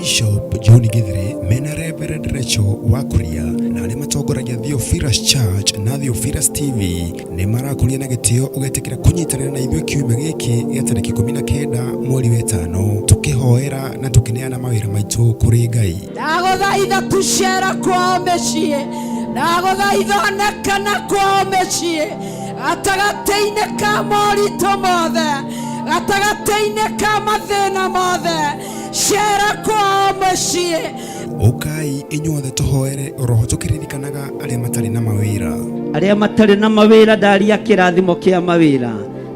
Bishop John Githiri mena Reverend Rachel Wakuria na arĩa matongoragia Theophilus Church na Theophilus TV nĩ marakuria na gĩtĩo ũgetekĩra kũnyitanĩra na ithuĩ kiumia gĩkĩ gĩa tarĩki 19 mweri wa 5 tũkĩhoera na tũkĩneana mawĩra maitũ kũrĩ Ngai. Ndagũthaitha tũcera kwao mĩciĩ, ndagũthaitha onekana kwao mĩciĩ, gatagatĩ-inĩ ka moritũ mothe, gatagatĩ-inĩ ka mathĩna mothe, cera kwao mĩciĩ. Ũkai inyuothe tũhoere oroho tũkĩririkanaga arĩa matarĩ na mawĩra. Arĩa matarĩ na mawĩra ndaria kĩrathimo kĩa mawĩra,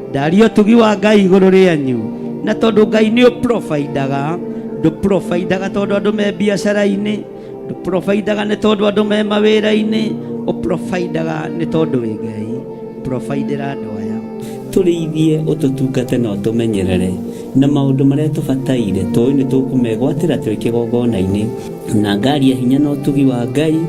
ndaria ũtugi wa Ngai igũrũ rĩanyu, na tondũ Ngai nĩ ũprovidaga, ndũprovidaga tondũ andũ me biacara-inĩ, ndũprovidaga nĩ tondũ andũ me mawĩra-inĩ, ũprovidaga nĩ tondũ wĩ Ngai. Providera andũ aya tũrĩithie ũtũtungate na ũtũmenyerere na maũndũ marĩa tũbataire tũĩ nĩ tũkũmegwatĩra twĩ kĩgongona-inĩ, na ngaria hinya na ũtugi wa Ngai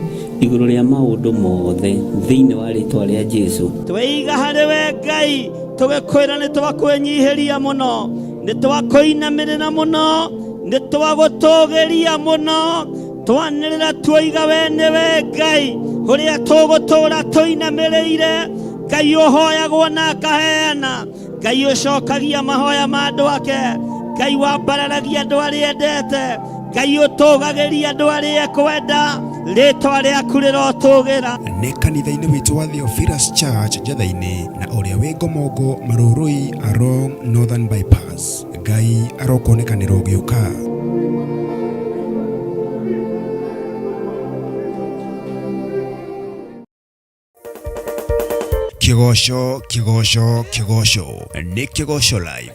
igũrũ rĩa maũndũ mothe thĩinĩ wa rĩtwa rĩa Jesũ. Twĩiga harĩ we Ngai, tũgĩkwĩra nĩ twakwĩnyihĩria mũno, nĩ twakũinamĩrĩra mũno, nĩ twagũtũgĩria mũno, twanĩrĩra tuoiga we nĩwe Ngai ũrĩa tũgũtũũra tũinamĩrĩire. Ngai ũhoyagwo na akaheana, Ngai ũcokagia mahoya ma andũ ake, Ngai wambararagia andũ arĩa endete, Ngai ũtũgagĩria andũ arĩa ekwenda, rĩtwa rĩaku rĩrotũgĩra. Nĩ kanitha-inĩ witũ wa Theophilus Church Njatha-inĩ na ũrĩa wĩ Ngomongo Marũrũi along Northern Bypass. Ngai arokuonekanĩra ũgĩũka. Kigosho, Kigosho, Kigosho. Nĩ Kigosho live.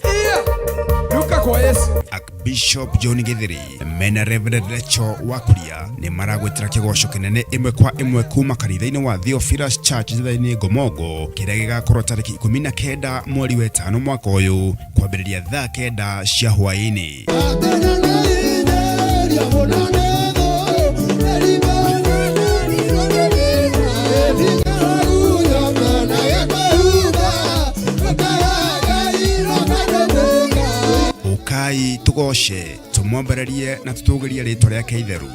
Luka kwa Yesu. Bishop John Githiri mena Reverend Rachel Wakuria nĩ maragwetera kĩgosho kĩnene ĩmwe kwa ĩmwe kuma kanitha-inĩ wa Theophilus Church Njatha-inĩ Ngomongo, kĩrĩa gĩgakorwo tarĩki 19 mweri wa 5 mwaka ũyũ kwambĩrĩria thaa 9 cia hwaĩ-inĩ. Ukai tugoshe tumwambarerie na tutũgĩrie rĩtwa rĩake itheru.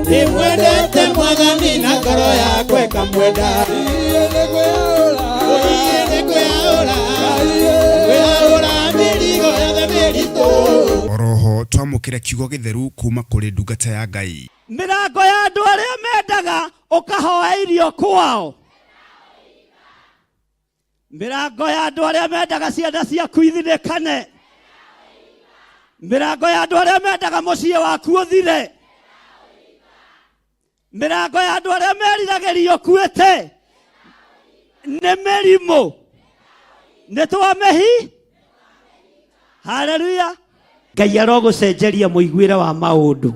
Nimwendete mwathani na ngoro yakwa ĩkamwenda. Mĩrigo yothe mĩritũ. Oroho twamũkĩra kiugo gĩtheru kuma kũrĩ ndungata ya Ngai. Mĩrango ya andũ arĩa mendaga ũkahoya irio kwao. Mĩrango ya andũ arĩa mendaga ciana ciaku ithirĩkane. Mĩrango ya andũ arĩa mendaga mũciĩ waku ũthire. Mĩrango ya andũ arĩa meriragĩrio kuĩte nĩ mĩrimũ nĩ twamĩhi. Haleluya. Ngai arogũcenjeria mũiguĩre wa maũndũ,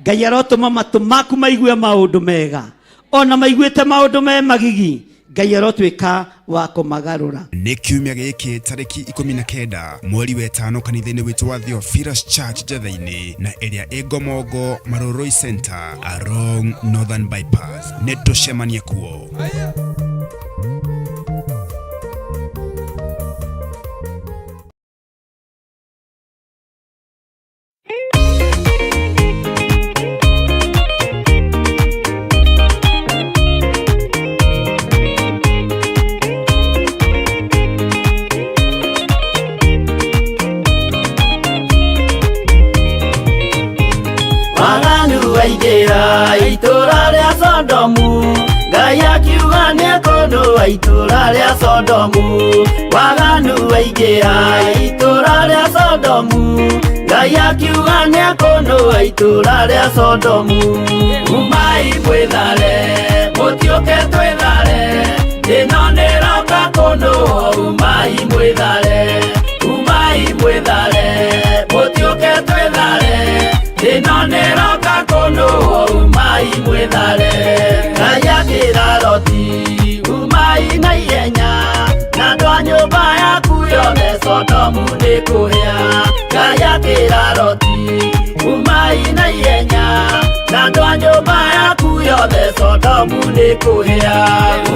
Ngai arotũma matũ maku maigue maũndũ mega, ona maiguĩte maũndũ me magigi, Ngai arotwĩka wa kũmagarũra. Nĩ kiumia gĩkĩ tarĩki 19 mweri wa 5 kanitha-inĩ witũ wa Theophilus Church Njatha-inĩ na ĩrĩa ĩ Ngomongo Marũrũi Center along Northern Bypass. Nĩ tũcemanie kuo. Itũra rĩa Sodomu, Ngai akiuga nĩekũndũa itũra rĩa Sodomu. Waganu waingĩra itũra rĩa Sodomu, Ngai akiuga nĩekũndũa itũra rĩa Sodomu. Umai mwĩthare, mũtiũke twĩthare, ĩno nĩroka kũndũa. Umai mwĩthare, umai mwĩthare, mũtiũke twĩthare, ĩno nĩroka kũndũa. Umai mwĩthare, Ngai akĩra Loti, umai na Sodomu nĩkũhĩa, Ngai akĩra Loti, uma ihenya, na andũ a nyũmba yaku yothe Sodomu nĩkũhĩa.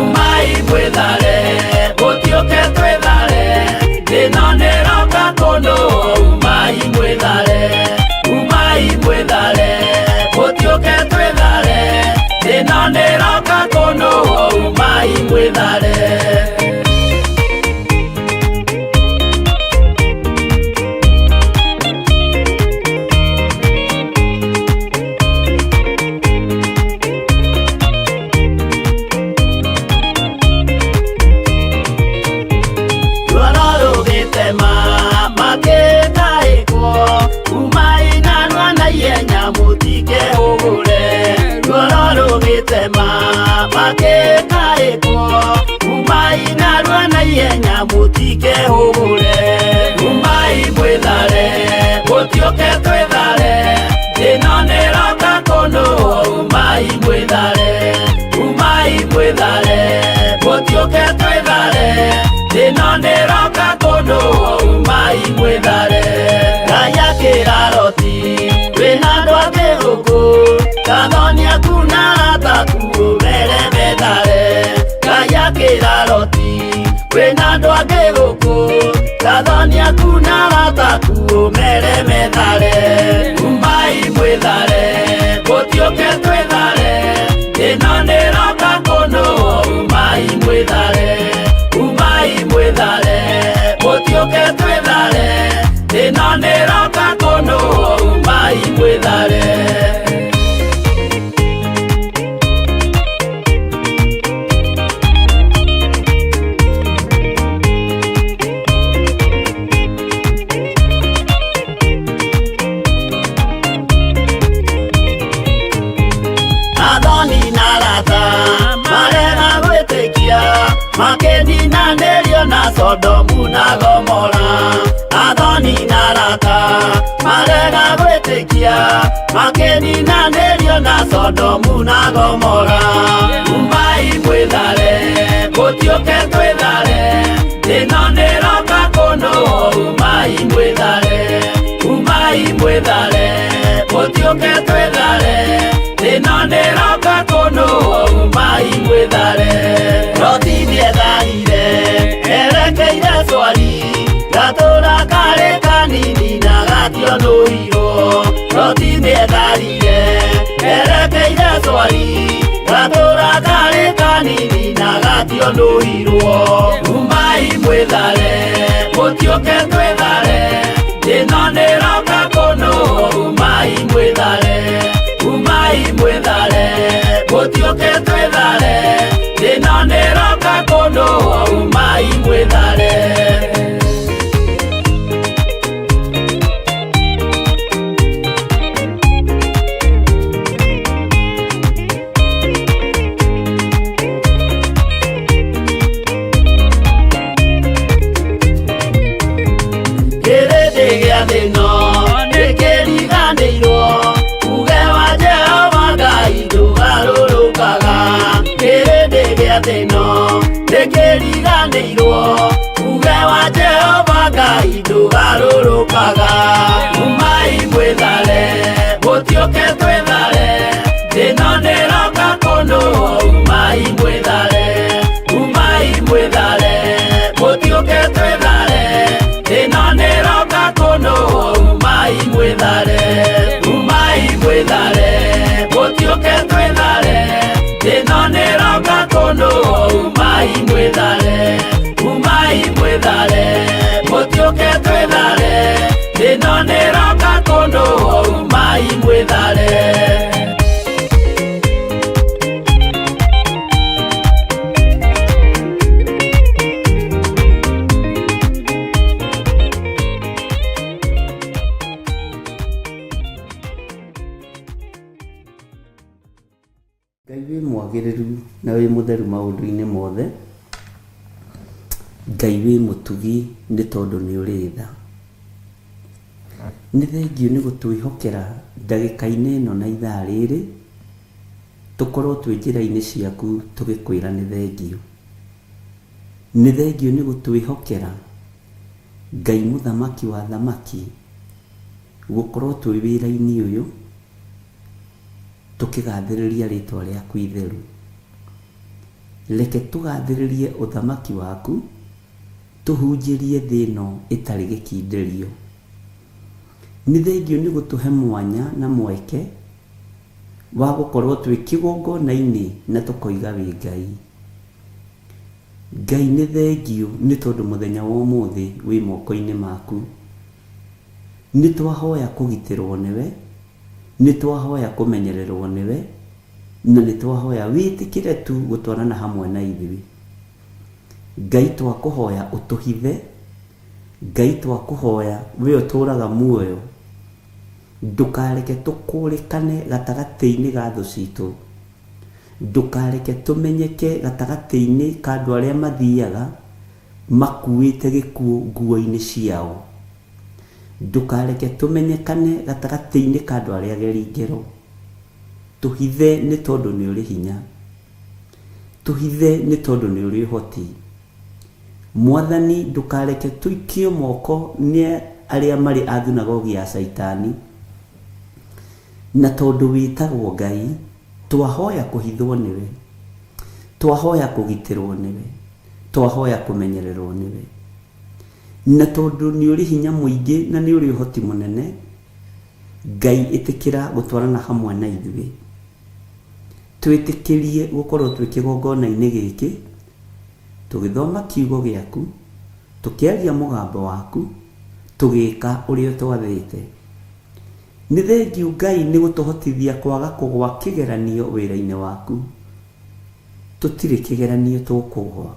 Umai mwĩthare, gũtiũke twĩthare, thĩna nĩroka kũnũũ. Umai mwĩthare, gũtiũke twĩthare, thĩna nĩroka kũnũũ. Umai mwĩthare. Umai mwĩthare, gũtiũke twĩthare, thĩna nĩroka kũnũũ. Umai mwĩthare, gũtiũke twĩthare, thĩna nĩroka kũnũũ. Umai mwĩthare. Ngai akĩra Loti, wĩna andũ angĩ gũkũ, Gathoni kuna ataku ũmere methare. Ngai akĩra Loti, wĩna andũ angĩ gũkũ, Gathoni kuna ataku ũmere methare. Umai mwĩthare, gũtiũke twĩthare, thĩna nĩroka kũnũũ. Umai mwĩthare, gũtiũke twĩthare, thĩna nĩroka kũnũũ. Umai mwĩthare. Makeninanĩrio na Sodomu na Gomora. Athoni na arata marega gwĩtĩkia, makeninanĩrio na Sodomu na Gomora. Umai mwĩthare, gũtiũke twĩthare, thĩna nĩroka kũnũũ. Umai mwĩthare, gũtiũke twĩthare, thĩna nĩroka kũnũũ. Umai mwĩthare. Loti nĩetharire, erekeire Zoari, gatũũra karĩ kanini na gationũirwo. Loti nĩetharire, erekeire Zoari, gatũũra karĩ kanini na gationũirwo. Umai mwĩthare, gũtiũke twĩthare, thĩna nĩroka kũnũũ. Umai mwĩthare, gũtiũke twĩthare, thĩna nĩroka kũnũũ. Umai mwĩthare. Kĩrĩndĩ gĩa thĩno nĩkĩriganĩirwo, uge wa Jehova Ngai ndũgarũrũkaga. Kĩrĩndĩ gĩa thĩno nĩkĩriganĩirwo, uge wa Jehova Ngai ndũgarũrũkaga. Umai mwĩthare, gũtiũke twĩthare, thĩna nĩroka kũnũũ. Umai mwĩthare, gũtiũke twĩthare, thĩna nĩroka kũnũũ. Umai mwĩthare, gũtiũke twĩthare, thĩna nĩroka kũnũũ. Umai mwĩthare, gũtiũke twĩthare, thĩna nĩroka kũnũũ. Umai mwĩthare. Ngai wĩ mwagĩrĩru na wĩ mũtheru maũndũ-inĩ mothe. Ngai wĩ mũtugi nĩ tondũ nĩ ũrĩ tha. Nĩ thengiũ nĩ gũtwĩhokera ndagĩka-inĩ ĩno na ithaa rĩrĩ, tũkorwo twĩ njĩra-inĩ ciaku tũgĩkwĩra nĩ thengiũ. Nĩ thengiũ nĩ gũtwĩhokera Ngai muthamaki wa thamaki gukorwo twi wira-ini uyu tukigathiriria ritwa riaku itheru. Reke tugathiririe uthamaki waku, tuhunjirie thi ino itari gikindirio. Ni thengio ni gutuhe mwanya na mweke wa gukorwo twi kigongona-ini na tukoiga wi Ngai. Ngai ni thengio ni tondu muthenya wa umuthi wi moko-ini maku. Ni twahoya kugitirwo niwe, ni twahoya kumenyererwo niwe, na ni twahoya witikire tu gutwarana hamwe na ithui. Ngai twakuhoya utuhithe, Ngai twakuhoya we uturaga muoyo, ndukareke tukurikane gatagati-ini ga thu citu, ndukareke tumenyeke gatagati-ini ka andu aria mathiaga makuite gikuo nguo-ini ciao, ndukareke tumenyekane gatagati-ini ka andu aria ageri ngero. Tuhithe ni tondu ni uri hinya, tuhithe ni tondu ni uri hoti. Mwathani ndukareke tuikio moko ni aria mari athunagogi ya Saitani, na tondu witagwo Ngai twahoya kuhithwo niwe, twahoya kugitirwo niwe, twahoya kumenyererwo niwe. Na tondu ni uri hinya muingi na ni uri hoti munene, Ngai itikira gutwarana hamwe na ithui. Twitikirie gukorwo twi kigongona-ini giki tugithoma kiugo giaku, tukiaria mugambo waku, tugika uria twathite. Ni thengio Ngai ni gutuhotithia kwaga kugwa kigeranio wira-ini waku. Tutire kigeranio tukugwa.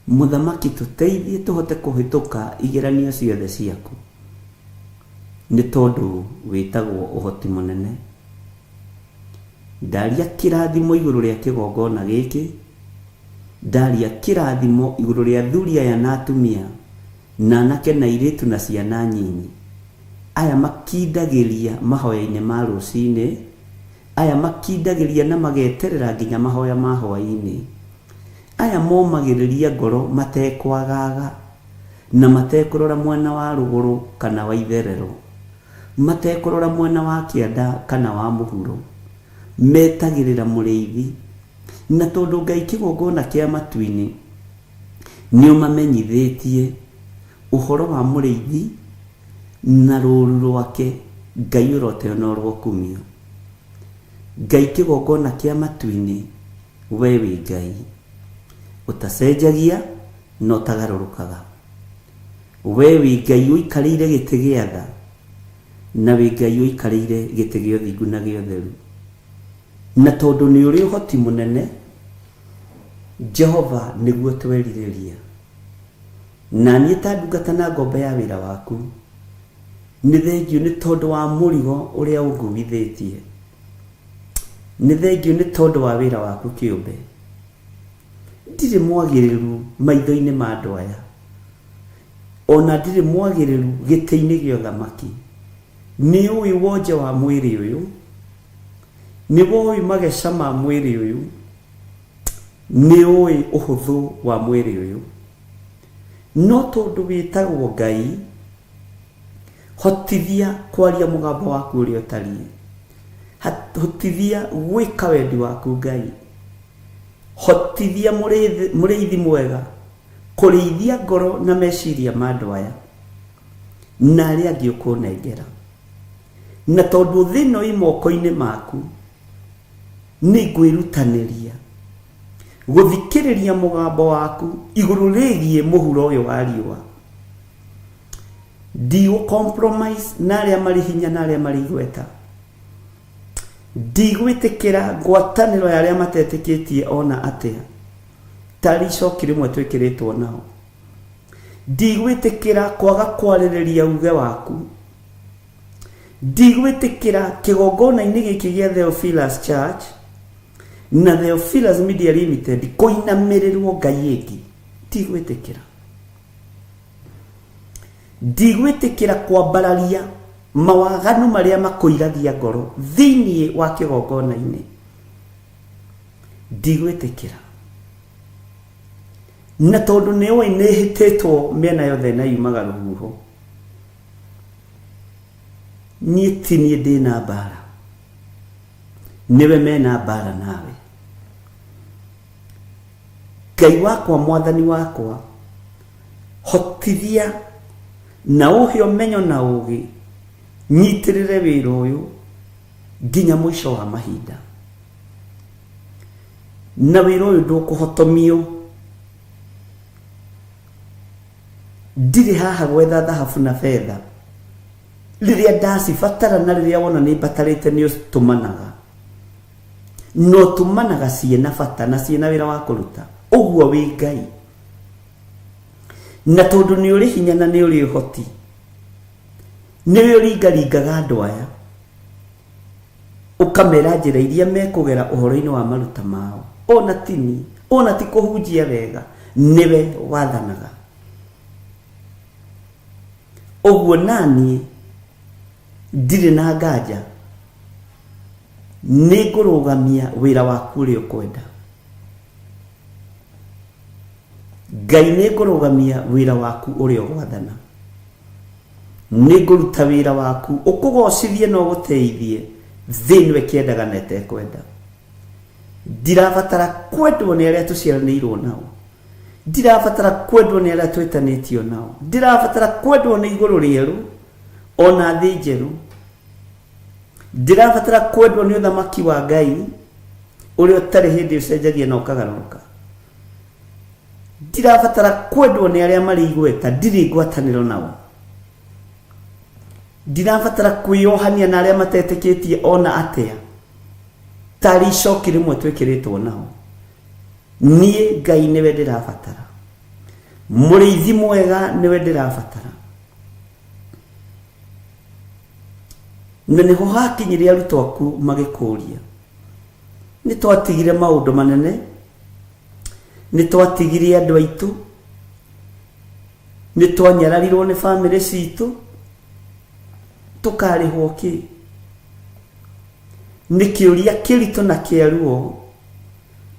Muthamaki tuteithie tuhote kuhituka igeranio ciothe ciaku, ni tondu witagwo uhoti munene. Ndaria kirathimo iguru ria kigongona giki, ndaria kirathimo iguru ria thuri aya na atumia na anake na iritu na ciana nyinyi, aya makindagiria mahoya-ini ma rucini, aya makindagiria na mageterera nginya mahoya ma hwaini, aya momagiriria ngoro matekwagaga na matekurora mwena wa ruguru kana wa itherero, matekurora mwena wa kianda kana wa muhuro, metagirira muriithi. Na tondu Ngai kigongona kia matu-ini ni umamenyithitie uhoro wa muriithi na ruru rwake, Ngai urote no rwokumio. Ngai kigongona kia matu-ini we wi Ngai utacenjagia no tagarurukaga. We wi Ngai uikarire giti gia tha, na wi Ngai uikarire giti gia uthingu na gia utheru. Na tondu ni uri uhoti munene, Jehova niguo tweririria. Na ni ta ndungata na ngombe ya wira waku, ni thengio ni tondu wa murigo uria unguithitie, ni thengio ni tondu wa wira waku kiumbe. Ndiri mwagiriru maitho-ini ma andu aya, ona ndiri mwagiriru giti-ini gia uthamaki. Ni ui wonja wa mwiri uyu, ni woi mageca ma mwiri uyu, ni ui uhuthu wa mwiri uyu. No tondu witagwo Ngai, hotithia kwaria mugambo waku uria utarie, hotithia gwika wendi waku Ngai, hotithia muriithi mwega kuriithia ngoro na meciria ma andu aya na aria angi ukunengera. Na tondu thino i moko-ini maku, ni ngwirutaniria guthikiriria mugambo waku iguru rigie muhuro uyu wa riua. Ndigũ compromise na aria mari hinya na aria mari igweta. Ndigwitikira ngwataniro ya aria matetikitie ona atia tari coki rimwe twikiritwo nao. Ndigwitikira kwaga kwaririria uge waku. Ndigwitikira kigongona-ini giki gia Theophilus Church na Theophilus Media Limited kuinamirirwo Ngai ingi. Ndigwitikira. Ndigwitikira kwambararia mawaganu maria makuiragia ngoro thiini wa kigongona-ini. Ndigwitikira. na tondu nä å nä hä tä two mĩena yothe na yumaga rũhuho, niĩ ti niĩ ndĩ na mbara, nĩwe mena mbara nawe. Ngai wakwa, mwathani wakwa, hotithia na ũhe ũmenyo na ũgĩ, nyitĩrĩre wĩra ũyũ nginya mũico wa mahinda, na wĩra ũyũ ndũkũhotomio. Ndirĩ haha gwetha thahabu na fedha, rĩrĩa ndacibatara na rĩrĩa wona nĩ mbatarĩte nĩ ũtũmanaga, no tũmanaga ciĩna bata na ciĩna wĩra wa kũruta. Ũguo wĩ Ngai, na tondũ nĩ ũrĩ hinya na nĩ ũrĩ ũhoti, nĩwe ũringaringaga andũ aya, ũkamera njĩra iria mekũgera ũhoro-inĩ wa maruta mao. Ona tini, ona ti kũhunjia wega, nĩwe wathanaga. Ũguo naniĩ ndirĩ na nganja, nĩ ngũrũgamia wĩra waku ũrĩa ũkwenda. Ngai nĩ ngũrũgamia wĩra waku ũrĩa ũgwathana, nĩ ngũruta wĩra waku ũkũgocithie na ũgũteithie thĩ nĩwe kĩendaga na etekwenda. Ndirabatara kwendwo nĩ arĩa tũciaranĩirwo nao, ndirabatara kwendwo nĩ arĩa twĩtanĩtio nao, ndirabatara kwendwo nĩ igũrũ rĩerũ ona thĩ njerũ, ndirabatara kwendwo nĩ ũthamaki wa Ngai ũrĩa ũtarĩ hĩndĩ ũcenjagia na ũkagarũrũka. Ndirabatara kwendwo nĩ arĩa marĩ igweta, ndirĩ ngwatanĩro nao. Ndirabatara kwĩyohania na arĩa matetĩkĩtie ona atĩa, tarĩ icoki rĩmwe twĩkĩrĩtwo nao. Niĩ Ngai nĩwe ndĩrabatara, mũrĩithi mwega nĩwe ndĩrabatara. Na nĩho hakinyire arutwo aku magĩkũria, nĩ twatigire maũndũ manene, nĩ twatigire andũ aitũ, nĩ twanyararirwo nĩ bamĩrĩ citũ, tũkarĩhwo kĩ? Nĩ kĩũria kĩritũ na kĩaruo,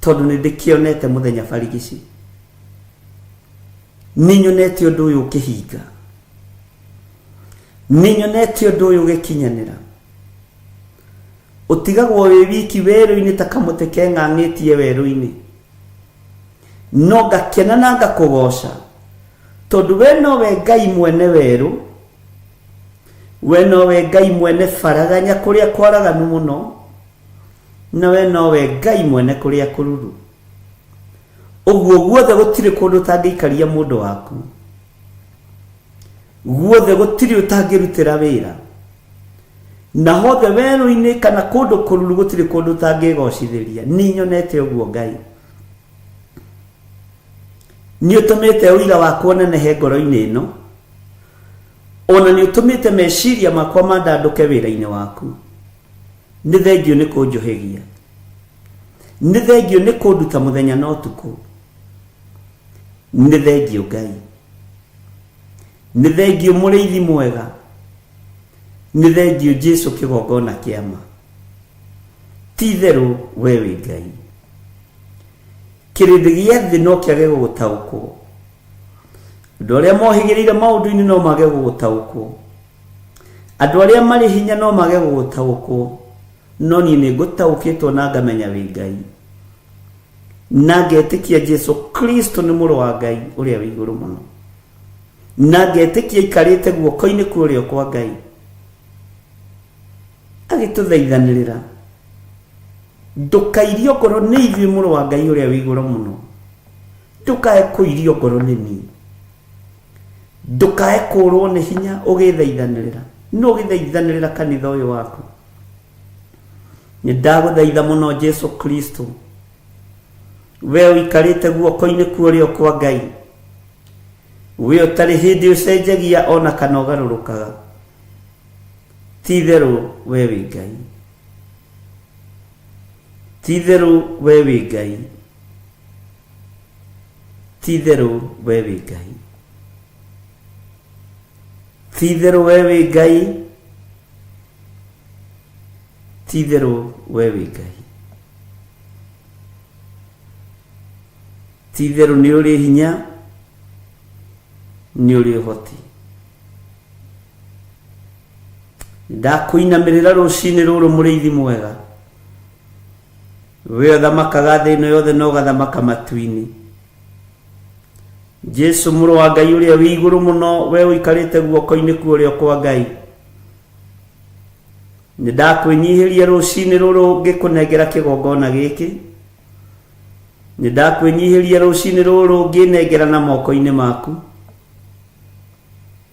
tondũ nĩ ndĩkĩonete mũthenya barigici. Nĩ nyonete ũndũ ũyũ ũkĩhinga, nĩ nyonete ũndũ ũyũ ũgĩkinyanĩra. Ũtigagwo wĩ wiki werũ-inĩ ta kamũtĩ keng'ang'ĩtie werũ-inĩ, no ngakena na ngakũgoca, tondũ we nowe Ngai mwene werũ, we nowe Ngai mwene faraganya kũrĩa kwaraganu mũno, na we nowe Ngai mwene kũrĩa kũruru. Ũguo guothe gũtirĩ kũndũ ũtangĩikaria mũndũ waku, guothe gũtirĩ ũtangĩrutĩra wĩra, na hothe werũ-inĩ kana kũndũ kũruru gũtirĩ kũndũ ũtangĩgocithĩria. Nĩ nyonete ũguo Ngai, nĩ ũtũmĩte ũira wakwa ũnenehe ngoro-inĩ ĩno, ona nĩ ũtũmĩte meciria makwa mandandũke wĩra-inĩ waku. Nĩ thengio nĩ kũnjohĩgia, nĩ thengio nĩ kũnduta mũthenya na ũtukũ, nĩ thengio Ngai, nĩ thengio mũrĩithi mwega, nĩ thengio Jesũ kĩgongona kĩa ma. Ti itherũ we wĩ Ngai, kĩrĩndĩ gĩa thĩ no kĩage gũgũtaũkwo, andũ arĩa mohĩgĩrĩire maũndũ-inĩ no mage gũgũtaũkwo, andũ arĩa marĩ hinya no mage gũgũtaũkwo, no niĩ nĩ ngũtaũkĩtwo na ngamenya wĩ Ngai, na ngetĩkia Jesũ Kristo nĩ mũrũ wa Ngai ũrĩa wĩ igũrũ mũno, na ngetĩkia aikarĩte guoko-inĩ kwa ũrĩo kwa Ngai agĩtũthaithanĩrĩra. Ndũkairio ngoro nĩ ithuĩ mũrũ wa Ngai ũrĩa wĩ igũrũ mũno, ndũkae kũirio ngoro nĩ niĩ, ndũkae kũrwo nĩ hinya ũgĩthaithanĩrĩra. No ũgĩthaithanĩrĩra kanitha ũyũ waku. Nĩ ndagũthaitha mũno Jesũ Kristo, we ũikarĩte guoko-inĩ kwa ũrĩo kwa Ngai, we ũtarĩ hĩndĩ ũcenjagia ona kana ũgarũrũkaga. Ti itherũ we wĩ Ngai, ti itherũ we wĩ Ngai, ti itherũ we wĩ Ngai, ti itherũ we wĩ Ngai, ti itherũ we wĩ Ngai, Ti-theru nĩ ũrĩ hinya, nĩ ũrĩ ũhoti. Ndakwĩinamĩrĩra rũcinĩ rũrũ mũrĩithi mwega, we ũthamakaga thĩ ĩno yothe na ũgathamaka matu-inĩ. Jesu mũrũ wa Ngai ũrĩa wĩ igũrũ mũno, we ũikarĩte guoko-inĩ kuo kwa Ngai, nĩ ndakwĩnyihĩria rũcinĩ rũrũ ngĩkũnengera kĩgongona gĩkĩ, nĩ ndakwĩnyihĩria rũcinĩ rũrũ ngĩnengera na moko-inĩ maku.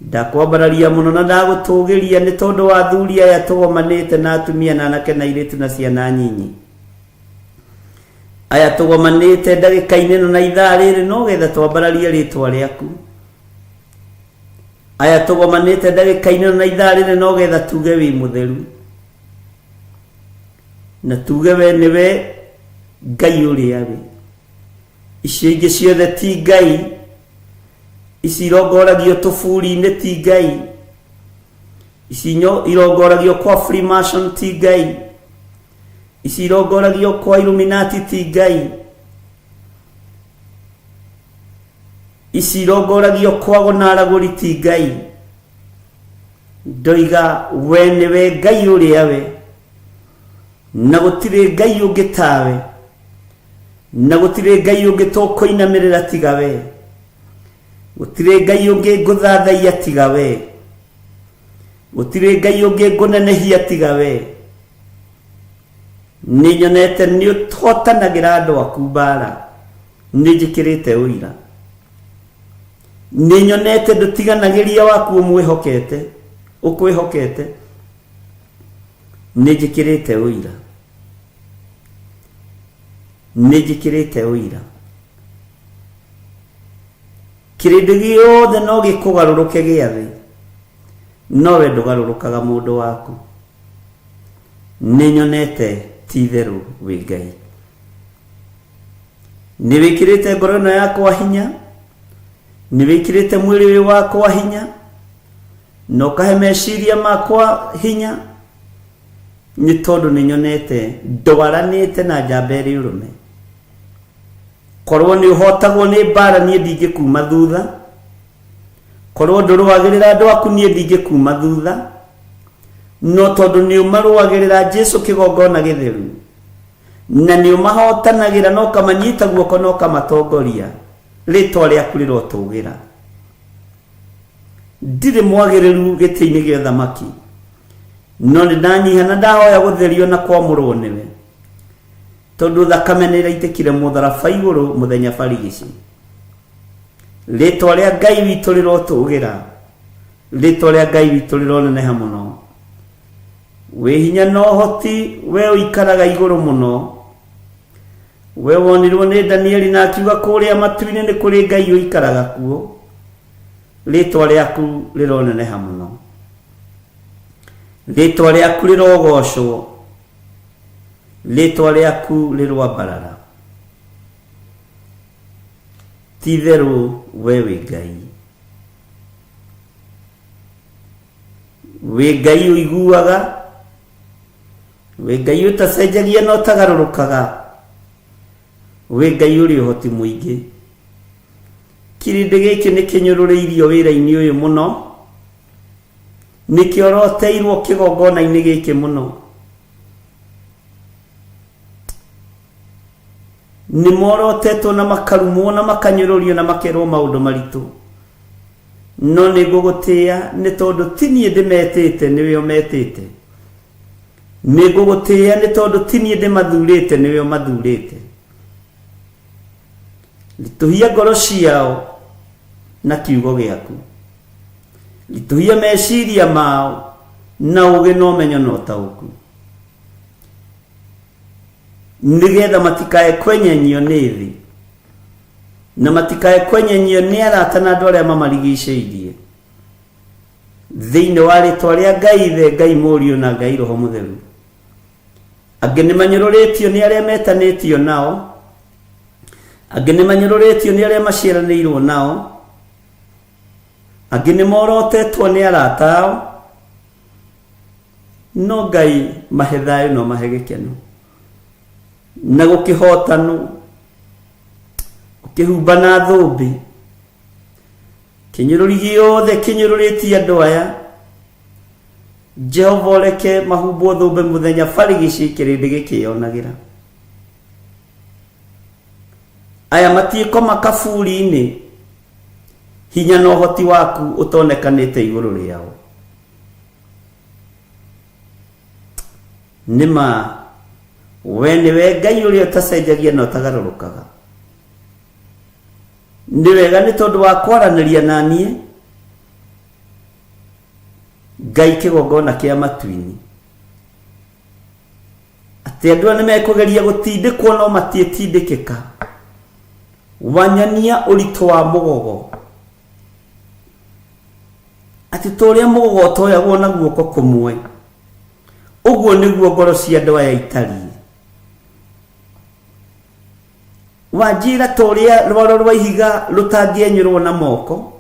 Ndakwambararia mũno na ndagũtũgĩria nĩ tondũ wa athuri aya tũgomanĩte na atumia na anake na airĩtu na ciana nyinyi, aya tũgomanĩte ndagĩka-inĩ ĩno na ithaa rĩrĩ no getha twambararie rĩtwa rĩaku, aya tũgomanĩte ndagĩka-inĩ ĩno na ithaa rĩrĩ no getha tuge wĩ mũtheru, na tuge we nĩwe Ngai ũrĩa wĩ. Icio ingĩ ciothe ti Ngai, ici irongoragio tũburi-inĩ ti Ngai, ici irongoragio kwa Freemason ti Ngai, ici irongoragio kwa Illuminati ti Ngai, ici irongoragio kwa gonaragũri ti Ngai. Ndoiga we nĩwe Ngai ũrĩa we, na gũtirĩ Ngai ũngĩ tawe, na gũtirĩ Ngai ũngĩ tũkũinamĩrĩra tiga we, gũtirĩ Ngai ũngĩ ngũthathaiya tiga we, gũtirĩ Ngai ũngĩ ngũnenehia tiga we. Nĩ nyonete nĩ ũhotanagĩra andũ aku mbara, nĩ njĩkĩrĩte ũira. Nĩ nyonete ndũtiganagĩria waku ũkwĩhokete, nĩ njĩkĩrĩte ũira, nĩ njĩkĩrĩte ũira. Kĩrĩndĩ gĩothe no gĩkũgarũrũke gĩathĩ, no we ndũgarũrũkaga mũndũ waku. Nĩ nyonete ti-theru wĩ Ngai. Nĩ wĩkĩrĩte ngoro ĩno yakwa hinya, nĩ wĩkĩrĩte mwĩrĩ ũyũ wakwa hinya, na ũkahe meciria makwa hinya, nĩ tondũ nĩ nyonete ndwaranĩte na njamba ĩrĩ ũrũme. Korwo nĩ ũhotagwo nĩ mbara niĩ ndingĩkuma thutha, korwo ndũrũagĩrĩra andũ aku niĩ ndingĩkuma thutha, no tondũ nĩ ũmarũagĩrĩra Jesu kĩgongona gĩtheru, na nĩ ũmahotanagĩra na ũkamanyita guoko na ũkamatongoria, rĩtwa rĩaku rĩrotũgĩra. Ndirĩ mwagĩrĩru gĩtĩ-inĩ gĩa ũthamaki, no nĩ ndanyiha na ndahoya gũtherio na kwamũrwo nĩwe, tondũ thakame nĩ ĩraitĩkire mũtharaba igũrũ mũthenya barigici. Rĩtwa rĩa Ngai witũ rĩrotũgĩra, rĩtwa rĩa Ngai witũ rĩroneneha mũno. Wĩ hinya na ũhoti, we ũikaraga igũrũ mũno, we wonirwo nĩ Danieli na akiuga kũrĩa matu-inĩ nĩ kũrĩ Ngai ũikaraga kuo. Rĩtwa rĩaku rĩroneneha mũno, rĩtwa rĩaku rĩrogocwo, rĩtwa rĩaku rĩrwambarara. Ti-theru we wĩ Ngai, wĩ Ngai ũiguaga, wĩ Ngai ũtacenjagia na ũtagarũrũkaga, wĩ Ngai ũrĩ ũhoti mũingĩ. Kĩrĩndĩ gĩkĩ nĩ kĩnyũrũrĩirio wĩra-inĩ ũyũ mũno, nĩkĩo roteirwo kĩgongona-inĩ gĩkĩ mũno. Nĩ morotetwo na makarumwo na makanyũrũrio na makerwo maũndũ maritũ, no nĩ ngũgũtĩĩa nĩ tondũ ti niĩ ndĩmetĩte, nĩwe ũmetĩte. Nĩ ngũgũtĩĩa nĩ tondũ ti niĩ ndĩmathurĩte, nĩwe ũmathurĩte. Ritũhia ngoro ciao na kiugo gĩaku, ritũhia meciria mao na ũgĩ na ũmenyo na ũtaũku, nĩgetha matikae kwenyenyio nĩ thĩ, na matikae kwenyenyio nĩ arata na andũ arĩa mamarigicĩirie, thĩinĩ wa rĩtwa rĩa Ngai Ithe, Ngai Mũriũ na Ngai Roho Mũtheru. Angĩ nĩ manyũrũrĩtio nĩ arĩa metanĩtio nao, angĩ nĩ manyũrũrĩtio nĩ arĩa maciaranĩirwo nao, angĩ nĩ morotetwo nĩ arata ao, no Ngai mahe thayũ no mahe gĩkeno na gũkĩhotanwo ukihumba na thumbi kinyururi giothe kinyururiti andu aya Jehova reke mahumbo thumbe muthenya barigici kirindi gikionagira aya matiiko makaburi-ini hinya na uhoti waku utonekanite iguru riao nima we niwe Ngai uria utacenjagia na utagarurukaga ni wega ni tondu wa kwaraniria nanie Ngai kigongona kia matuini ati andu ane mekugeria gutindikwo no matietindikika wanyania urito wa mugogo ati toria mugogo toyagwo na guoko kumwe uguo niguo ngoro cia andu aya itari wajira toria rwaro rwa ihiga rutangienyurwo na moko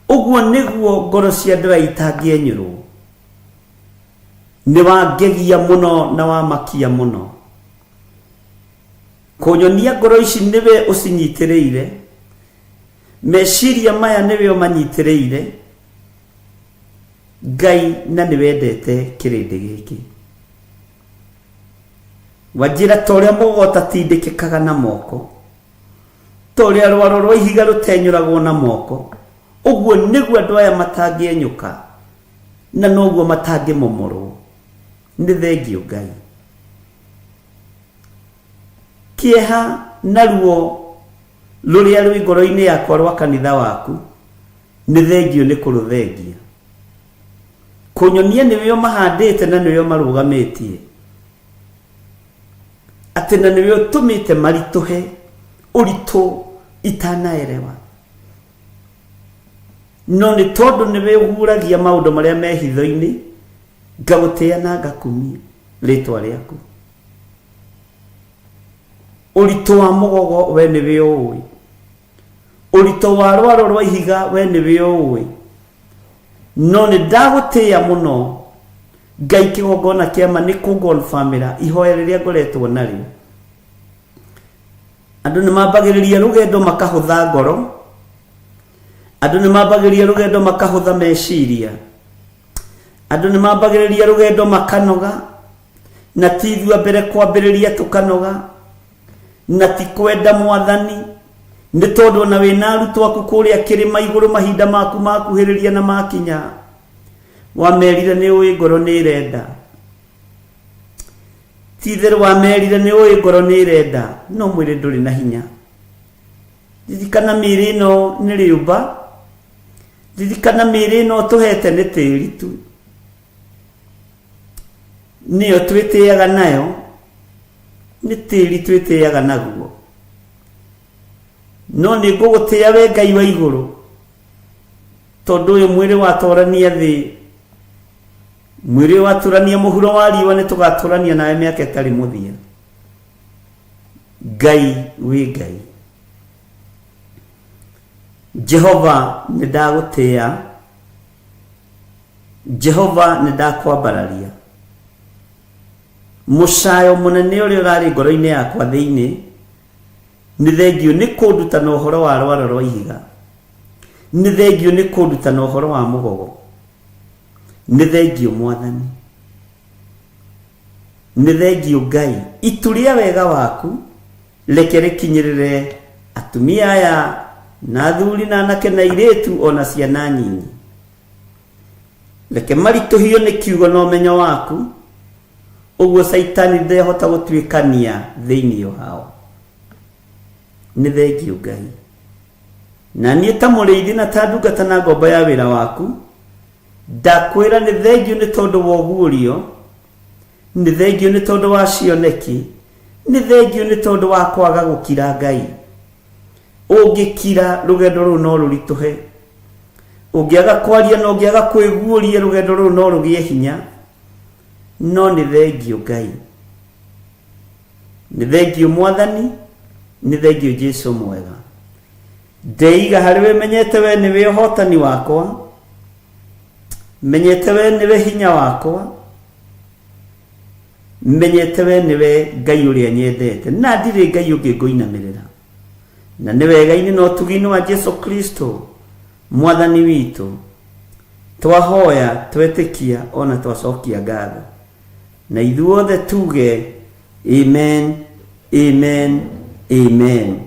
uguo niguo ngoro cia andu aya itangienyurwo ni wangegia muno na wamakia muno kunyonia ngoro ici niwe ucinyitireire meciria maya niwe umanyitireire Ngai na niwendete kirindi giki wajira toria mugota tindikikaga na moko toria rwaro rwa ihiga rutenyuragwo na moko uguo niguo andu aya matangienyuka na noguo matangimomorwo ni thengio Ngai kieha naruo ruria rwi ngoro-ini yakwa rwa kanitha waku ni thengio ni kuruthengia kunyonia niwe mahandite na niwe marugamitie ati na niwe utumite marituhe urito itanaerewa no ni tondu niwe uhuragia maundu maria me hitho-ini ngagutia na ngakumia ritwa riaku urito wa mugogo we niwe uwi urito wa rwaro rwa ihiga we niwe uwi no ni ndagutia muno Ngai kigongona kiama ni kugonfamira ihoya riria ngoretwo nario andu ni mambagiriria rugendo makahutha ngoro andu ni mambagiriria rugendo makahutha meciria andu ni mambagiriria rugendo makanoga na tithua mbere kwambiriria tukanoga na tikwenda mwathani ni tondu na wina arutwo aku kuria kirima iguru mahinda maku makuhiriria na makinya wamerire ni uyi ngoro ni irenda tithiru wamerire ni uyi ngoro ni irenda no mwiri nduri na hinya ririkana miri ino ni riumba ririkana miri ino tuhete ni tiri tu niyo twitiaga nayo ni tiri twitiaga naguo no ni ngugutia we Ngai wa iguru tondu uyu mwiri watorania thi mwiri waturania muhuro wa riwa ni tugaturania nawe miaka itari muthia Ngai wi Ngai Jehova ni ndagutia Jehova ni ndakwambararia mucayo munene uria urari ngoro-ini yakwa thiini ni thengio ni kunduta na uhoro wa rwaro rwa ihiga ni thengio ni kunduta na uhoro wa mugogo ni thengio mwathani ni thengio Ngai ituria wega waku reke rikinyirire atumia aya na thuri na anake na iritu ona ciana nyinyi reke marituhio ni kiugo na umenyo waku uguo saitani ndehota gutwikania thiini wao ni thengio Ngai na nie ta muriithi na ta ndungata na ngombo ya wira waku ndakwira ni thengio ni tondu wa ugurio ni thengio ni tondu wa cioneki ni thengio ni tondu wa kwaga gukira Ngai ungikira rugendo ru no rurituhe ungiaga kwaria no ungiaga kwiguuria rugendo ru no rugie hinya no ni thengio Ngai ni thengio mwathani ni thengio Jesu mwega ndeiga hariwe menyete we niwe hotani wakwa menyete we niwe hinya wakwa menyete we niwe Ngai uria nyendete na ndire Ngai ungi nguinamirira na nĩ wega-inĩ na ũtugi-inĩ wa Jesu Kristo mwathani witũ twahoya twetĩkia ona twacokia ngatho na ithuothe tuge amen amen amen.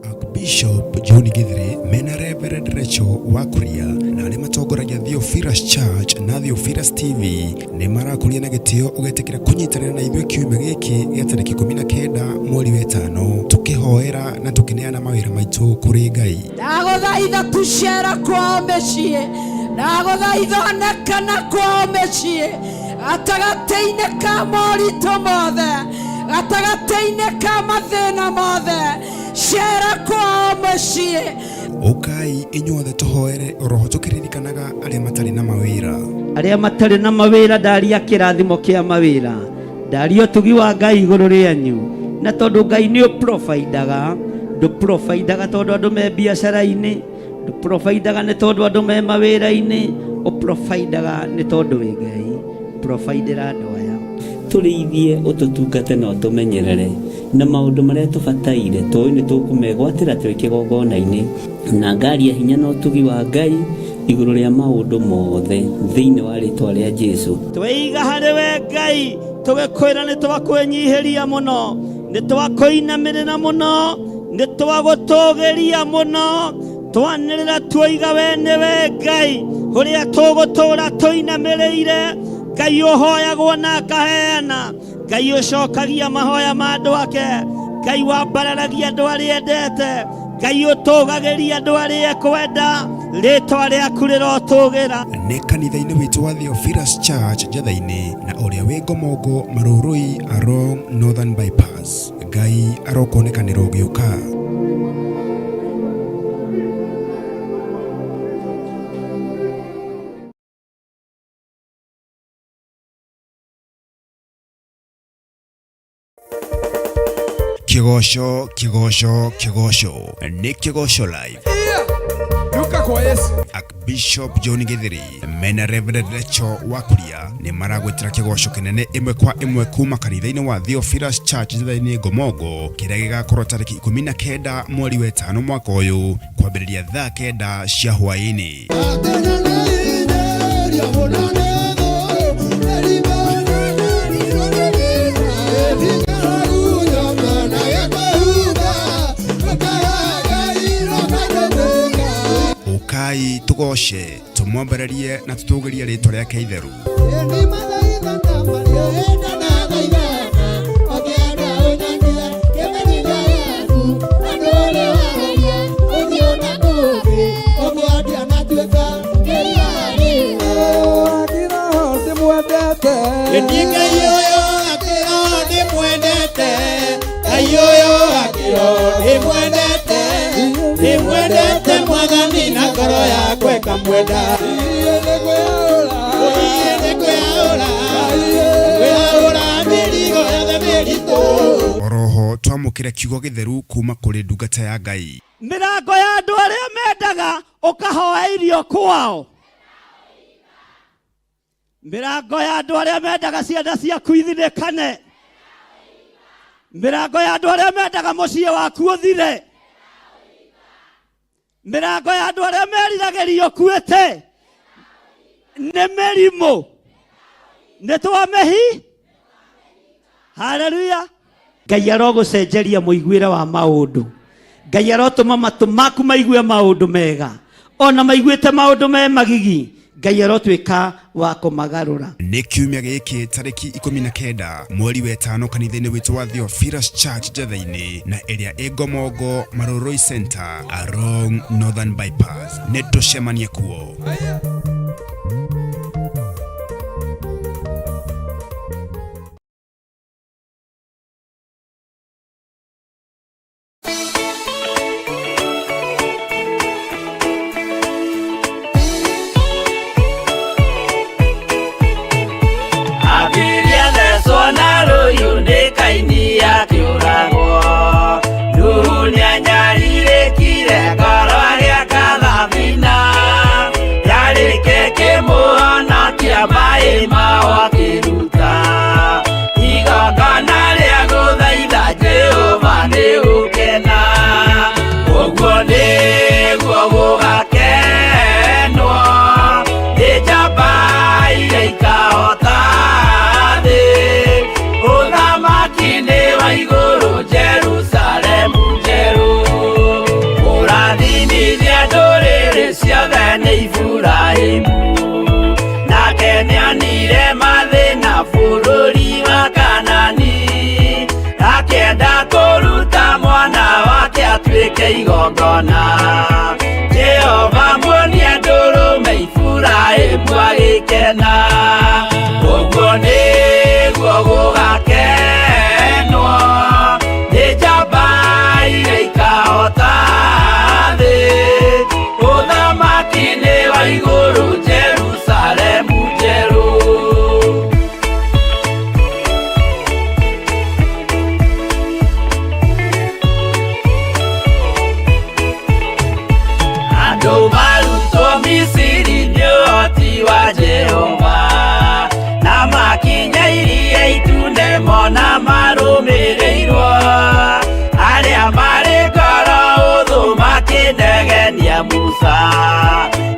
Archbishop John Githiri mena Reverend Rachel Wakuria na arĩa matongoragia Theophilus Church na Theophilus TV nĩ marakuria na gĩtĩo ũgetekĩra kũnyitanĩra na ithuĩ kiumia gĩkĩ gĩa tarĩki 19 mweri wa 5 tũkĩhoera na tũkĩneana mawĩra maitũ kũrĩ Ngai. Ndagũthaitha tucera kwao mĩciĩ, ndagũthaitha onekana kwao mĩciĩ, gatagatĩ-inĩ ka moritũ mothe, gatagatĩ-inĩ ka mathĩna mothe, cera kwao mĩciĩ. Ũkai inyuothe tũhoere oroho tũkĩririkanaga arĩa matarĩ na mawĩra. Arĩa matarĩ na mawĩra ndaria kĩrathimo kĩa mawĩra, ndaria ũtugi wa Ngai igũrũ rĩanyu, na tondũ Ngai nĩ ũprovidaga, ndũprovidaga tondũ andũ me biacara-inĩ, ndũprovidaga nĩ tondũ andũ me mawĩra-inĩ, ũprovidaga nĩ tondũ wĩ Ngai, providera andũ aya. Tũrĩithie ũtũtungate na ũtũmenyerere na maũndũ marĩa tũbataire tũĩ nĩ tũkũmegwatĩra twĩ kĩgongona-inĩ na ngaria hinya na ũtugi wa Ngai igũrũ rĩa maũndũ mothe thĩinĩ wa rĩtwa rĩa Jesũ. Twĩiga harĩ we Ngai tũgĩkwĩra nĩ twakwĩnyihĩria mũno, nĩ twakũinamĩrĩra mũno, nĩ twagũtũgĩria mũno, twanĩrĩra tuoiga we nĩwe Ngai ũrĩa tũgũtũũra tũinamĩrĩire. Ngai ũhoyagwo na akaheana, Ngai ũcokagia mahoya ma andũ ake, Ngai wambararagia andũ arĩa endete, Ngai ũtũgagĩria andũ arĩa ekwenda, rĩtwa rĩaku rĩrotũgĩra. Nĩ kanitha-inĩ witũ wa Theophilus Church Njatha-inĩ na ũrĩa wĩ Ngomongo Marũrũi along Northern Bypass. Ngai arokonekanĩra ũgĩũka. Kigosho, Kigosho, Kigosho. Nĩ Kigosho live. Luka kwa Yesu. Archbishop John Githiri mena Reverend Rachel Wakuria nĩ maragwĩtĩra kĩgoco kĩnene ĩmwe kwa ĩmwe kuma kanitha-inĩ wa Theophilus Church Njatha-inĩ Ngomongo kĩrĩa gĩgakorwo tarĩki 19 mweri wa 5 mwaka ũyũ kwambĩrĩria thaa 9 cia hwaĩ-inĩ. Ukai tugoshe tumwambarerie na tutũgĩrie rĩtwa rĩake itheru. Nimwendete mwathani na ngoro yakwa ĩkamwenda. Oroho twamũkĩre kiugo gĩtheru kuma kũrĩ ndungata ya Ngai. Mĩrango ya andũ arĩa mendaga ũkahoya irio kwao. Mĩrango ya andũ arĩa mendaga cianda ciaku ithirĩkane. Mĩrango ya andũ arĩa mendaga mũciĩ waku ũthire. Mĩrango ya andũ arĩa meriragĩria ũkuĩte nĩ mĩrimũ nĩ twamĩhi. Haleluya. Ngai arogũcenjeria mũiguĩre wa maũndũ. Ngai arotũma matũ maku maigue maũndũ mega, ona maiguĩte maũndũ me magigi Ngai arotwĩka wa kũmagarũra. Nĩ kiumia gĩkĩ tarĩki 19 mweri wa 5 kanitha-inĩ witũ wa Theophilus Church Njatha-inĩ na ĩrĩa ĩ Ngomongo Marũrũi Center along Northern Bypass. Nĩ tũcemanie kuo. Nyarire kire ngoro ya kathabina yari akenda kũruta mwana wake atuĩke igongona. Jehova muonia ndũrũme Iburahĩmu agĩkena. Ũguo nĩguo gũgakenwo nĩ njamba iria ikahota thĩ. Ũthamaki-nĩ wa igũrũ Jerusalemu njerũ. Andũ marutwo Misiri nĩ ũhoti wa Jehova, na makinya Iria Itune mona marũmĩrĩirwo. Arĩa marĩ ngoro hũthũ makĩnegenia Musa,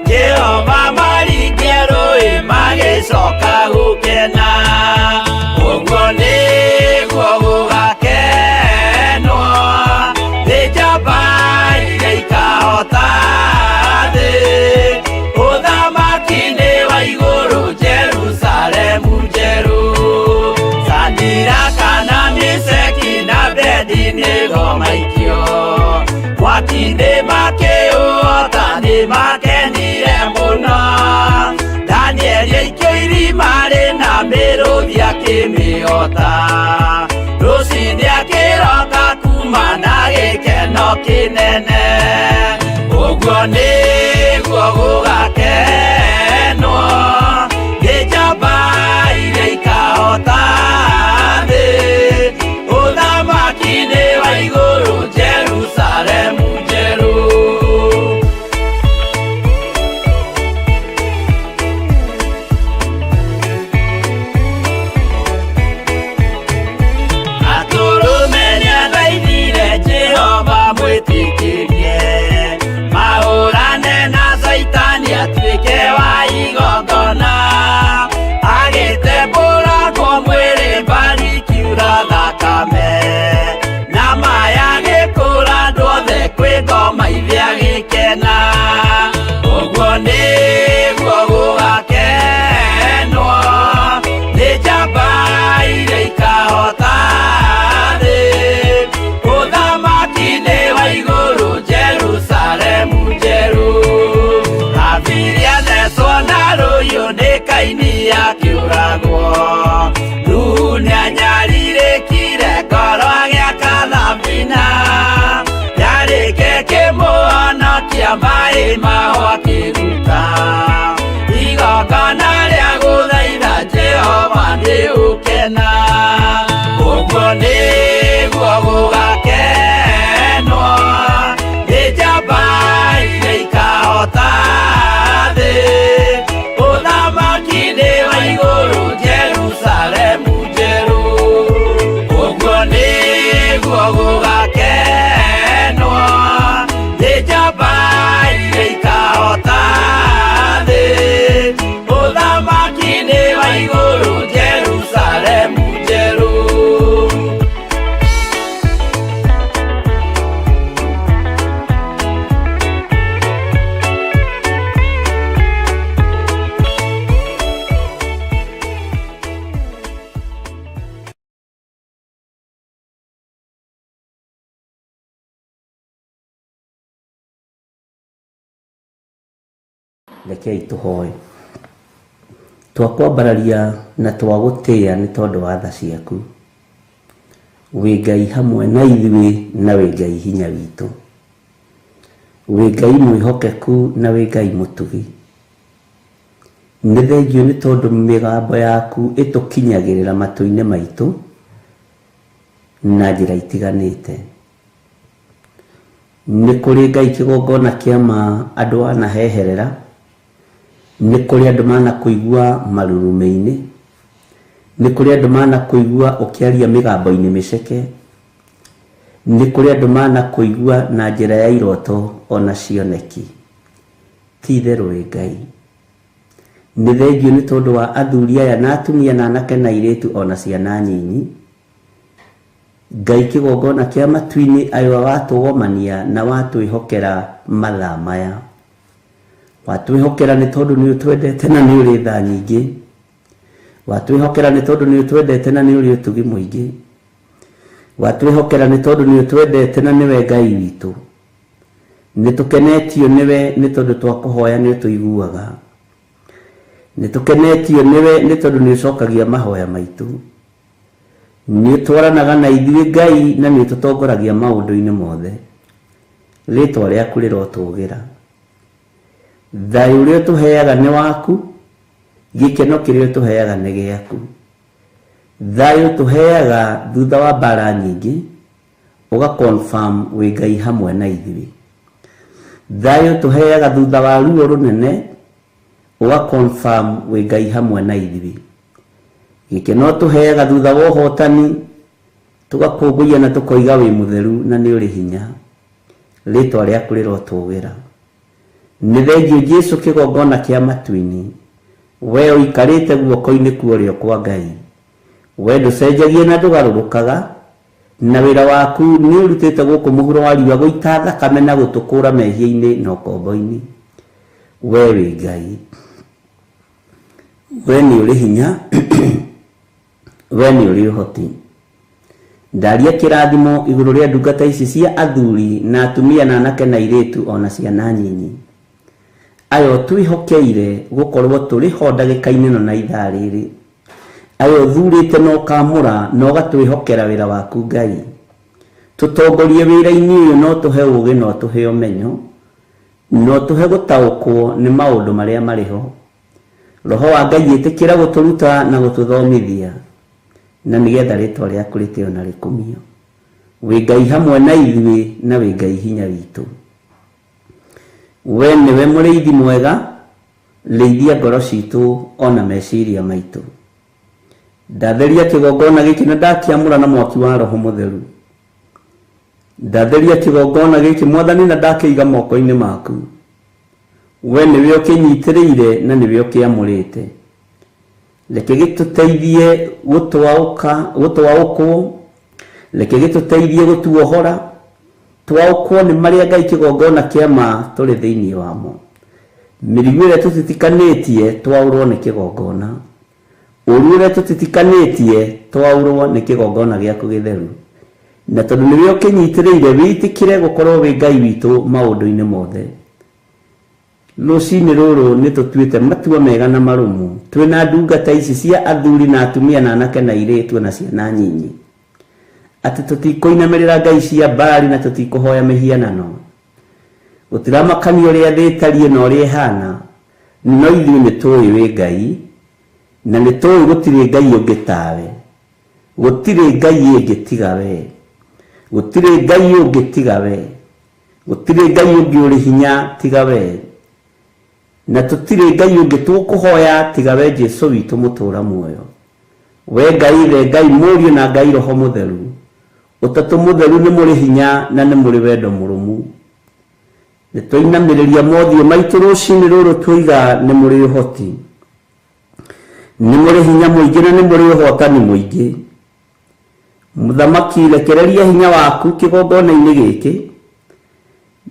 Jehova maringie rũĩ magĩcoka gũkena. Ũguo nĩguo gũgakenwo nĩ njamba iria ikahota thĩ. Ũthamaki-nĩ wa igũrũ Jerusalemu njerũ. Shadiraka na Meshaki na Abedinego maikio mwaki-nĩ makĩũhota, nĩ makenire mũno. Danieli aikio irima-rĩ na mĩrũthi akĩmĩhota. Rũciinĩ akĩroka kuma na gĩkeno kĩnene. Ũguo nĩguo gũgakenwo nĩ njamba iria ikahota thĩ. Ũthamaki-nĩ wa igũrũ Jerusalemu njerũ. Atũrũme nĩathaithire Jehova mwĩtĩkĩrie, mahũrane na Saitani atuĩke wa igongona. Agĩtembũragwo mwĩrĩ mbari kiura thakame, na maya gĩkũra andũ othe kwĩ ngoma ithe agĩkena. Ũguo nĩguo gũgakenwo nĩ njamba iria ikahota thĩ. Ũthamaki-nĩ wa igũrũ Jerusalemu njerũ. Habiri athecwo na rũhiũ nĩ Kaini akĩũragwo. Nuhu nĩanyarirĩkire ngoro agĩaka thabina, yarĩke kĩmũhonokia maĩ maho akĩruta. Igongona rĩa gũthaitha Jehova nĩ ũkena. Ũguo nĩguo gũgakenwo nĩ njamba iria ikahota thĩ. Ũthamaki-nĩ wa igũrũ Jerusalemu njerũ. Ũguo nĩguo gũgakenwo nĩ njamba iria ikahota thĩ. Ũthamaki-nĩ wa igũrũ Jerusalemu njerũ. Rekei tũhoe. Twakwambararia na twagũtĩĩa nĩ tondũ wa tha ciaku. Wĩ Ngai hamwe na ithuĩ, na wĩ Ngai hinya witũ. Wĩ Ngai mwĩhokeku na wĩ Ngai mũtugi. Nĩ thengiũ nĩ tondũ mĩgambo yaku ĩtũkinyagĩrĩra matũ-inĩ maitũ na njĩra itiganĩte. Nĩ kũrĩ Ngai kĩgongona kĩa ma andũ anaheherera, nĩ kũrĩ andũ manakũigua marurumĩ-inĩ, nĩ kũrĩ andũ manakũigua ũkĩaria mĩgambo-inĩ mĩceke, nĩ kũrĩ andũ manakũigua na njĩra ya iroto ona cioneki. Ti itherũ wĩ Ngai. Nĩ thengiũ nĩ tondũ wa athuri aya na atumia na anake na airĩtu ona ciana nyinyi. Ngai kĩgongona kĩa matu-inĩ ayo watũgomania na watwĩhokera mathaa maya. Watwĩhokera nĩ tondũ nĩ ũtwendete na nĩ ũrĩ tha nyingĩ. Watwĩhokera nĩ tondũ nĩ ũtwendete na nĩ ũrĩ ũtugi mũingĩ. watwihokera nĩ tondũ nĩ twendete na nĩwe Ngai witũ. Nĩ tũkenetio nĩwe nĩ tondũ twakũhoya nĩ tũiguaga. Nĩ tũkenetio nĩwe nĩ tondũ nĩ ũcokagia mahoya maitũ. Nĩ twaranaga na ithuĩ Ngai na nĩ tũtongoragia maũndũ-inĩ mothe. Rĩĩtwa rĩaku rĩrotũgĩra. Thayũ ũrĩa ũtũheaga nĩ waku, gĩkeno kĩrĩa ũtũheaga nĩ gĩaku. Thayũ tũheaga thutha wa mbara nyingĩ, ũga-confirm wĩ Ngai hamwe na ithuĩ. Thayũ tũheaga thutha wa ruo rũnene, ũga-confirm wĩ Ngai hamwe na ithuĩ. Gĩkeno tũheaga thutha wa ũhotani, tũgakũngũiya na tũkoiga wĩ mũtheru na nĩ ũrĩ hinya. Rĩĩtwa rĩaku rĩrotũgĩra. Nĩ thengiũ Jesũ kĩgongona kĩa matu-inĩ, we ũikarĩte guoko-inĩ kwa ũrĩo kwa Ngai. We ndũcenjagia na ndũgarũrũkaga, na wĩra waku nĩ ũrutĩte gũkũ mũhuro wa riũa gũita thakame na gũtũkũra mehia-inĩ na ũkombo-inĩ. We wĩ Ngai. We nĩ ũrĩ hinya, we nĩ ũrĩ ũhoti. Ndaria kĩrathimo igũrũ rĩa ndungata ici cia athuri na atumia na anake na airĩtu ona ciana nyinyi. Ayo twĩhokeire gũkorwo tũrĩ ho ndagĩka-inĩ ĩno na ithaa rĩrĩ. Ayo thurĩte na ũkamũra na ũgatwĩhokera wĩra waku Ngai. Tũtongorie wĩra-inĩ ũyũ no tũhe ũũgĩ no tũhe ũmenyo, no tũhe gũtaũkwo nĩ maũndũ marĩa marĩ ho. Roho wa Ngai ĩtĩkĩra gũtũruta na gũtũthomithia, na nĩgetha rĩĩtwa rĩaku rĩtĩo na rĩkumio. Wĩ Ngai hamwe na ithuĩ na wĩ Ngai hinya witũ. We nĩwe mũrĩithi mwega, rĩithia ngoro citũ ona meciria maitũ. Ndatheria kĩgongona gĩkĩ na ndakĩamũra na mwaki wa Roho Mũtheru. Ndatheria kĩgongona gĩkĩ Mwathani na ndakĩiga moko-inĩ maku. We nĩwe ũkĩnyitĩrĩire na nĩwe ũkĩamũrĩte. Reke gĩtũteithie gũtwaũkwo, reke gĩtũteithie gũtuohora, twaũkwo nĩ marĩa Ngai kĩgongona kĩama tũrĩ thĩinĩ wamo. Mĩrigo ĩrĩa tũtitikanĩtie twaũrwo nĩ kĩgongona. Ũru ũrĩa tũtitikanĩtie twaũrwo nĩ kĩgongona gĩaku gĩtheru. Na tondũ nĩwe ũkĩnyitĩrĩire wĩtĩkĩre gũkorwo wĩ Ngai witũ maũndũ-inĩ mothe. Rũciinĩ rũrũ nĩ tũtuĩte matua mega na marũmu. Twĩna ndungata ici cia athuri na atumia na anake na airĩtu na ciana nyinyi. Atĩ tũtikũinamĩrĩra ngai cia Baali na tũtikũhoya mĩhianano. Gũtiramakania ũrĩa thĩ ĩtariĩ na ũrĩa ĩhana, no ithuĩ nĩ tũĩ wĩ Ngai, na nĩ tũĩ gũtirĩ Ngai ũngĩ tawe. Gũtirĩ Ngai ũngĩ tiga we. Gũtirĩ Ngai ũngĩ tiga we. Gũtirĩ Ngai ũngĩ ũrĩ hinya tiga we. Na tũtirĩ Ngai ũngĩ tũkũhoya tiga we Jesũ witũ mũtũũra muoyo. We Ngai the Ngai Mũriũ na Ngai Roho Mũtheru. Ũtatũ mũtheru nĩ mũrĩ hinya na nĩ mũrĩ wendo mũrũmu. Nĩ tũinamĩrĩria mothiũ maitũ rũciinĩ rũrũ tũiga nĩ mũrĩ ũhoti. Nĩ mũrĩ hinya mũingĩ na nĩ mũrĩ ũhotani mũingĩ. Mũthamaki, rekereria hinya waku kĩgongona-inĩ gĩkĩ,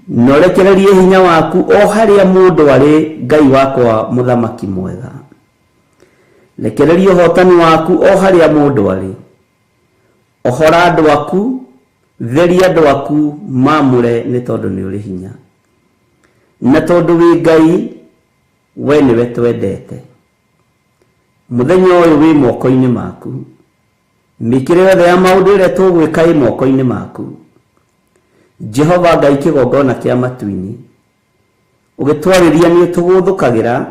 na ũrekererie hinya waku o harĩa mũndũ arĩ, Ngai wakwa mũthamaki mwega. Rekereria ũhotani waku o harĩa mũndũ arĩ. Ohora andũ aku, theria andũ aku, mamũre nĩ tondũ nĩ ũrĩ hinya. Na tondũ wĩ Ngai, we nĩwe twendete. Mũthenya ũyũ wĩ moko-inĩ maku. Mĩkĩre yothe ya maũndũ ĩrĩa tũgwĩka ĩ moko-inĩ maku. Jehova Ngai kĩgongona kĩa matu-inĩ. Ũgĩtwarĩria nĩ ũtũgũthũkagĩra,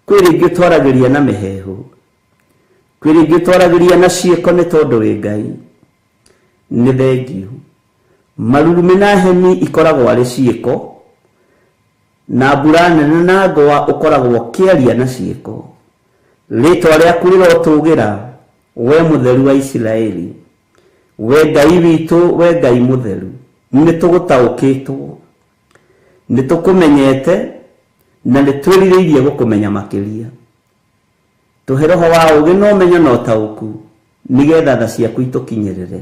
kwĩ rĩngĩ ũtwaragĩria na mĩhehu, kwĩ rĩngĩ ũtwaragĩria na ciĩko nĩ tondũ wĩ Ngai. Nĩ thengiũ. Marurumĩ na heni ikoragwo arĩ ciĩko, na mbura nene na ngwa ũkoragwo kĩaria na ciĩko. Rĩĩtwa rĩaku rĩrotũgĩra, we mũtheru wa Isiraeli. We Ngai witũ, we Ngai mũtheru. Nĩ tũgũtaũkĩtwo, nĩ tũkũmenyete, na nĩ twĩrirĩirie gũkũmenya makĩria. Tũhe roho wa ũũgĩ na ũmenyo na ũtaũku, nĩgetha tha ciaku itũkinyĩrĩre.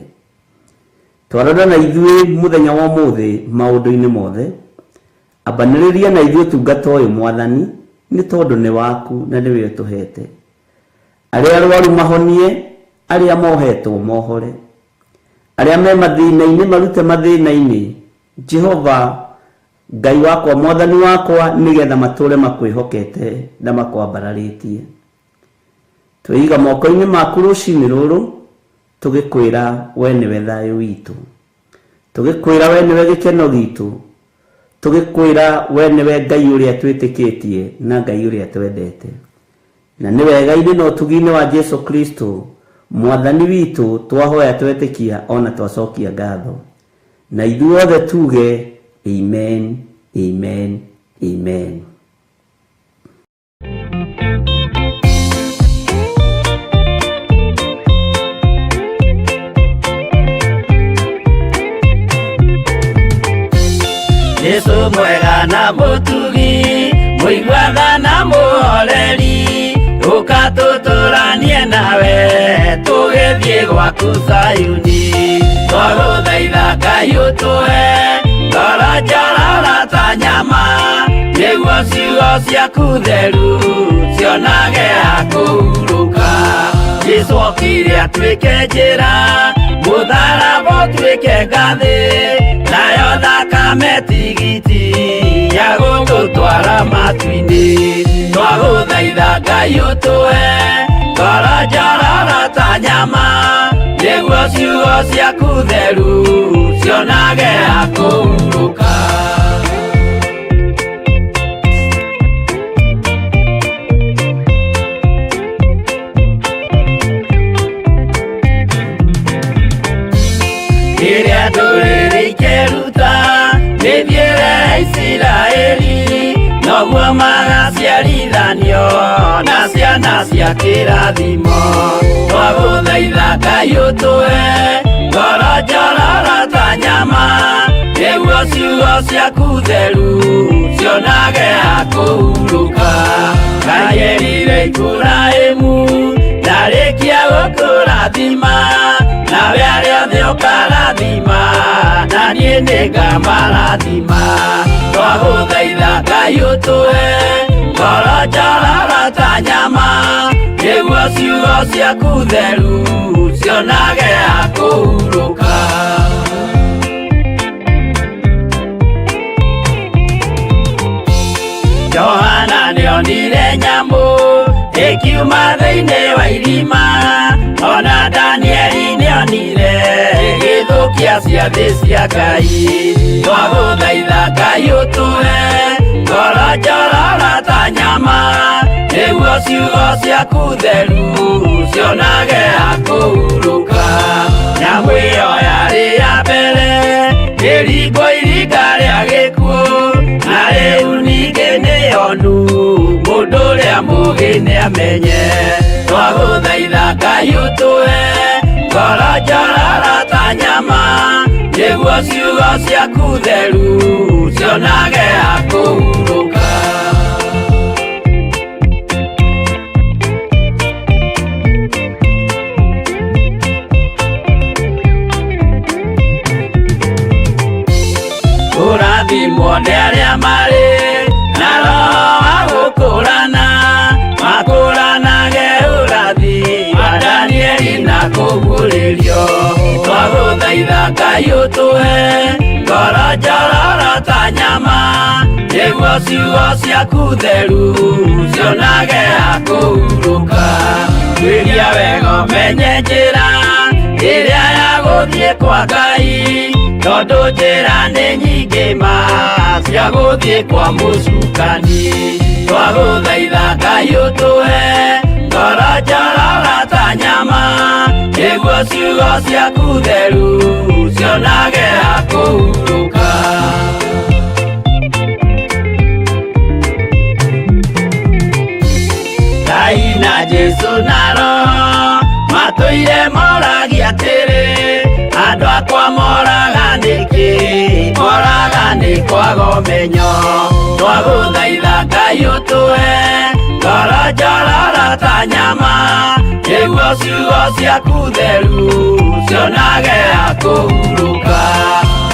Twarana na ithuĩ mũthenya wa ũmũthĩ maũndũ-inĩ mothe. Ambanĩrĩria na ithuĩ ũtungata ũyũ Mwathani, nĩ tondũ nĩ waku na nĩwe ũtũhete. Arĩa arwaru mahonie, arĩa mohetwo mohore. aria me mathina-ini marute mathina-ini. Jehova Ngai wakwa mwathani wakwa nigetha mature makwihokete na makwambararitie. Twiga moko-ini maku rucini ruru tugikwira we niwe thayu witu, tugikwira we niwe gikeno gitu, tugikwira we niwe Ngai uria twitikitie na Ngai uria twendete. Na ni wega-ini no tugi-ini wa Jesu Kristo mwathani witu twahoya twetikia ona twacokia ngatho. Na ithuothe tuge amen, amen, amen. Yesu mwega na mutugi, muigwatha na muhoreri, ukatuturanie nawe tugithie gwaku Sayuni. Twaguthaitha Ngai utuhe ngoro njororo ta nyama, niguo ciugo ciaku theru cionage akuhuruka. Jesu okire atuike njira, mutharaba utuike ngathi, nayo thakame tigiti ya gugutwara matu-ini. Twaguthaitha Ngai utuhe ngoro njororo ta nyama, niguo ciugo ciaku theru cionage akuhuruka. Iria ndũrĩrĩ ikeruta nĩthiĩre Isiraeli, noguo magaciarithanio na ciana cia kĩrathimo. Twagũthaitha Ngai ũtũhe ngoro njororo ta nyama, nĩguo ciugo ciaku theru cionage akuhuruka. Ngai erire Iburahĩmu ndarĩkia gũkũrathima, nawe arĩa othe ũkarathima na niĩ nĩngamarathima. Twagũthaitha Ngai ũtũhe ngoro njororo ta nyama, nĩguo ciugo ciaku theru cionage akuhuruka. Johana nĩonire nyamũ ĩkiuma thĩinĩ wa irima, ona Danieli nĩonire gĩthũkia ciathĩ cia Ngai. Twagũthaitha Ngai ũtũhe ngoro njororo ta nyama, nĩguo ciugo ciaku theru cionage akuhuruka. Nyamũ ĩyo yarĩ ya mbere ĩringwo iringa rĩa gĩkuũ, na rĩu ningĩ nĩyonu mũndũ ũrĩa mũũgĩ nĩamenye. Twagũthaitha Ngai ũtũhe ngoro njororo ta nyama, nĩguo ciugo ciaku theru cionage akuhuruka. Kũrathimwo nĩ arĩa marĩ na roho wa gũkũrana, makũranage ũrathi wa Danieli na kũguũrĩrio. Twagũthaitha Ngai ũtũhe ngoro njororo ta nyama, nĩguo ciugo ciaku theru cionage akuhuruka. Twĩria wega ũmenye njĩra ĩrĩa ya gũthiĩ kwa Ngai, tondũ njĩra nĩ nyingĩ ma cia gũthiĩ kwa mũcukani. Twagũthaitha Ngai ũtũhe ngoro njororo ta nyama, nĩguo ciugo ciaku theru cionage akuhuruka. Ngai na Jesu na Roho matũire moragia atĩrĩ, andũ akwa moraga nĩkĩ, moraga nĩ kwaga ũmenyo. Twagũthaitha Ngai ũtũhe ngoro njororo ta nyama, nĩguo ciugo ciaku theru cionage akuhuruka.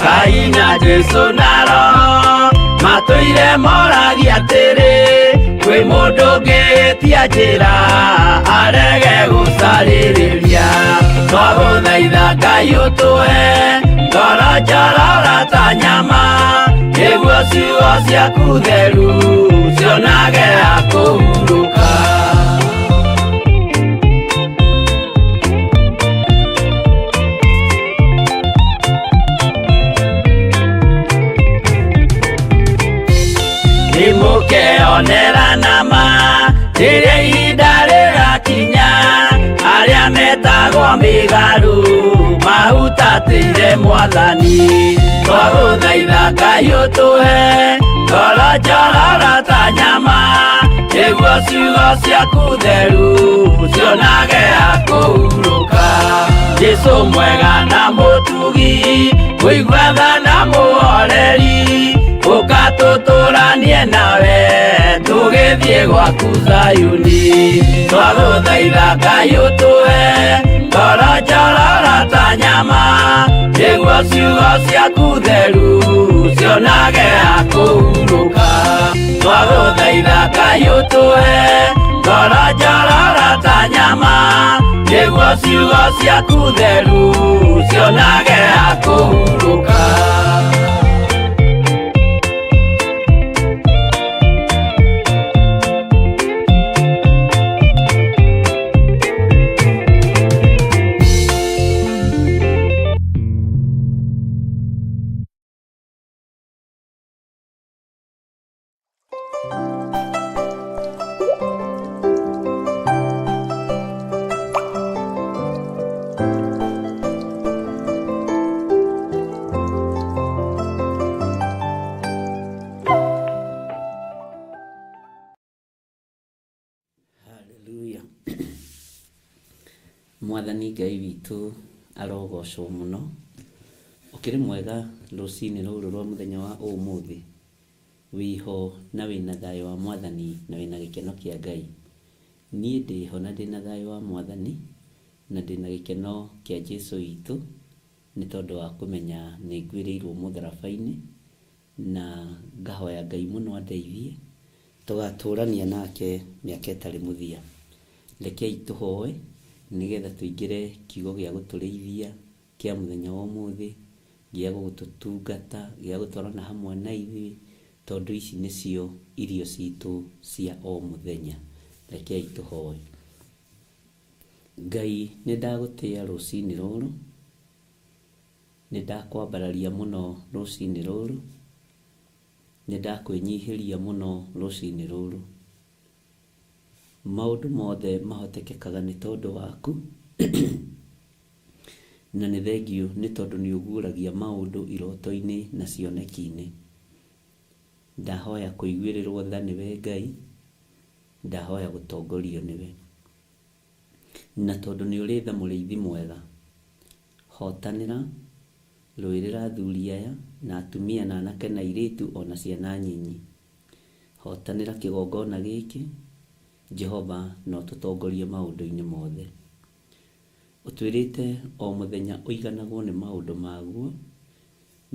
Ngai na Jesu na Roho matũire moragia atĩrĩ, kwĩ mundu ngitia njira arege gucaririria twaguthaitha Ngai utuhe ngoro njororo ta nyama niguo ciugo ciaku theru cionage akuhuruka nimukeonera nama rĩrĩa ihinda rĩgakinya arĩa metagwo migaru mahutatĩire Mwathani twagũthaitha Ngai ũtũhe ngoro njororo ta nyama nĩguo ciugo ciaku theru cionage akũhurũka Jesũ mwega na mũtugi mũigua tha na mũhoreri ũkatũtũranie nawe tũgĩthiĩ gwaku Zayuni twagũthaitha Ngai ũtũhe ngoro njororo ta nyama nĩguo ciugo ciaku theru cionage akũhurũka twagũthaitha Ngai ũtũhe ngoro njororo ta nyama nĩguo ciugo ciaku theru cionage akũhurũka Mwathani Ngai witũ arogocwo mũno ũkĩrĩ mwega rũcinĩ rũrũ rwa mũthenya wa ũmũthĩ wĩho na wĩna thayũ wa Mwathani na wĩna gĩkeno kĩa Ngai niĩ ndĩho na ndĩna thayũ wa Mwathani na ndĩna gĩkeno kĩa Jesũ witũ nĩ tondũ wa kũmenya nĩ ngwĩrĩirwo mũtharaba-inĩ na ngahoya Ngai mũno andeithie tũgatũrania nake mĩaka ĩtarĩ mũthia rekei tũhoe nigetha tuingire kiugo gĩa gũtũrĩithia kĩa mũthenya wa ũmũthĩ gĩa gũtũtungata gĩa gũtwarana hamwe na ithuĩ tondũ ici nĩcio irio citũ cia o mũthenya rekei tũhoe Ngai nĩ ndagũtĩĩa rũcinĩ rũrũ nĩ ndakwambararia mũno rũcinĩ rũrũ nĩ ndakwĩnyihĩria mũno rũcinĩ rũrũ maũndũ mothe mahotekekaga nĩ tondũ waku na nĩ thengio nĩ tondũ nĩ ũguũragia maũndũ iroto-inĩ na cioneki-inĩ ndahoya kũiguĩrĩrwo tha nĩwe Ngai ndahoya gũtongorio nĩwe na tondũ nĩ ũrĩ tha mũrĩithi mwega hotanĩra rũĩrĩra athuri aya na atumia na anake na airĩtu ona ciana nyinyi hotanĩra kĩgongona gĩkĩ Jehova no tũtongorie maũndũ-inĩ mothe ũtwĩrĩte o mũthenya ũiganagwo nĩ maũndũ maguo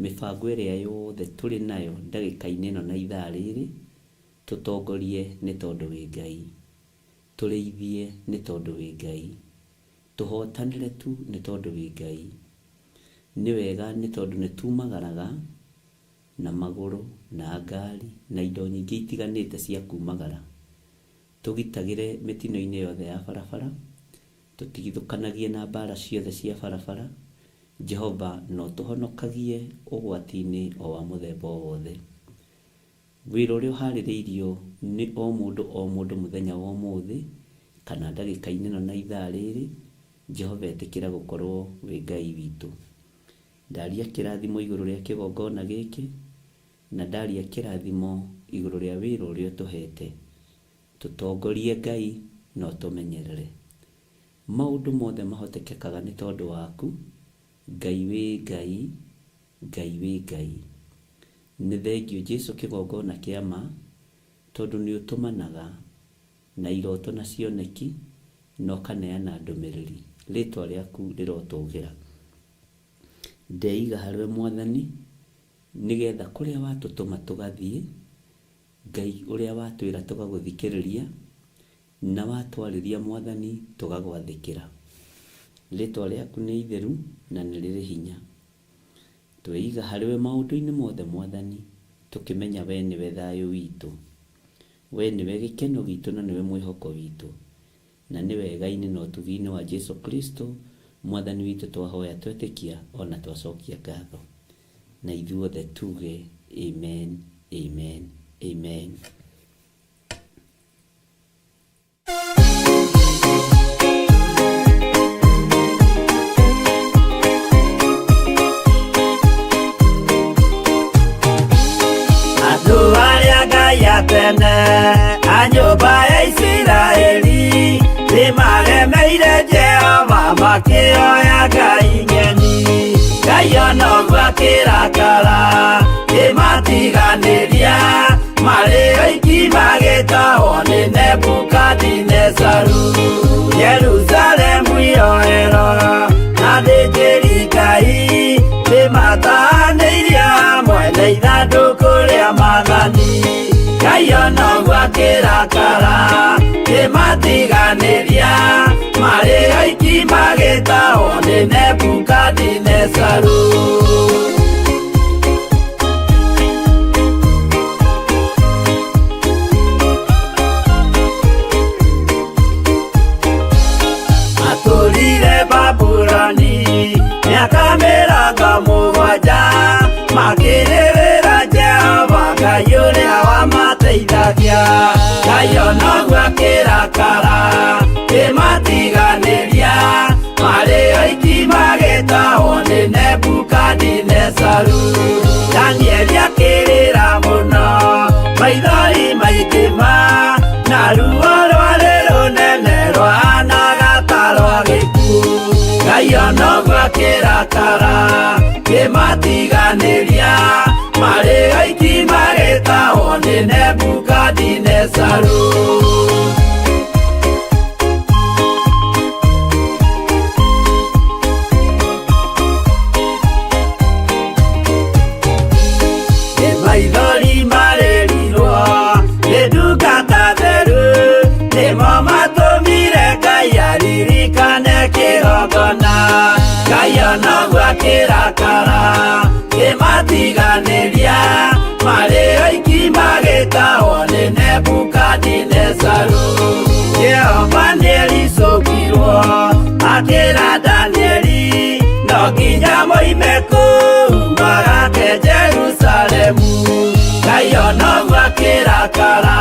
mĩbango ĩrĩa yothe tũrĩ nayo ndagĩka-inĩ ĩno na ithaa rĩrĩ tũtongorie nĩ tondũ wĩ Ngai tũrĩithie nĩ tondũ wĩ Ngai tũhotanĩre tu nĩ tondũ wĩ Ngai nĩ wega nĩ tondũ nĩ tumagaraga na magũrũ na ngari na indo nyingĩ itiganĩte cia kumagara tũgitagĩre mĩtino-inĩ yothe ya barabara tũtigithũkanagie na mbara ciothe cia barabara Jehova no tũhonokagie ũgwati-inĩ o wa mũthemba o wothe wĩra ũrĩa ũharĩrĩirio nĩ o mũndũ mũthenya wa ũmũthĩ kana ndagĩka-inĩ ĩno na ithaa rĩrĩ Jehova etĩkĩra gũkorwo wĩ Ngai witũ ndaria kĩrathimo igũrũ rĩa kĩgongona gĩkĩ na ndaria kĩrathimo igũrũ rĩa wĩra ũrĩa tũhete tũtongorie Ngai no tũmenyerere maũndũ mothe mahotekekaga nĩ tondũ waku Ngai wĩ Ngai Ngai wĩ Ngai nĩ thengio Jesũ kĩgongona kĩa ma tondũ nĩ ũtũmanaga na iroto na cioneki no kaneana ndũmĩrĩri rĩtwa rĩaku rĩrotũgĩra ndeiga harĩwe Mwathani nĩgetha kũrĩa watũtũma tũgathiĩ Ngai uria watwira tugaguthikiriria na watwarithia Mwathani tugagwathikira. Ritwa riaku ni itheru na ni riri hinya. Tweiga hariwe maundu-ini mothe Mwathani, tukimenya we niwe thayu witu, we niwe gikeno gitu na niwe mwihoko witu, na niwe Ngai na utugi-ini wa Jesu Kristo Mwathani witu twahoya twetikia ona twacokia ngatho. Na ithuothe tuge amen, amen, amen. Andu aria Ngai atene a nyumba ya Isiraeli nimaremeire Jehova makioya Ngai ng'eni. Ngai onoguo akirakara nimatiganiria marĩ oiki magĩtahwo nĩ Nebukadinezaru. Jerusalemu iroero na thĩnjĩri Ngai nĩmatahanĩirie hamwe na ithandũkũ rĩa Mwathani. Ngai onoguo akĩrakara nimatiganiria marĩ oiki magĩtahwo nĩ Nebukadinezaru. Atũrire Babuloni miaka mĩrongo mũgwanja makĩrĩrĩra Jehova Ngai ũrĩa wamateithagia. Ngai onoguo akĩrakara nimatiganĩria marĩ oiki magĩtahwo nĩ Nebukadinezaru. Danieli akĩrĩra mũno maithori maingĩma na ruo rwarĩ rũnene rwahanaga ta rwa gĩkuũ. Ngai onoguo akĩrakara nimatiganĩria marĩ oiki magĩtahwo nĩ Nebukadinezaru. Maithori marĩrirwo nĩ ndungata theru, nĩmo matũmire Ngai aririkane kĩgongona. Ngai onoguo akĩrakara nimatiganĩria marĩ oiki magĩtahwo nĩ Nebukadinezaru. Jehova nĩericũkirwo akĩra Danieli no nginya moime kũu magake Jerusalemu. Ngai onoguo akĩrakara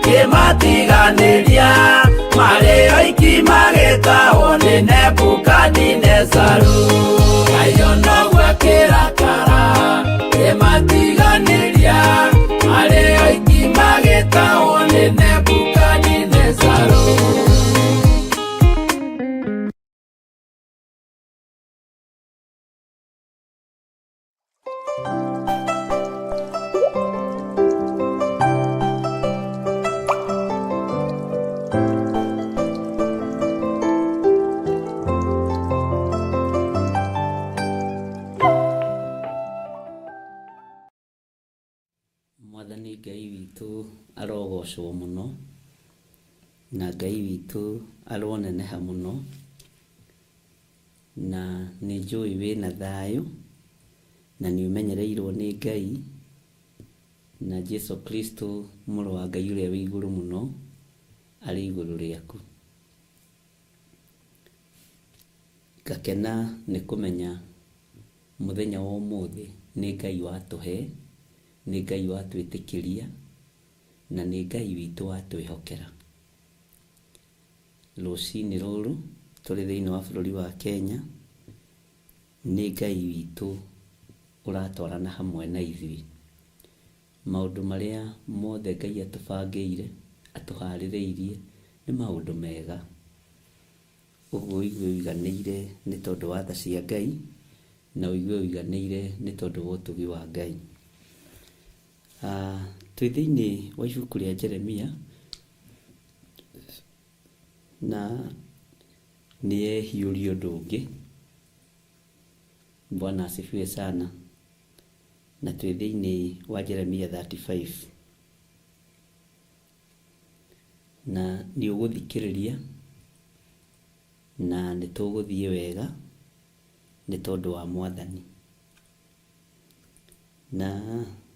nimatiganĩria marĩ oiki magĩtahwo nĩ Nebukadinezaru. Ngai onoguo akĩrakara nimatiganĩria marĩ oiki magĩtahwo nĩ Nebukadinezaru. Mwathani Ngai witũ arogocwo mũno, na Ngai witũ aroneneha mũno, na nĩ njũĩ wĩna thayũ na nĩ ũmenyereirwo nĩ Ngai na Jesu Kristo mũrũ wa Ngai ũrĩa wĩ igũrũ mũno arĩ igũrũ rĩaku. Ngakena nĩ kũmenya mũthenya wa ũmũthĩ nĩ Ngai watũhe, nĩ Ngai watwĩtĩkĩria na nĩ Ngai witũ watwĩhokera. Rũcinĩ rũrũ tũrĩ thĩinĩ wa bũrũri wa Kenya, nĩ Ngai witũ ũratwarana hamwe na ithuĩ. Maũndũ marĩa mothe Ngai atũbangĩire, atũharĩrĩirie nĩ maũndũ mega. Ũguo igue ũiganĩire nĩ tondũ wa tha cia Ngai, na ũigue ũiganĩire nĩ tondũ wa ũtugi wa Ngai. Twĩ thĩinĩ wa ibuku rĩa Jeremia, na nĩehiũria ũndũ ũngĩ. Bwana asifiwe sana. Na twĩ thĩinĩ wa Jeremia 35. na nĩ ũgũthikĩrĩria na nĩ tũgũthiĩ wega nĩ tondũ wa Mwathani, na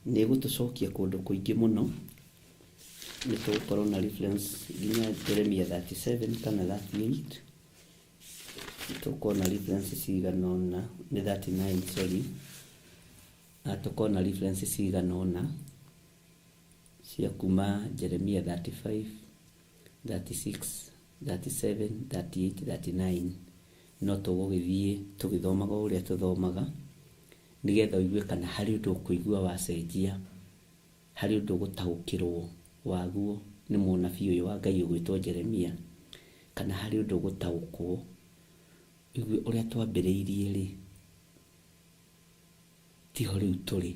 nĩ gũtũcokia kũndũ kũingĩ mũno. Nĩ tũgũkorwo na reference nginya Jeremia 37 kana 38. Nĩ tũgũkorwo na reference cigana ũna, nĩ 39 sorry. Na tũkorwo na reference cigana ũna cia kuma Jeremia 35, 36, 37, 38, 39. No tũgũgĩthiĩ tũgĩthomaga ũrĩa tũthomaga nĩgetha ũigue kana harĩ ũndũ ũkũigua wacenjia, harĩ ũndũ ũgũtaũkĩrwo waguo nĩ mũnabii ũyũ wa Ngai ũgwĩtwo Jeremia, kana harĩ ũndũ ũgũtaũkwo ũigue ũrĩa twambĩrĩirie rĩ tiho rĩu tũrĩ.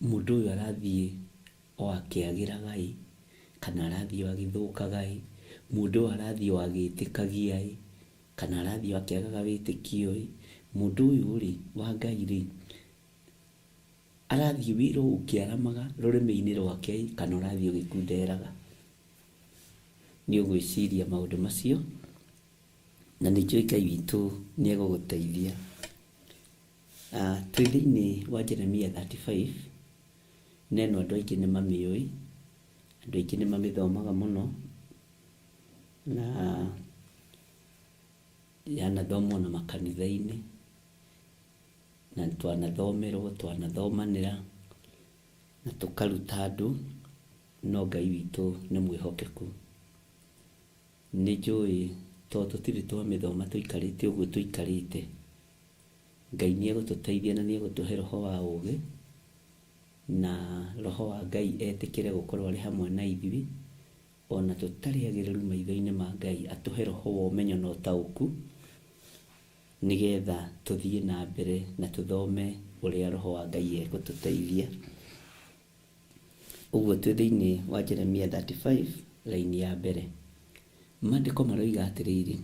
Mũndũ ũyũ arathiĩ o akĩagĩraga ĩ, kana arathiĩ o agĩthũkaga ĩ, mũndũ ũyũ arathiĩ o agĩtĩkagia ĩ, kana arathiĩ o akĩagaga wĩtĩkio ĩ. Mũndũ ũyũ rĩ wa Ngai rĩ arathiĩ wĩra ũkĩaramaga rũrĩmĩ-inĩ rwake kana ũrathiĩ ũgĩkunderaga. Nĩ ũgwĩciria maũndũ macio na nĩ njũĩ Ngai witũ nĩ egũgũteithia. Twĩ thĩinĩ wa Jeremia 35 neno andũ aingĩ nĩ mamĩũĩ, andũ aingĩ nĩ mamĩthomaga mũno na yanathomwo na makanitha-inĩ na twanathomerwo, twanathomanĩra na tũkaruta andũ, no Ngai witũ nĩ mwĩhokeku. Nĩ njũĩ tondũ tũtirĩ twamĩthoma tũikarĩte ũguo tũikarĩte, Ngai nĩ egũtũteithia na nĩ egũtũhe roho wa ũũgĩ, na roho wa Ngai etĩkĩre gũkorwo arĩ hamwe na ithuĩ ona tũtarĩ agĩrĩru maitho-inĩ ma Ngai, atũhe roho wa ũmenyo na ũtaũku nĩgetha tũthiĩ na mbere na tũthome ũrĩa roho wa Ngai egũtũteithia. Ũguo twĩ thĩinĩ wa Jeremia 35 raini ya mbere, maandĩko maroiga atĩrĩrĩ: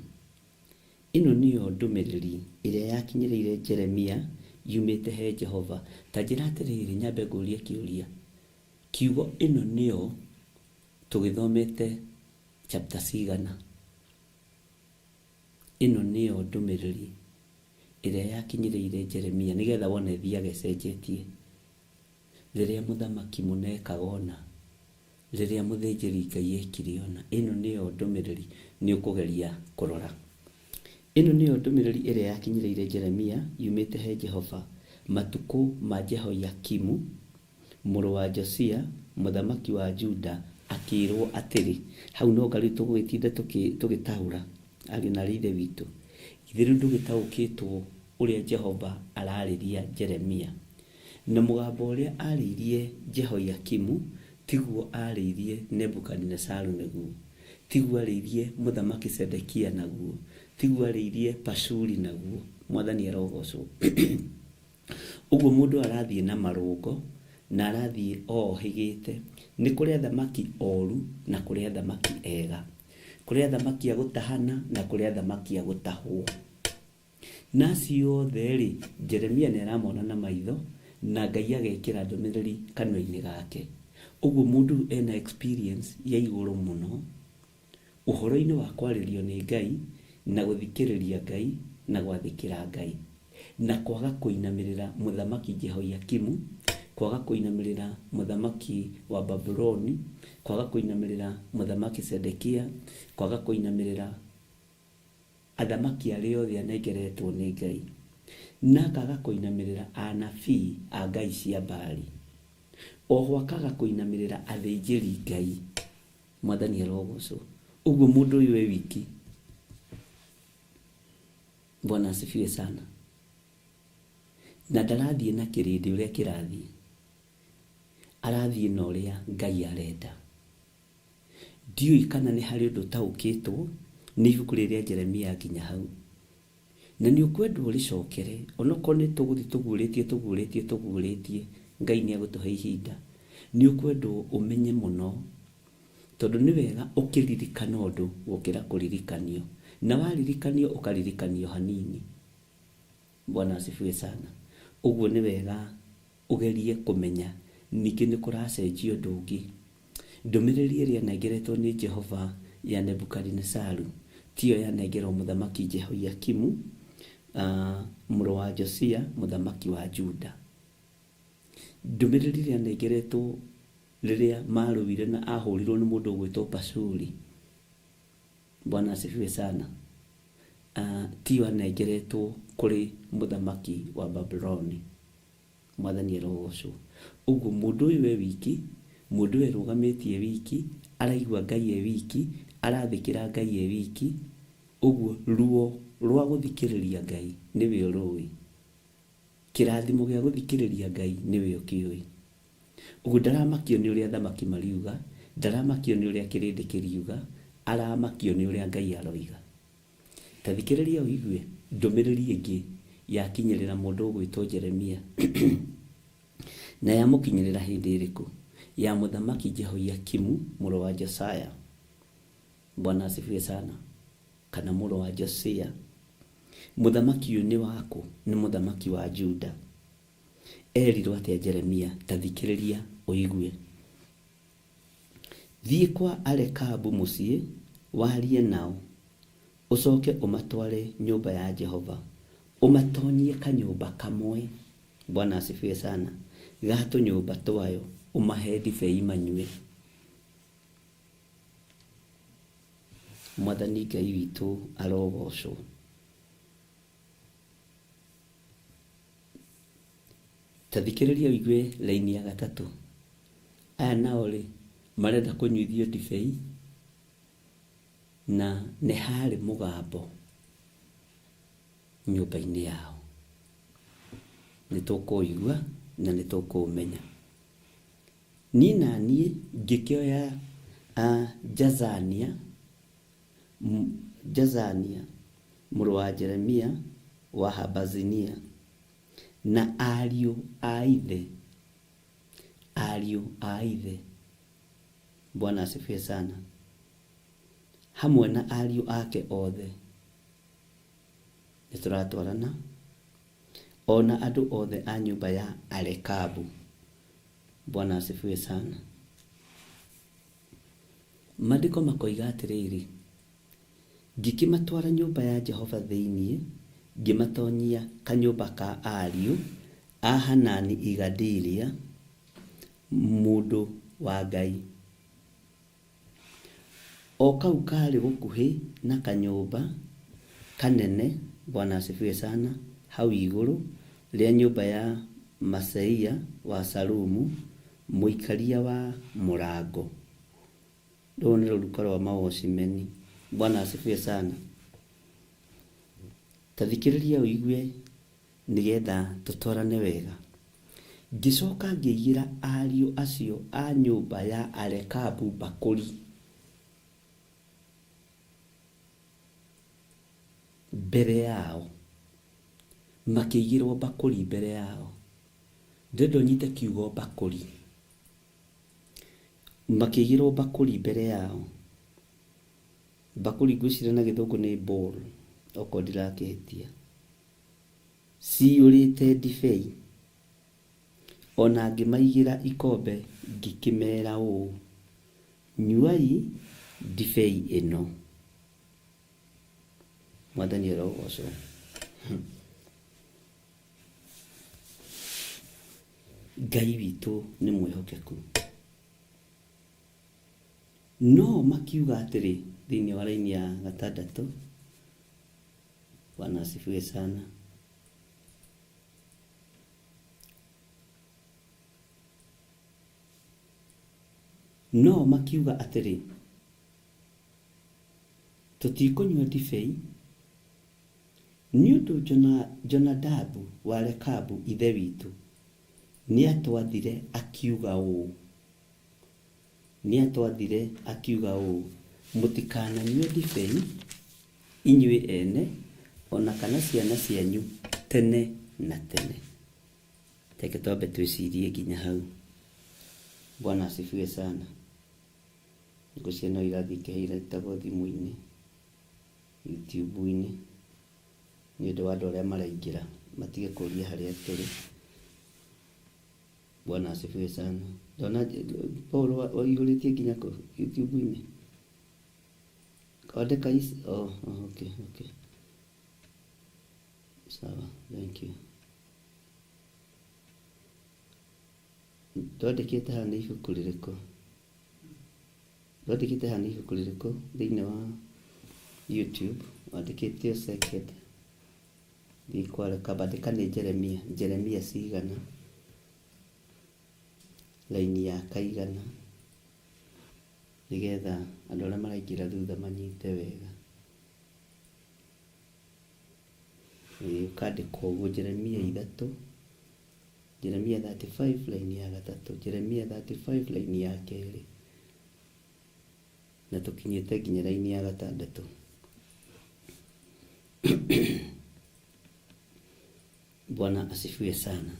ĩno nĩyo ndũmĩrĩri ĩrĩa yakinyĩrĩire Jeremia yumĩte he Jehova. Ta njĩra atĩrĩrĩ, nyambe ngũrie kĩũria, kiugo ĩno nĩyo tũgĩthomete chapter cigana? Ĩno nĩyo ndũmĩrĩri ĩrĩa yakinyĩrĩire Jeremia, nĩgetha wone thiage cenjetie. Rĩrĩa mũthamaki mũnekaga ona, rĩrĩa mũthĩnjĩri Ngai ekire ona, ĩno nĩyo ndũmĩrĩri nĩ ũkũgeria kũrora. Ĩno nĩyo ndũmĩrĩri ĩrĩa yakinyĩrĩire Jeremia yumĩte he Jehova matukũ ma Jehoiakimu mũrũ wa Josia mũthamaki wa Juda, akĩrwo atĩrĩ. Hau no ngarĩ tũgũgĩtinda tũgĩtaũra arĩ na ithe witũ. Ithe rĩu ndũgĩtaũkĩtwo ũrĩa Jehova ararĩria Jeremia, na mũgambo ũrĩa arĩirie Jehoiakimu tiguo arĩirie Nebukadnezaru naguo, tiguo arĩirie mũthamaki Sedekia naguo, tiguo arĩirie Pashuri naguo. Mwathani arogocwo. Ũguo mũndũ arathiĩ na marũngo na arathiĩ ohĩgĩte. Nĩ kũrĩ athamaki oru na kũrĩ athamaki ega, kũrĩ athamaki a gũtahana na kũrĩ athamaki a gũtahwo. Na acio othe rĩ, Jeremia nĩ aramona na maitho na Ngai agekĩra ndũmĩrĩri kanua-inĩ gake. Ũguo mũndũ ena experience ya igũrũ mũno ũhoro-inĩ wa kwarĩrio nĩ Ngai na gũthikĩrĩria Ngai na gwathĩkĩra Ngai, na kwaga kũinamĩrĩra mũthamaki Jehoiakimu, kwaga kũinamĩrĩra mũthamaki wa Babuloni, kwaga kũinamĩrĩra mũthamaki Sedekia, kwaga kũinamĩrĩra athamaki arĩa othe anengeretwo nĩ Ngai, na akaga kũinamĩrĩra anabii a ngai cia Baali. Oho akaga kũinamĩrĩra athĩnjĩri Ngai. Mwathani arogocwo. Ũguo mũndũ ũyũ e wiki. Bwana asifiwe sana. Na ndarathiĩ na kĩrĩndĩ ũrĩa kĩrathiĩ, arathiĩ na ũrĩa Ngai arenda. Ndiũĩ kana nĩ harĩ ũndũ taũkĩtwo nĩ ibuku rĩrĩa Jeremia nginya hau, na nĩ ũkwendwo rĩcokere onokorwo nĩ tũgũthiĩ tũguũrĩtie, Ngai nĩ agũtũhe ihinda. Nĩ ũkwendwo ũmenye mũno, tondũ nĩ wega ũkĩririkana ũndũ gũkĩra kũririkanio, na waririkanio ũkaririkanio hanini. Bwana asifiwe sana. Ũguo nĩ wega ũgerie kũmenya ningĩ nĩ kũracenjia ũndũ ũngĩ. ndũmĩrĩri ĩrĩa nengeretwo nĩ Jehova ya Nebukadinezaru tiyo yanengerwo mũthamaki Jehoiakimu mũrũ wa Josia mũthamaki wa Juda. Ndũmĩrĩri ĩrĩa nengeretwo rĩrĩa marũire na ahũrirwo nĩ mũndũ ũgwĩtwo Pashuri, Bwana asifiwe sana, tiyo yanengeretwo kũrĩ mũthamaki wa Babyloni, Mwathani arogocwo. Ũguo mũndũ ũyũ we wiki, mũndũ ũyũ rũgamĩtie wiki, araigua Ngai e wiki, arathikĩra Ngai e wiki. Ũguo ruo rwa gũthikĩrĩria Ngai nĩwe ũrũĩ, kĩrathimo gĩa gũthikĩrĩria Ngai nĩwe ũkĩũĩ. Ũguo ndaramakio nĩ ũrĩa thamaki mariuga, ndaramakio nĩ ũrĩa kĩrĩndĩ kĩriuga, aramakio nĩ ũrĩa Ngai aroiga. Ta thikĩrĩria ũigue ndũmĩrĩri ĩngĩ yakinyĩrĩra mũndũ ũgwĩtwo Jeremia na yamũkinyĩrĩra hĩndĩ ĩrĩkũ? Ya mũthamaki Jehoiakimu mũrũ wa Josia, Bwana asifiwe sana, kana mũrũ wa Josia. Mũthamaki ũyũ nĩ wakũ? Nĩ mũthamaki wa Juda. Erirwo atĩa Jeremia? Ta thikĩrĩria ũigue. Thiĩ kwa Arekabu mũciĩ, warie nao, ũcoke ũmatware nyũmba ya Jehova, ũmatonyie kanyũmba kamwe, Bwana asifiwe sana, gatũ nyũmba twayo, ũmahe ndibei manyue. Mwathani Ngai witũ arogocwo. Ta thikĩrĩria ũigue laini ya gatatũ. Aya nao rĩ marenda kũnyuithio ndibei na nĩ harĩ mũgambo nyũmba-inĩ yao. Nĩ tũkũigua na nĩ tũkũmenya. Niĩ na niĩ ngĩkĩoya Jazania mũrũ wa Jeremia wa Habazinia na ariũ a ithe, Bwana asifiwe sana, hamwe na ariũ ake othe, nĩtũratwarana, ona andũ othe a nyũmba ya Arekabu, Bwana asifiwe sana. Maandĩko makoiga atĩrĩrĩ, ngĩkĩmatwara nyũmba ya Jehova thĩiniĩ, ngĩmatonyia kanyũmba ka ariũ a Hanani Igadilia mũndũ wa Ngai. O kau karĩ gũkuhĩ na kanyũmba kanene, Bwana asifiwe sana, hau igũrũ rĩa nyũmba ya Maseia wa Salumu, mũikaria wa mũrango. Rũu nĩ rũruka rwa mawoshimeni, Bwana asifiwe sana. Ta thikĩrĩria ũigue nĩgetha tũtwarane wega. Ngĩcoka ngĩigĩra ariũ acio a nyũmba ya Arekabu bakũri mbere yao, makĩigĩrwo bakũri mbere yao. Ndendo nyite kiugo bakũri, makĩigĩrwo bakũri mbere yao. Bakũri ngwĩciria na gĩthũngũ nĩ bowl, okorwo ndirakĩhĩtia, ciyũrĩte ndibei. Ona ngĩmaigĩra ikombe ngĩkĩmera ũũ, nyuai ndibei ĩno. Mwathani arogocwo. Ngai witũ nĩ mwĩhokeku. No makiuga atĩrĩ thĩinĩ wa laini ya gatandatũ, Bwana asifiwe sana, no makiuga atĩrĩ, tũtikũnyua ndibei nĩ ũndũ Jonadabu wa Rekabu ithe witũ nĩatwathire akiuga ũũ, mũtikananyue ndibei inyuĩ ene ona kana ciana cianyu tene na tene. Teke twambe twĩcirie nginya hau. Bwana asifiwe sana. Ngũcia no irathikĩrĩria tagwo thimũ-inĩ, YouTube-inĩ, nĩ ũndũ wa andũ arĩa maraingĩra matige kũria harĩa tũrĩ. Bwana asifiwe sana. Ndona Paul waihũrĩtie nginya YouTube-inĩ. Kaandĩka okay. Sawa, thank you. Twandĩkĩte haha nĩ ibuku rĩrĩkũ? Twandĩkĩte haha nĩ ibuku rĩrĩkũ thĩinĩ wa YouTube? Wandĩkĩte Second. Ndikwareka bandĩka nĩ Jeremia cigana. Laini ya kaigana. Nĩgetha andũ arĩa maraingĩra thutha manyite wega. Ukandĩkwo ũguo Jeremia 3, Jeremia 35 laini ya 3, Jeremia 35 laini ya 2, na tukinyĩte nginya laini ya 6. Bwana asifiwe sana.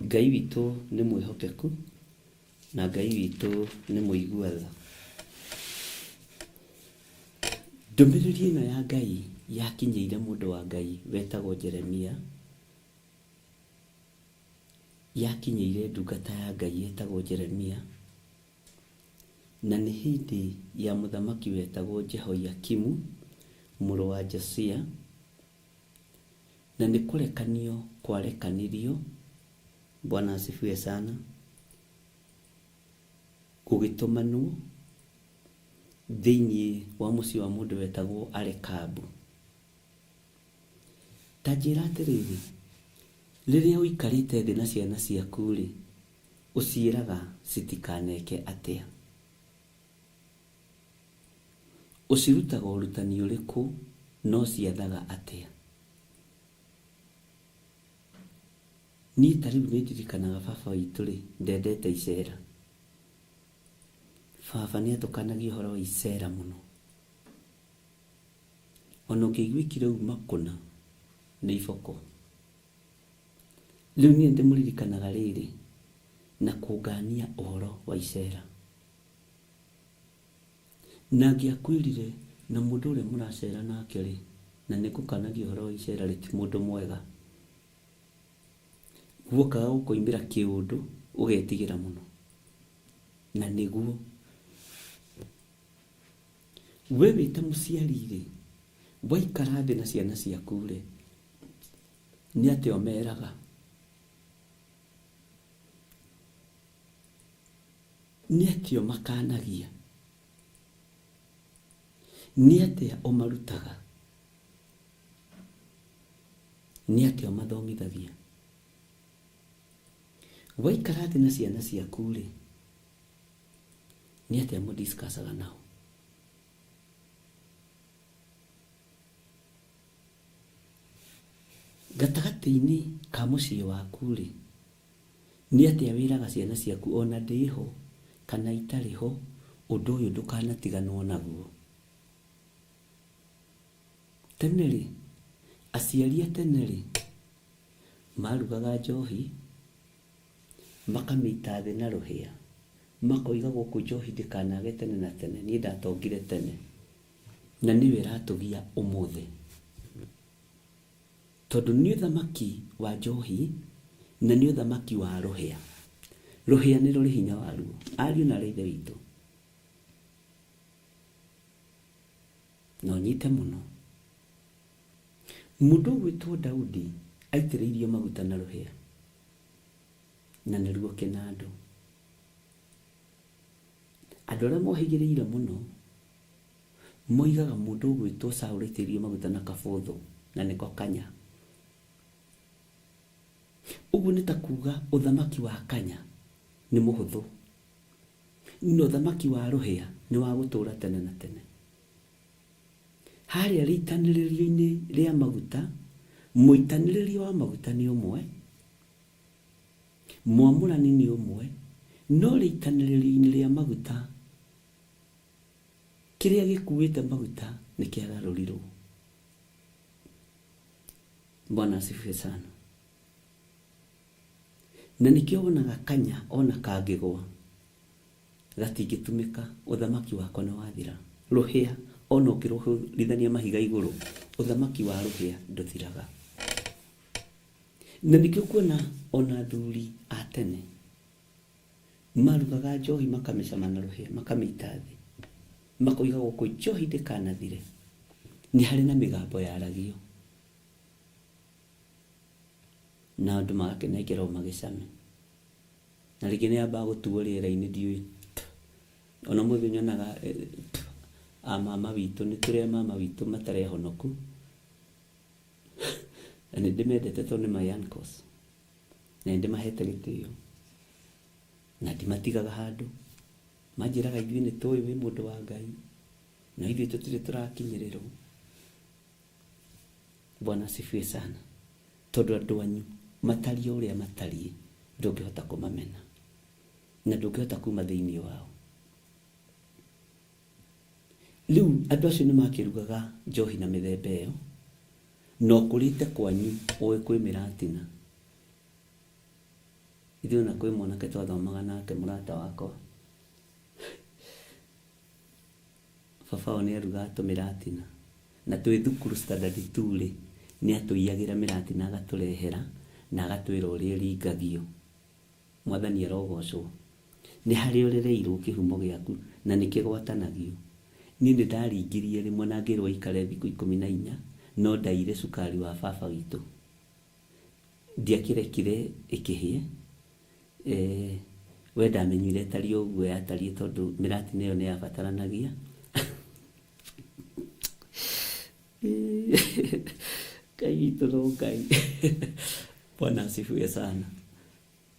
Ngai witũ nĩ mwĩhokeku na Ngai witũ nĩ mũigua-tha. Ndũmĩrĩri ĩno ya Ngai yakinyĩire mũndũ wa Ngai wetagwo Jeremia. Yakinyĩire ndungata ya Ngai yetagwo Jeremia, na nĩ hĩndĩ ya mũthamaki wetagwo Jehoiakimu mũrũ wa Josia, na nĩ kũrekanio kwarekanirio. Bwana asifiwe sana. Gũgĩtũmanwo thĩinĩ wa mũciĩ wa mũndũ wetagwo Arekabu. Ta njĩra atĩrĩrĩ, rĩrĩa ũikarĩte thĩ na ciana ciaku-rĩ, ũciĩraga citikaneke atĩa? Ũcirutaga ũrutani ũrĩkũ no ciathaga atĩa? Niĩ ta rĩu nĩndirikanaga baba witũ-rĩ, ndendete icera. Baba nĩatukanagia ũhoro wa icera mũno. Ona ũngĩiguĩkire uma kũna nĩ iboko. Rĩu niĩ ndĩmũririkanaga rĩrĩ na kũngania ũhoro wa icera. Na angĩakwĩrire na mũndũ ũrĩa mũracera nake-rĩ, na nĩngũkanagia ũhoro wa icera rĩ ti mũndũ mwega, guokaga gũkoimĩra kĩũndũ ũgetigĩra mũno. Na nĩguo we wĩta mũciari-rĩ, waikara thĩ na ciana ciaku-rĩ, nĩ atĩ omeraga nĩ atĩ omakanagia, nĩ atĩ omarutaga, nĩ atĩ omathomithagia. Waikara thĩ na ciana ciaku-rĩ, nĩ atĩ mũdiscusaga nao. Gatagatĩ-inĩ ka mũciĩ waku-rĩ, nĩ atĩ wĩraga ciana ciaku ona ndĩho kana itarĩ ho, ũndũ ũyũ ndũkanatiganwo naguo. Tene-rĩ, aciari a tene-rĩ, marugaga njohi, makamĩita thĩ na rũhĩa, makoiga gũkũ njohi ndĩkanage tene na tene, niĩ ndatongire tene na nĩwe ĩratũgia ũmũthĩ. Tondũ nĩ ũthamaki wa njohi na nĩ ũthamaki wa rũhĩa. Rũhĩa nĩ rũrĩ hinya waruo, ariũ na aithe witũ. No nyite mũno, mũndũ ũgwĩtwo Daudi aitĩrĩirio maguta na rũhĩa, na nĩruo kĩnandũ. Andũ arĩa mohĩgĩrĩire mũno moigaga mũndũ ũgwĩtwo Saũlũ aitĩrĩirio maguta na kabũthũ, na nĩko kanya. Ũguo nĩ ta kuuga ũthamaki wa kanya nĩ mũhũthũ, no ũthamaki wa rũhĩa nĩ wa gũtũũra tene na tene. Harĩa rĩitanĩrĩrio-inĩ rĩa maguta, mũitanĩrĩrio wa maguta nĩ ũmwe, mwamũrani nĩ ũmwe, no rĩitanĩrĩrio-inĩ rĩa maguta kĩrĩa gĩkuĩte maguta nĩ kĩagarũrirwo. Bwana asifiwe sana. Na nĩkĩo wonaga kanya ona kangĩgwa gatingĩtumĩka, ũthamaki wako nĩ wathira. Rũhĩa ona ũkĩrũhũrithania mahiga igũrũ, ũthamaki wa rũhĩa ndũthiraga. Na nĩkĩo kuona ona athuri a tene marugaga njohi makamĩcama na rũhĩa makamĩita thĩ makoiga gũkũ njohi ndĩkanathire nĩ harĩ na mĩgambo yaragio na andũ magakenengerwo magĩcame na rĩngĩ nĩ yambaga gũtuo rĩera-inĩ ndiũĩ ona mũthĩ nyonaga mama witũ nĩ tũrĩa mama witũ matarĩ honoku na nĩ ndĩmendete tondũ nĩ my uncles na nĩ ndĩmahete gĩtĩo na ndimatigaga handũ manjĩraga ithuĩ nĩ tũĩ wĩ mũndũ wa Ngai na ithuĩ tũtirĩ tũrakinyĩrĩrwo. Bwana asifiwe sana. Tondũ andũ anyu matariĩ ũrĩa matariĩ ndũngĩhota kũmamena na ndũngĩhota kuma thĩinĩ wao. Rĩu andũ acio nĩ makĩrugaga njohi na mĩthemba ĩyo no kũrĩte kwanyu ũĩ kwĩ mĩratina. Ithuĩ na kwĩ mwanake twathomaga nake mũrata wakwa baba nĩ arugaga tũmĩratina na twĩ thukuru standard 2 rĩ nĩ atũiyagĩra mĩratina agatũrehera na agatwĩra ũrĩa ĩringagio. Mwathani arogocwo. Nĩ harĩ ũrereirwo kĩhumo gĩaku na nĩ kĩgwatanagio. Niĩ nĩ ndaringirie rĩmwe na ngĩrwo ikare thikũ 14 no ndaire cukari wa baba witũ. Ndiakĩrekire ĩkĩhĩe. We ndamenyire tari ũguo yatariĩ tondũ mĩratina ĩyo nĩ yabataranagia. Ngai witũ no Ngai. Bwana asifiwe sana.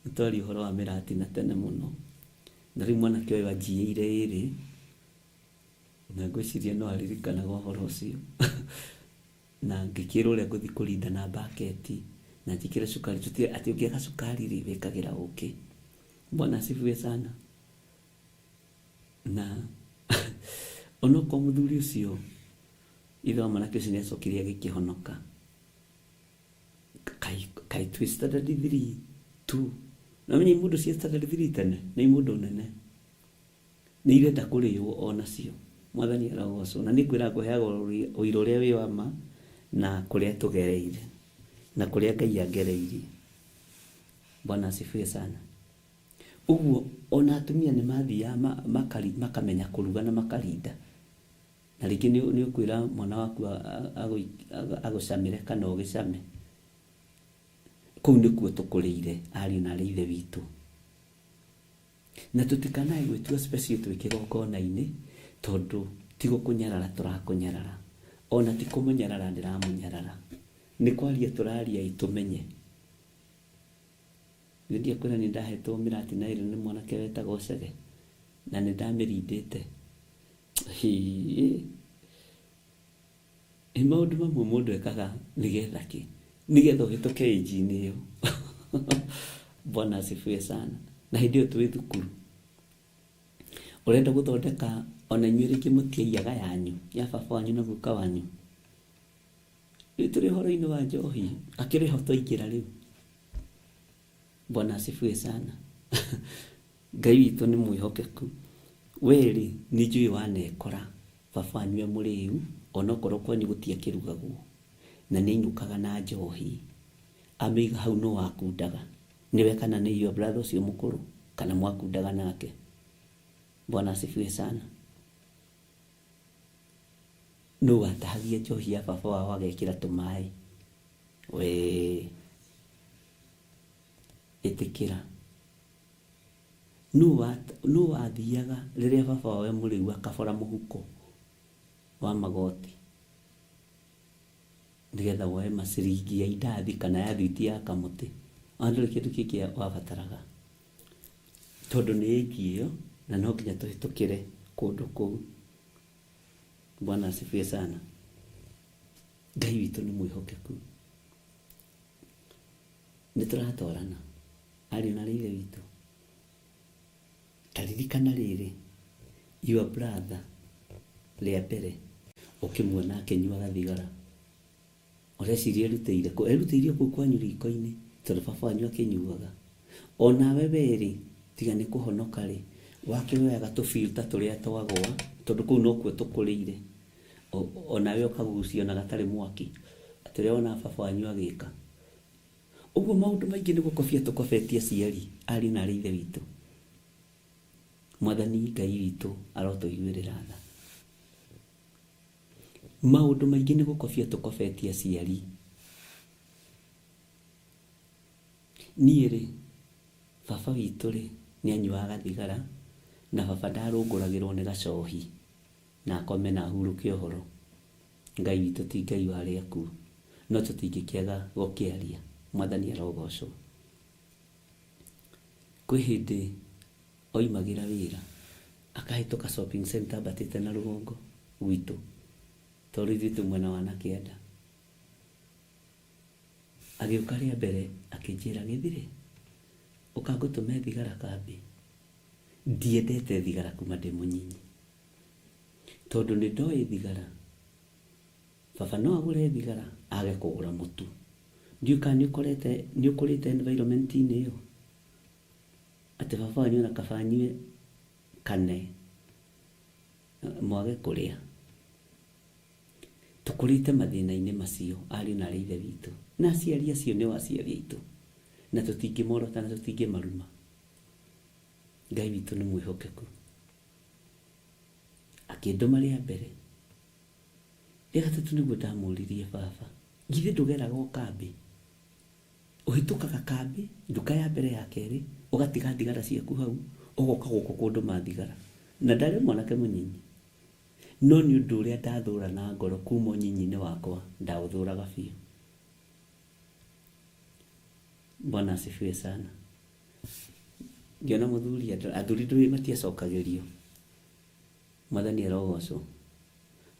Nĩtwari ũhoro wa mĩratina tene mũno. Na rĩu mwanake ũyũ anjiĩire ĩrĩ na ngwĩciria no aririkanaga ũhoro ũcio. Na ngĩkĩrwo ũrĩa ngũthiĩ kũrinda na baketi na njĩkĩre cukari tũtire atĩ ũngĩaga cukari rĩ wĩkagĩra ũkĩ. Bwana asifiwe sana. Na onokorwo mũthuri ũcio ithe mwanake ũcio nĩacokire agĩkĩhonoka. Kai twĩ standard 3 tu. Na mimi mũndũ cia standard 3 tene nĩ mũndũ nene. Nĩ irenda kũrĩo onacio. Mwathani arogocwo na nĩngwĩra ngũheaga ũira ũrĩa wĩ wa ma na kũrĩa tũgereire na kũrĩa Ngai angereirie. Bwana asifiwe sana. Ũguo ona atumia nĩ mathiaga makamenya kũruga na makarinda. Na rĩngĩ nĩ ũkwĩra mwana waku agũcamĩre kana ũgĩcame. Kũu nĩkuo tũkũrĩire ariũ na ithe witũ. Na tũtikanae gwĩtua special twĩ kĩgongona-inĩ tondũ ti gũkũnyarara tũrakũnyarara. Ona ti kũmũnyarara ndĩramũnyarara. Nĩ kwaria tũraria itumenye. Ndia kwĩra nĩ ndahetwo mĩratina ĩrĩ nĩ mwanake wetagwo Cege na nĩ ndamĩrindĩte. Maũndũ mamwe mũndũ ekaga nĩgetha kĩ? Nĩgetha ũhĩtũke ĩnji-inĩ ĩyo. Bwana asifiwe sana. Na hĩndĩ ĩyo twĩ thukuru. Ũrenda gũthondeka ona inyuĩ rĩngĩ mũtiaiyaga yanyu ya baba wanyu na guka wanyu. Rĩu tũrĩ ũhoro-inĩ wa njohi akĩrĩ ho twaingĩra rĩu. Bwana asifiwe sana. Ngai witũ nĩ mwĩhokeku. Weri nĩ njũĩ wanekora baba wanyu e mũrĩu onokorwo kwanyu gũtiakĩrugagwo na nĩ ainũkaga na njohi. Amĩiga hau no wakundaga. Nĩwe kana nĩ your brother ũcio mũkũrũ kana mwakundaga nake. Bwana asifiwe sana. No watahagia njohi ya baba wao agekĩra tũmaĩ. We ĩtĩkĩra. No wathiaga rĩrĩa baba wao mũrĩu akabora mũhuko wa magoti nĩgetha woe maciringi ya indathi kana ya thwiti ya kamũtĩ. Andũ kĩndũ kĩngĩ wabataraga tondũ nĩ ĩngĩ na no nginya tũhĩtũkĩre kũndũ kũu. Bwana asifiwe sana. Ngai witũ nĩ mwĩhokeku. Nĩ tũratwarana ariũ na ithe witũ. Taririkana rĩrĩ your brother rĩa mbere ũkĩmuona akĩnyuaga thigara. Ũreciria erutĩire kũu kwanyu riko-inĩ tondũ baba wanyu akĩnyuaga. Onawe werĩ tiga nĩ kũhonoka rĩ wakĩoyaga tũfilter tũrĩa twagwa tondũ kũu no kuo tũkũrĩire. Onawe ũkagucio na gatarĩ mwaki atĩrĩa ona baba wanyu agĩka. Ũguo maũndũ maingĩ nĩ gũkobia tũkobetie aciari ari na ithe witũ. Mwathani Ngai witũ arotũiguĩrĩra tha. Maũndũ maingĩ nĩ gũkobia tũkobetie aciari. Niĩ rĩ, baba witũ rĩ nĩ anyuaga thigara, na baba ndarũngũragĩrwo nĩ gacohi na akome na ahurũke ũhoro. Ngai witũ ti Ngai wa arĩa akuũ, no tũtingĩkĩaga gũkĩaria. Mwathani arogocwo. Kwĩ hĩndĩ oimagĩra wĩra akahĩtũka shopping center batĩte na rũgongo gwitũ, tondũ ithuĩ twĩ mwena wa Nakĩanda. Agĩũka rĩa mbere akĩnjĩra, Gĩthire, ũka ngũtũme thigara kambĩ. Ndiendete thigara kuma ndĩ mũnyinyi, tondũ nĩ ndoĩ thigara baba no agũre thigara age kũgũra mũtu. Ndiuka nĩ ũkũrĩte environment-inĩ ĩyo atĩ baba wanyu na kaba anyue kane mwage kũrĩa. Tũkũrĩte mathĩna-inĩ macio ari na ithe witũ, na aciari acio nĩ aciari aitũ, na tũtingĩmorota na tũtingĩmaruma. Ngai witũ nĩ mwĩhokeku. Akĩndũma rĩa mbere, rĩa gatatũ nĩguo ndamũririe, baba githĩ ndũgeraga o kambĩ? Ũhĩtũkaga kambĩ nduka ya mbere ya kerĩ, ũgatiga thigara ciaku hau, ũgoka gũkũ kũndũma thigara. Na ndarĩ mwanake mũnyinyi, no nĩ ũndũ ũrĩa ndathũra na ngoro kuma ũnyinyi-inĩ wakwa, ndaũthũraga biũ. Bwana asifiwe sana. Ngiona mũthuri athuri ndũĩ matiacokagĩrio. Mwathani arogocwo.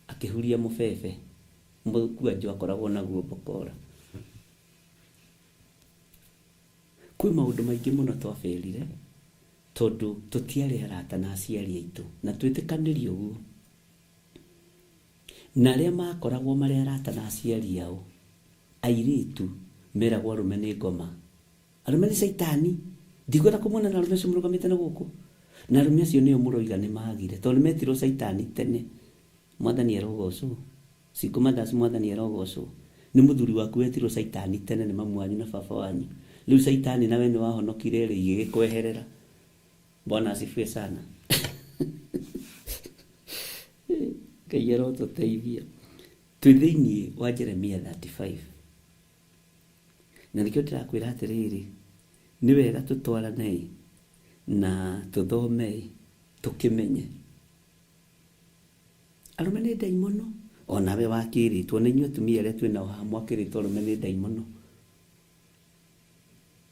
Akĩhuria mũbebe, mũkwanjũ akoragwo naguo bokora. Kwĩ maũndũ maingĩ mũno twaferire, tondũ tũtiarĩ arata na aciari aitũ, na twĩtĩkanĩrie ũguo. Na arĩa makoragwo marĩ arata na aciari ao, airĩtu meragwo arũme nĩ ngoma. Arũme nĩ caitani, ndigwenda kũmwona na arũme acio mũrũgamĩte na gũkũ. Na arũme acio nĩo mũroiga nĩ magire, tondũ metirwo caitani tene. Mwathani arogocwo. Single mothers, Mwathani arogocwo. Nĩ mũthuri waku wetirwo caitani tene nĩ mamu wanyu na baba wanyu. Rĩu caitani nawe nĩ wahonokire rĩ igĩgĩkweherera. Bwana asifiwe sana. Ngai arotũteithia. Twĩ thĩinĩ wa Jeremia 35. Na nĩkĩo ndĩrakwĩra atĩrĩrĩ, nĩ wega tũtwarane na tũthome tũkĩmenye. Arũme nĩ ndaimono, o nawe wakĩrĩtwo nĩ inyuĩ atumia arĩa twĩ nao haha mwakĩrĩtwo arũme nĩ ndaimono.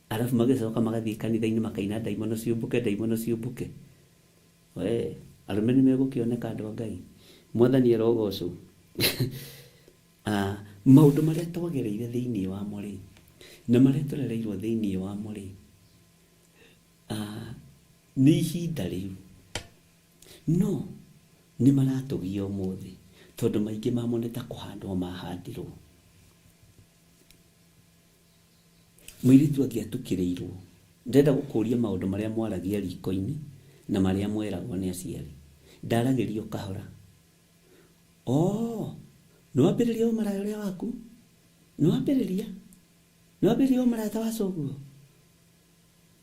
Arabu magĩcoka magathiĩ kanitha-inĩ makaina ndaimono ciũmbũke, ndaimono ciũmbũke. We, arũme nĩ megũkĩoneka andũ a Ngai. Mwathani arogocwo. Maũndũ marĩa twagereire thĩinĩ wamo rĩ, na marĩa tũrereirwo thĩinĩ wamo rĩ, nĩ ihinda rĩu, no nĩ maratũgia ũmũthĩ, tondũ maingĩ mamo nĩ ta kũhandwo mahandirwo. Mũirĩtu angĩatukĩrĩirwo, ndenda gũkũria maũndũ marĩa mwaragia riko-inĩ na marĩa mweragwo nĩ aciari. Ndaragĩrio kahora. Nĩ wambĩrĩria ũmaraya ũrĩa waku? Nĩ wambĩrĩria ũmaraya ta wa cũguo?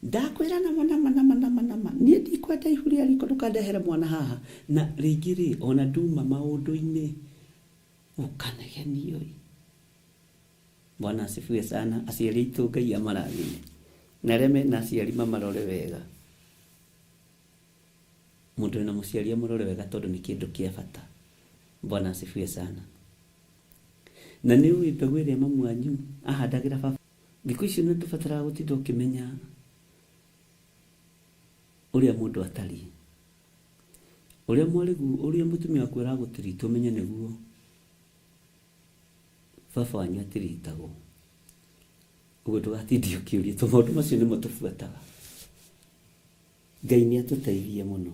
Ndakwĩra nama. Niĩ ndikwenda ihuria riko, ndũkandehere mwana haha. Na rĩngĩ rĩ, ona nduma maũndũ-inĩ ũkanegenio. Bwana asifiwe sana. Aciari aitũ Ngai amarathime. Na arĩa mena aciari mamarore wega. Mũndũ wĩna mũciari amũrore wega, tondũ nĩ kĩndũ kĩa bata. Bwana asifiwe sana. Na nĩ ũĩ mbegũ ĩrĩa mamu wanyu ahandagĩra baba. Thikũ icio nĩ tũbataraga gũtinda ũkĩmenya ũrĩa mũndũ atariĩ. Ũrĩa mwarĩgu, ũrĩa mũtumia waku aragũtirita ũmenye nĩguo baba wanyu atiritagwo. Ũguo ndũgatinde ũkĩũria, tondũ maũndũ macio nĩmo tũbuataga. Ngai nĩ atũteithie mũno.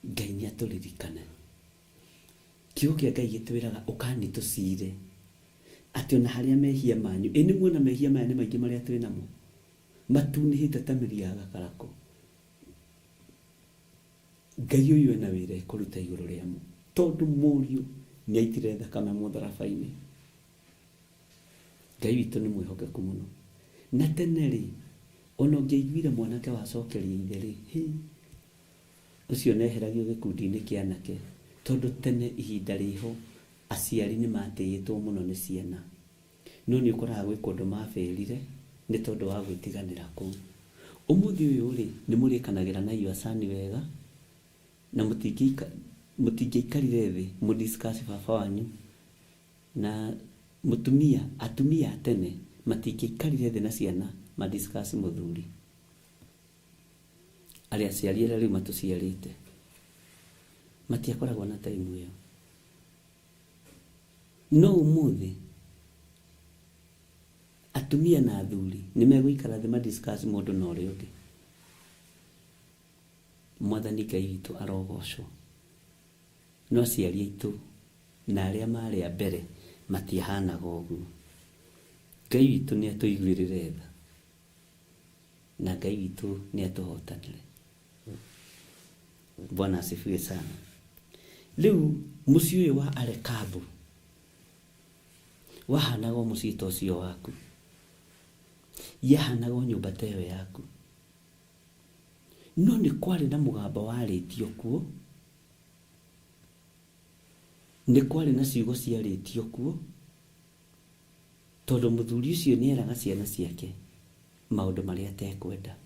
Ngai nĩ atũririkane. Kiugo kĩa Ngai gĩtwĩraga ũkani tũcire atĩ ona harĩa mehia manyu, nĩ muona mehia maya nĩ maingĩ marĩa twĩ namo, matunĩhĩte ta mĩri ya gakarakũ. Ngai ũyũ ena wĩra kũruta igũrũ rĩamo, tondũ mũriũ nĩ aitire thakame mũtharaba-inĩ. Ngai witũ nĩ mwĩhokeku mũno. Na tene rĩ, ona ũngĩaiguire mwanake wacokeria ithe rĩ, ũcio neheragio gĩkundi-inĩ kĩa anake, tondũ tene ihinda rĩho aciari nĩ matĩĩtwo mũno nĩ ciana. No nĩ ũkoraga gwĩ kũndũ maberire nĩ tondũ wa gwĩtiganĩra kũu. Ũmũthĩ ũyũ rĩ, nĩ mũrĩkanagĩra na yuasani wega, na mũtingĩikarire thĩ mũdiscuss baba wanyu. Na atumia tene matingĩikarire thĩ na ciana madiscuss mũthuri. Arĩa aciari arĩa rĩu matũciarĩte matiakoragwo na time ĩyo. No ũmũthĩ atumia na athuri nĩ megũikara thĩ madiscuss mũndũ na ũrĩa ũngĩ. Mwathani Ngai witũ arogocwo. No aciari aitũ na arĩa marĩ a mbere matiahanaga ũguo. Ngai witũ nĩ atũiguĩrĩre tha, na Ngai witũ nĩ atũhotanĩre. Bwana asifiwe sana. Rĩu mũciĩ ũyũ wa Arekabu wahanaga mũciĩ ta ũcio waku, yahanaga nyũmba ta ĩyo yaku. No nĩ kwarĩ na mũgambo warĩtio kuo, nĩ kwarĩ na ciugo ciarĩtio kuo, tondũ mũthuri ũcio nĩ eraga ciana ciake maũndũ marĩa atekwenda.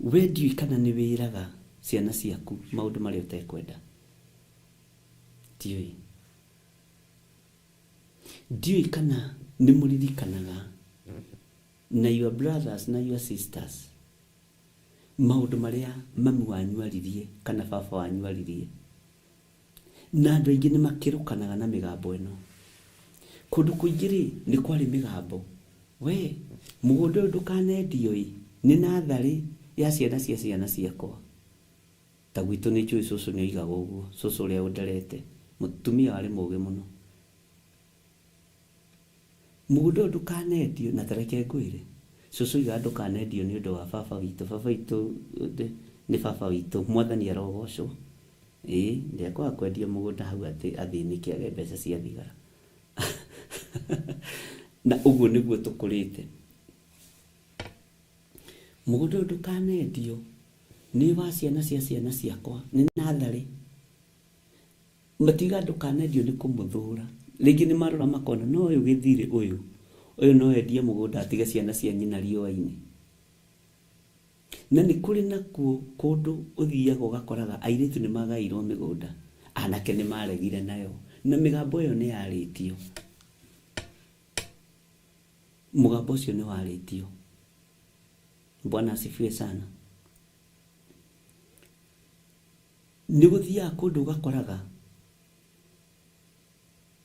We ndiũĩ kana nĩ wĩraga ciana ciaku maũndũ marĩa ũtekwenda. Ndiũĩ. Ndiũĩ kana nĩ mũririkanaga na your brothers na your sisters maũndũ marĩa mami wanyu aririe kana baba wanyu aririe. Na andũ aingĩ nĩ makĩrũkanaga na mĩgambo ĩno. Kũndũ kũingĩ rĩ, nĩ kwarĩ mĩgambo. We, mũgũnda ũyũ ndũkanendio ĩ, nĩ natharĩ ya ciana cia ciana ciakwa. Ta gwitũ nĩ njũĩ cũcũ nĩ oigaga ũguo, cũcũ ũrĩa ũnderete, mũtumia warĩ mũũgĩ mũno. Mũgũnda ũyũ ndũkanendio, na tareke ngwĩre, cũcũ oigaga ndũkanendio nĩ ũndũ wa baba witũ. Baba witũ nĩ baba witũ, Mwathani arogocwo. Ndekwaga kwendia mũgũnda hau atĩ athĩnĩke age mbeca cia thigara. Na ũguo nĩguo tũkũrĩte. Mũgũnda ũyũ ndũkanendio, nĩ wa ciana cia ciana ciakwa, nĩ natharĩ. Matiuga ndũkanendio nĩ kũmũthũra. Rĩngĩ nĩ marora makona, no ũyũ gĩthirĩ ũyũ no endie mũgũnda atige ciana cia nyina riũa-inĩ. Na nĩ kũrĩ nakuo kũndũ ũthiaga ũgakoraga airĩtu nĩ magaĩirwo mĩgũnda, anake nĩ maregire nayo, na mĩgambo ĩyo nĩ yarĩtio. Mũgambo ũcio nĩ warĩtio. Bwana asifiwe sana. Nĩ gũthiaga kũndũ ũgakoraga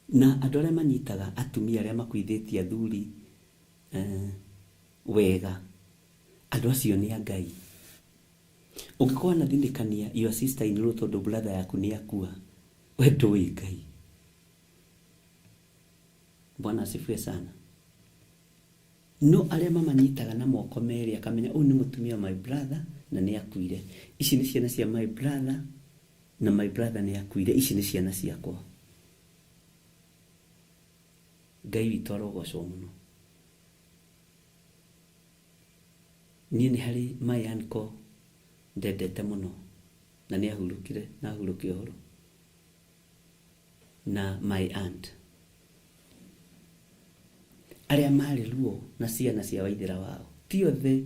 na andũ arĩa manyitaga atumia arĩa makuithĩtie athuri wega, andũ acio nĩ a Ngai. Ũngĩkorwo na thindikania your sister in law tondũ brother yaku nĩ akua, we ndũĩ Ngai. Bwana asifiwe sana. No arĩa mamanyitaga na moko merĩ akamenya ũyũ nĩ mũtumia my brother na nĩ akuire. Ici nĩ ciana cia my brother na my brother nĩ akuire. Ici nĩ ciana ciakwa. Ngai witũ arogocwo mũno. Niĩ nĩ harĩ my uncle ndendete mũno na nĩ ahurũkire na ahurũkia ũhoro. Na my aunt arĩa marĩ ruo na ciana cia Waithĩra wao. Ti othe,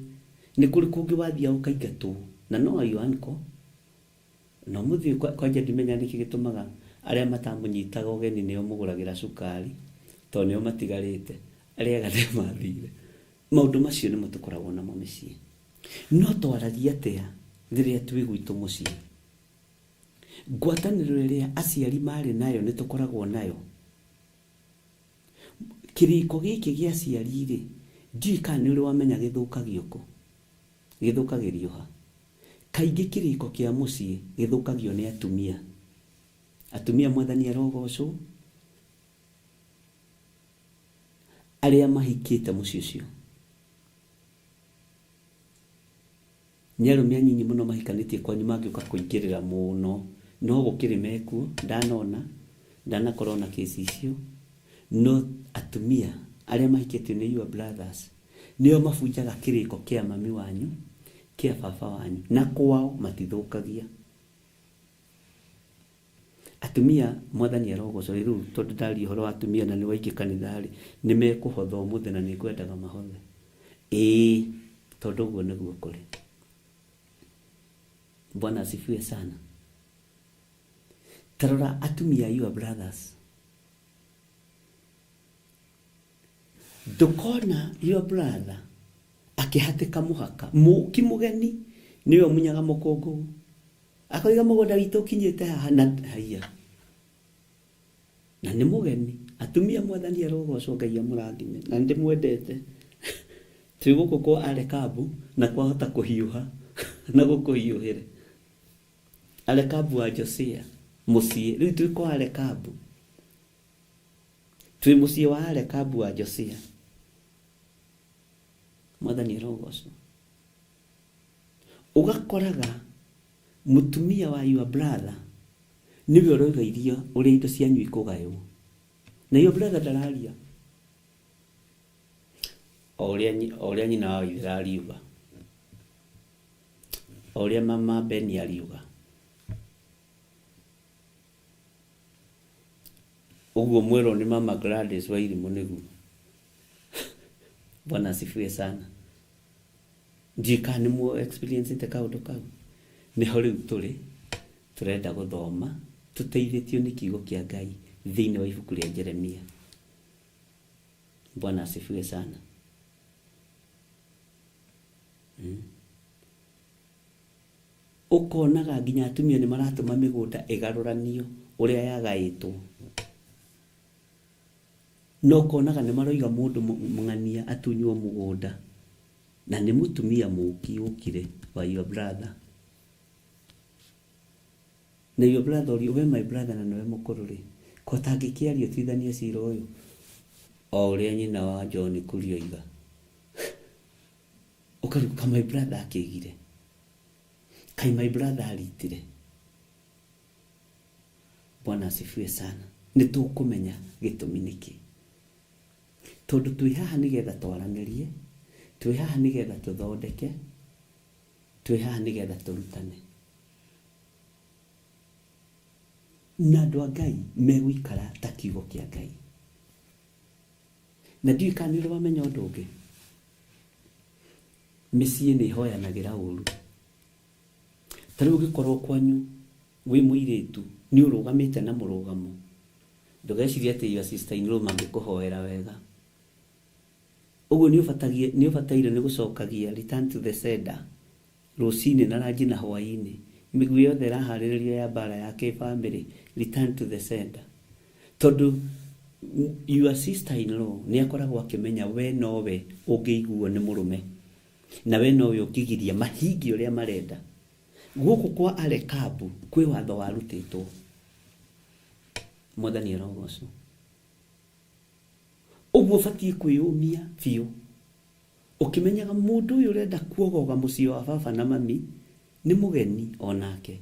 nĩ kũrĩ kũngĩ wathiaga ũkaingatwo na no your uncle. No mũthĩ kwanja ndimenya nĩkĩ gĩtũmaga arĩa matamũnyitaga ũgeni nĩo mũgũragĩra cukari, tondũ nĩo matigarĩte, arĩa ega nĩ mathire. Maũndũ macio nĩmo tũkoragwo namo mĩciĩ. No twaragia atĩa rĩrĩa twĩ gwitũ mũciĩ? Ngwatanĩro ĩrĩa aciari marĩ nayo nĩ tũkoragwo nayo. Kĩrĩko gĩkĩ gĩa aciari rĩ, ndiũĩ kana nĩ ũrĩ wamenya gĩthũkagio kũ? Gĩthũkagĩrio ha? Kaingĩ kĩrĩko kĩa mũciĩ gĩthũkagio nĩ atumia. Atumia Mwathani arogocwo arĩa mahikĩte mũciĩ ũcio. Nĩ arũme anyinyi mũno mahikanĩtie kwanyu mangĩũka kũingĩrĩra mũno, no gũkĩrĩ mekuo, ndanakorwo na kesi icio. No atumia arĩa mahikĩtio nĩ your brothers nĩo mabunjaga kĩrĩko kĩa mami wanyu kĩa baba wanyu na kwao matithũkagia. Atumia mwathani arogocwo rĩu tondũ ndari ũhoro wa atumia na nĩ waingĩ kanitha-rĩ nĩ mekũhotha ũmũthĩ na nĩ ngwendaga mahothe. Tondũ ũguo nĩguo kũrĩ. Bwana asifiwe sana. Tarora atumia your brothers. Ndũkona your brother akĩhatĩka mũhaka mũgeni nĩwe mũnyaga mũkũngũ akoiga mũgũnda witũ ũkinyĩte haha na haiya na nĩ mũgeni. Atumia mwathani arogocwo Ngai amũrathime na ndĩmwendete. Tũrĩ gũkũ kwa Arekabu na kwahota kũhiũha na gũkũhiũhĩre. Arekabu wa Josia mũciĩ rĩu tũrĩ kwa Arekabu. Tũrĩ mũciĩ wa Arekabu wa Josia. Mwathani arogocwo. Ugakoraga mutumia wa your brother niwe ũroiga irio ũrĩa indo cianyu ikũgaywo na your brother ndararia ũrĩa nyina wa Waithĩra ariuga, ũrĩa mama Beni ariuga, ũguo mwĩrwo nĩ mama Gladys wa Irimũ nĩguo. Bwana asifiwe sana. Njika nĩ mu experience te kaũndũ kau. Nĩho rĩu tũrenda gũthoma tũteithĩtio nĩ kiugo kĩa Ngai thĩinĩ wa ibuku rĩa Jeremia. Bwana asifiwe sana. Ũkonaga nginya atumia nĩ maratũma mĩgũnda ĩgarũranio ũrĩa yagaĩtwo. No konaga nĩ maroiga mũndũ mũng'ania atunywo mũgũnda na nĩ mũtumia mũki ũkire wa your brother. Na your brother ũrĩa my brother na nowe mũkũrũ-rĩ ko tangĩkĩario tuithanie cira ũyũ o ũrĩa nyina wa John Kurioiga. Ũkaruka my brother akĩgire kai my brother aritire. Bwana asifiwe sana. Nĩ tũkũmenya gĩtũmi nĩkĩ. Tondũ twĩ haha nĩgetha twaranĩrie, twĩ haha nĩgetha tũthondeke, twĩ haha nĩgetha tũrutane. Na andũ a Ngai megũikara ta kiugo kĩa Ngai. Na ndiũĩ kana nĩ ũramenya ũndũ ũngĩ. Mĩciĩ nĩ ĩhoyanagĩra ũru. Ta rĩu ũngĩkorwo kwanyu wĩ mũirĩtu nĩ ũrũgamĩte na mũrũgamo, ndũgecirie atĩ your sister in law mangĩkũhoera wega. Ũguo nĩ ũbataire nĩ gũcokagia return to the sender rũcinĩ na ranji na hwaĩ-inĩ. Mĩguĩ yothe ĩraharĩrĩria ya mbara ya kĩ-bamĩrĩ, return to the sender. Tondũ your sister in law nĩ akoragwo akĩmenya we nowe ũngĩiguo nĩ mũrũme na we nowe ũngĩgiria mahingi ũrĩa marenda. Gũkũ kwa Arekabu kwĩ watho warutĩtwo. Mwathani arogocwo. Ũguo ũbatiĩ kwĩyũmia biũ ũkĩmenyaga mũndũ ũyũ ũrenda kuogoga mũciĩ wa baba na mami nĩ mũgeni onake.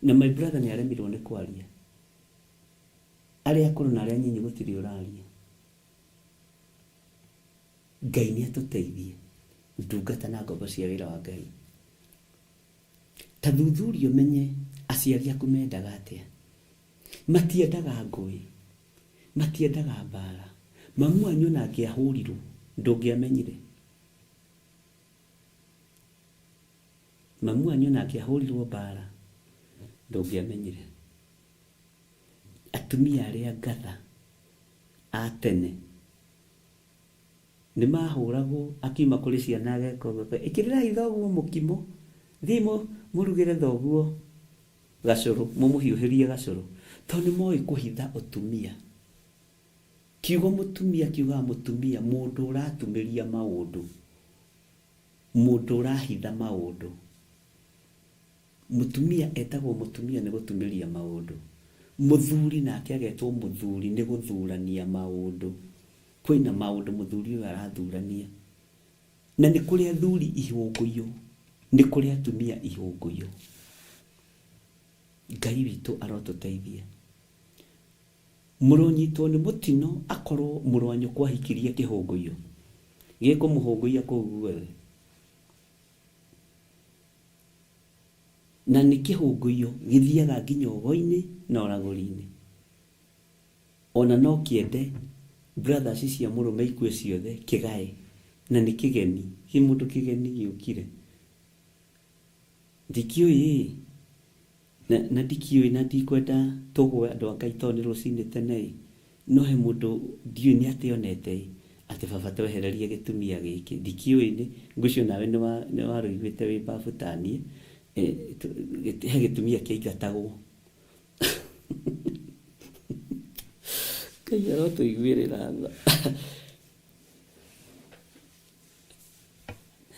Na my brother nĩ aremirwo nĩ kwaria. Arĩa akũrũ na arĩa anyinyi gũtirĩ ũraria. Ngai nĩ atũteithie ndungata na ngombo cia wĩra wa Ngai. Ta thuthuria ũmenye aciari aku mendaga atĩa. Matiendaga ngũĩ, matiendaga mbara. Mamu wanyu na angĩahũrirwo ndũngĩamenyire. Mamu wanyu na angĩahũrirwo mbara ndũngĩamenyire. Atumia arĩa ngatha a tene nĩ mahũragwo akiuma kũrĩ ciana agekwo ĩkĩrĩrai thoguo mũkimo, thiĩ mũrugĩre thoguo gacũrũ, mũmũhiũhĩrie gacũrũ, tondũ nĩ moĩ kũhitha ũtumia. Kiugo mũtumia kiugaga mũtumia mũndũ ũratumĩria maũndũ, mũndũ ũrahitha maũndũ. Mũtumia etagwo mũtumia nĩ gũtumĩria maũndũ. Mũthuri nake agetwo mũthuri nĩ gũthurania maũndũ. Kwĩna maũndũ mũthuri ũyũ arathurania. Na nĩ kũrĩ athuri ihũngũyũ, nĩ kũrĩ atumia ihũngũyũ. Ngai witũ arotũteithia. mũrũnyitwo nĩ mũtino akorwo mũrwanyo kwahikirie kĩhũngũio gĩkũmũhũngũia kũu guothe, na nĩ kĩhũngũio gĩthiaga nginya ũgo-inĩ na ũragũri-inĩ. Ona no kĩende brothers cia mũrũme ikue ciothe kĩgae, na nĩ kĩgeni, kĩ mũndũ kĩgeni gĩũkire. Ndikĩũĩ na ndikĩũĩ na ndikwenda tũgwe andũ a Ngai tondũ nĩ rũcinĩ tene, no he mũndũ ndiũĩ nĩ atĩonete atĩ baba twehererie gĩtumia gĩkĩ. Ndikĩũĩ nĩ ngũcio nawe nĩ warũiguĩte wĩ babu taniĩ, he gĩtumia kĩaingatagwo. Ngai arotũiguĩrĩra tha.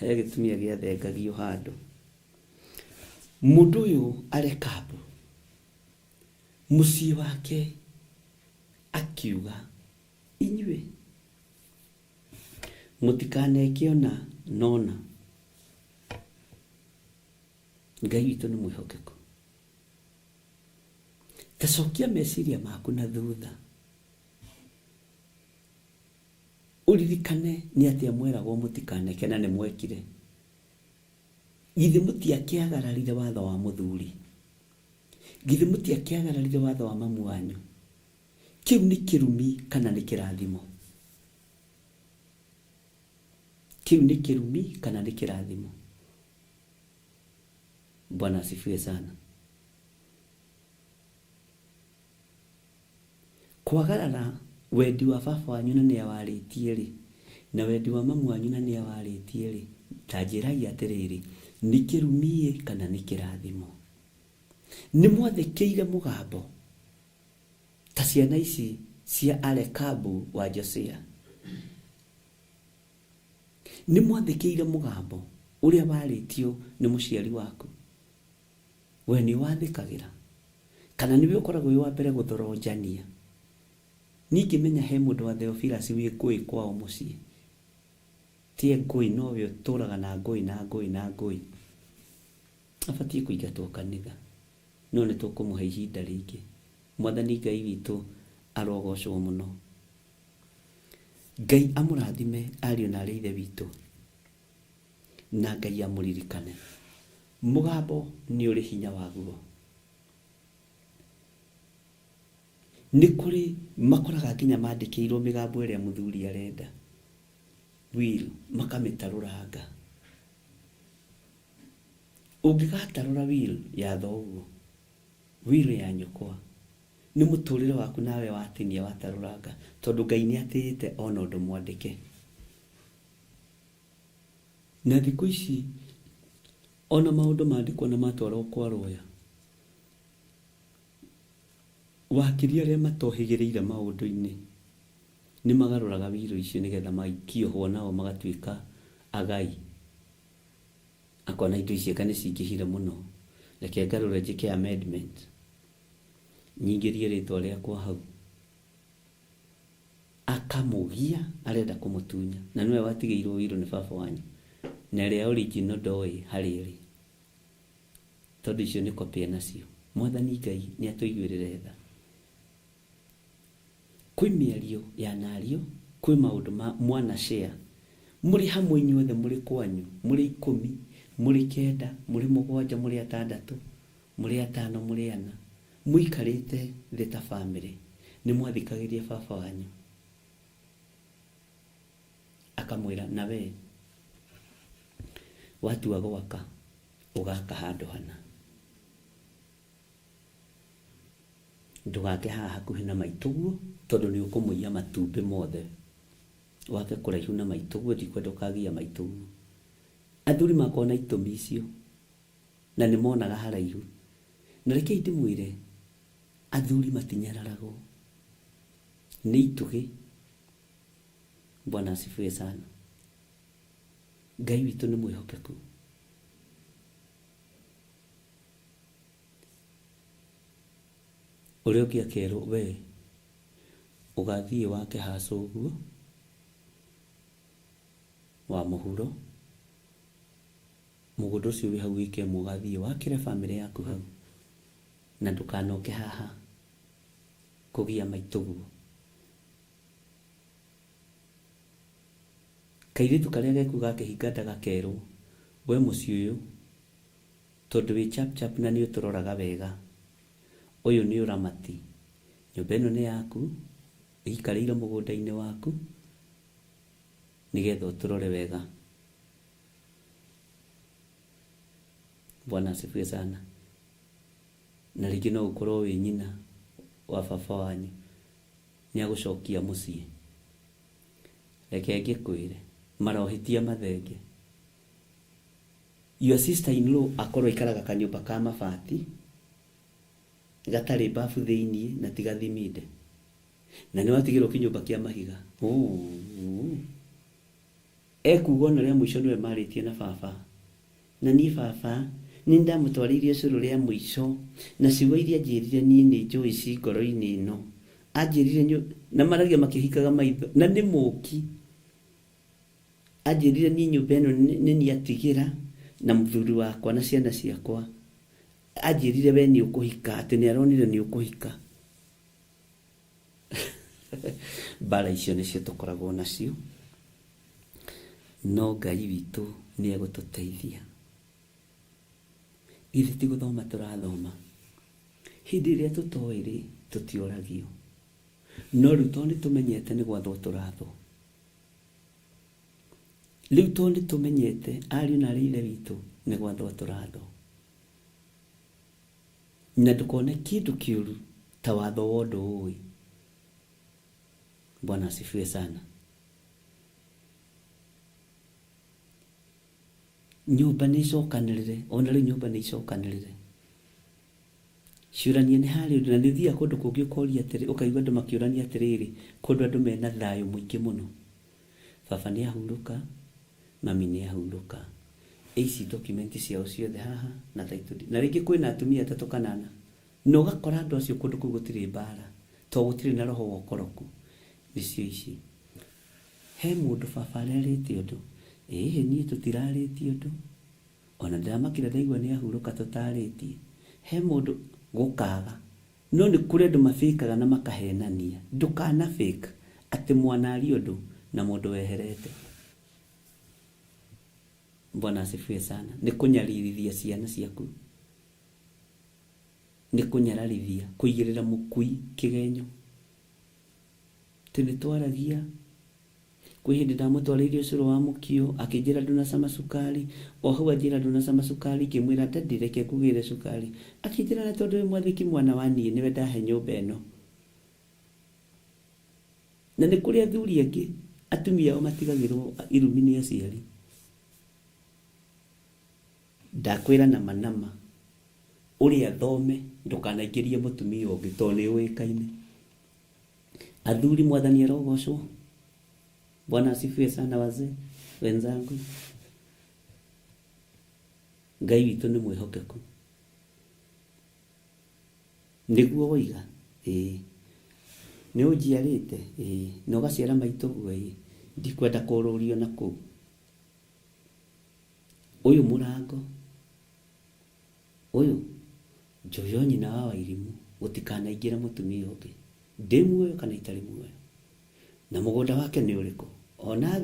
He gĩtumia gĩathengagio handũ. Mũndũ ũyũ arekabu mũciĩ wake akiuga, inyuĩ mũtikaneke ona nona, Ngai witũ nĩ mwĩhokeku. Ta cokia meciria maku na thutha, uririkane nĩ atĩa mweragwo mũtikaneke na nĩ mwekire. Githĩ mũtiakĩagararire watho wa mũthuri? Githĩ mũtiakĩagararire watho wa mamu wanyu? Kĩu nĩ kĩrumi kana nĩ kĩrathimo? Kĩu nĩ kĩrumi kana nĩ kĩrathimo? Bwana asifiwe sana. Kwagarara wendi wa baba wanyu na nĩ awarĩtie rĩ, na wendi wa mamu wanyu na nĩ awarĩtie rĩ, ta njĩragia atĩrĩrĩ, nĩ kĩrumi kana nĩ kĩrathimo? Nĩ mwathĩkĩire mũgambo ta ciana ici cia Arekabu wa Josia? Nĩ mwathĩkĩire mũgambo ũrĩa warĩtio nĩ mũciari waku? We nĩ wathĩkagĩra kana nĩwe ũkoragwo wĩ wa mbere gũthoronjania? Ningĩ menya he mũndũ wa Theophilus wĩ ngũĩ kwao mũciĩ. Tie ngũĩ, no we ũtũraga na ngũĩ na ngũĩ na ngũĩ. Abatiĩ kũingatwo kanitha, no nĩ tũkũmũhe ihinda rĩngĩ. Mwathani Ngai witũ arogocwo mũno. Ngai amũrathime ariũ na arĩ ithe witũ, na Ngai amũririkane. Mũgambo nĩ ũrĩ hinya waguo. Nĩ kũrĩ makoraga nginya mandĩkĩirwo mĩgambo ĩrĩa mũthuri arenda, will, makamĩtarũranga. Ũngĩgatarũra will ya thoguo, will ya nyũkwa, nĩ mũtũrĩre waku nawe watinia watarũranga, tondũ Ngai nĩ atĩĩte ona ũndũ mwandĩke. Na thikũ ici ona maũndũ mandĩkwo na matwarwo kwa roya, wakiri arĩa matohĩgĩrĩire maũndũ-inĩ nĩ magarũraga will icio nĩgetha maikiohwo nao magatuĩka agai. Akona indo icio kana cingĩhire mũno, reke ngarũre njĩke amendment, nyingĩrie rĩtwa rĩakwa hau. Akamũgia arenda kũmũtunya, na nĩwe watigĩirwo will nĩ baba wanyu, na ĩrĩa original ndoĩ harĩ ĩrĩ, tondũ icio nĩ copy nacio. Mwathani Ngai nĩ atũiguĩrĩre tha. Kwĩ mĩario ya nario, kwĩ maũndũ mwana share, mũrĩ hamwe inyuothe, mũrĩ kwanyu, mũrĩ 10, mũrĩ 9, mũrĩ 7, mũrĩ 6, mũrĩ 5, mũrĩ 4, mũikarĩte thĩ ta family, nĩ mwathikagĩria baba wanyu. Akamwĩra, na we watua gwaka ũgaka handũ hana, ndũgake haha hakuhĩ na maitũguo, tondũ nĩ ũkũmũiya matumbĩ mothe. Wake kũraihu na maitũguo, ndikwenda ũkagia maitũguo. Athuri makona itũmi icio na nĩ monaga haraihu. Na reke ndĩmwĩre, athuri matinyararagwo, nĩ itugĩ. Bwana asifiwe sana. Ngai witũ nĩ mwĩhokeku. Ũrĩa ũngĩ akerwo, we ũgathiĩ wake haca ũguo wa mũhuro, mũgũnda ũcio wĩ hau wĩke mũgathiĩ wakĩre family yaku hau, na ndũkanoke haha. kugia maitugu kairitu karia gekuga kehinga ndagakerwo we muci uyu tondu wi chap chap na ni uturoraga wega uyu ni uramati nyumba ino ni yaku ikarire mugunda-ini waku nigetha uturore wega. Bwana asifiwe sana. Na rĩngĩ no ũkorwo wĩ nyina wa baba wanyu nĩ agũcokia mũciĩ. Reke ngĩkwĩre marohitia mathenge. Your sister in law akorwo ikaraga kanyũmba ka mabati gatarĩ bafu thĩinĩ na tigathiminde na nĩ watigĩrwo kĩnyũmba kĩa mahiga. Ekuga na rĩa mũico nĩwe marĩtie na baba na niĩ baba nĩ ndamũtwarĩirie cũrũ rĩa mũico na ciugo iria anjĩrire niĩ nĩ njũĩ ci ngoro-inĩ ĩno. Anjĩrire na maragia makĩhikaga maitho na nĩ mũki. Anjĩrire niĩ nyũmba ĩno nĩ niĩ atigĩra na mũthuri wakwa na ciana ciakwa. Anjĩrire we nĩ ũkũhika atĩ nĩ aronire nĩ ũkũhika. Mbara icio nĩcio tũkoragwo nacio no Ngai witũ nĩ egũtũteithia. Ithe ti gũthoma tũrathoma. Hĩndĩ ĩrĩa tũtoĩ-rĩ tũtioragio no rĩu tondũ nĩtũmenyete nĩ gwathwo tũrathwo. Rĩu tondũ nĩtũmenyete ariũ na arĩ ithe witũ nĩ gwathwo tũrathwo na ndũkone kĩndũ kĩũru ta watho wa ũndũ ũĩ. Bwana asifiwe sana. Nyũmba nĩ icokanĩrĩre, ona rĩu nyũmba nĩ icokanĩrĩre. Ciũrania nĩ harĩ ũndũ na nĩ ũthiaga kũndũ kũngĩ ũkoria atĩrĩ, ũkaigua andũ makĩũrania atĩrĩrĩ, kũndũ andũ mena thayũ mũingĩ mũno. Baba nĩ ahurũka, mami nĩ ahurũka. Ici document ciao ciothe haha na title deed. Na rĩngĩ kwĩna atumia 3 kana 4. Na ũgakora andũ acio kũndũ kũu gũtirĩ mbara, to gũtirĩ na roho wa ũkoroku. Nĩcio ici. He mũndũ baba arerĩte ũndũ. Niĩ tũtirarĩtie ũndũ. Ona ndĩramakĩra ndaigua nĩ ahurũka tũtarĩtie. He mũndũ gũkaga. No nĩ kũrĩ andũ mabĩkaga na makahenania. Ndũkana fake atĩ mwana arĩ ũndũ na mũndũ weherete. Bwana asifiwe sana. Nĩ kũnyarithia ciana ciaku. Nĩ kũnyararithia, kũigĩrĩra mũkui kĩgenyo. Tene twaragia kwĩ hĩndĩ ndamũtwarĩirie ũcũrũ wa mũkio akĩnjĩra ndũnacama cukari, o hau anjĩra ndũnacama cukari ngĩmwĩra ndireke ngugĩre cukari. Akĩnjĩra na tondũ wĩ mwathĩki mwana wa niĩ nĩwe ndahe nyũmba ĩno. Na nĩ kũrĩ athuri angĩ atumia ao matigagĩrwo irumi nĩ aciari. Ndakwĩra nama ũrĩa thome ndũkanaingĩrie mũtumia ũngĩ tondũ nĩ ũĩkaine. Athuri mwathani arogocwo. Bwana asifiwe sana wazee wenzangu. Ngai witũ nĩ mwĩhokeku. Nĩguo woiga nĩ ũnjiarĩte na ũgaciara maitũguo ndikwenda kũrũrio na kũu. Ũyũ mũrango ũyũ njoyo nyina wa Wairimu gũtikanaingĩra mũtumia ũngĩ ndĩ muoyo kana itarĩ muoyo. Na mũgũnda wake nĩ ũrĩkũ? Ona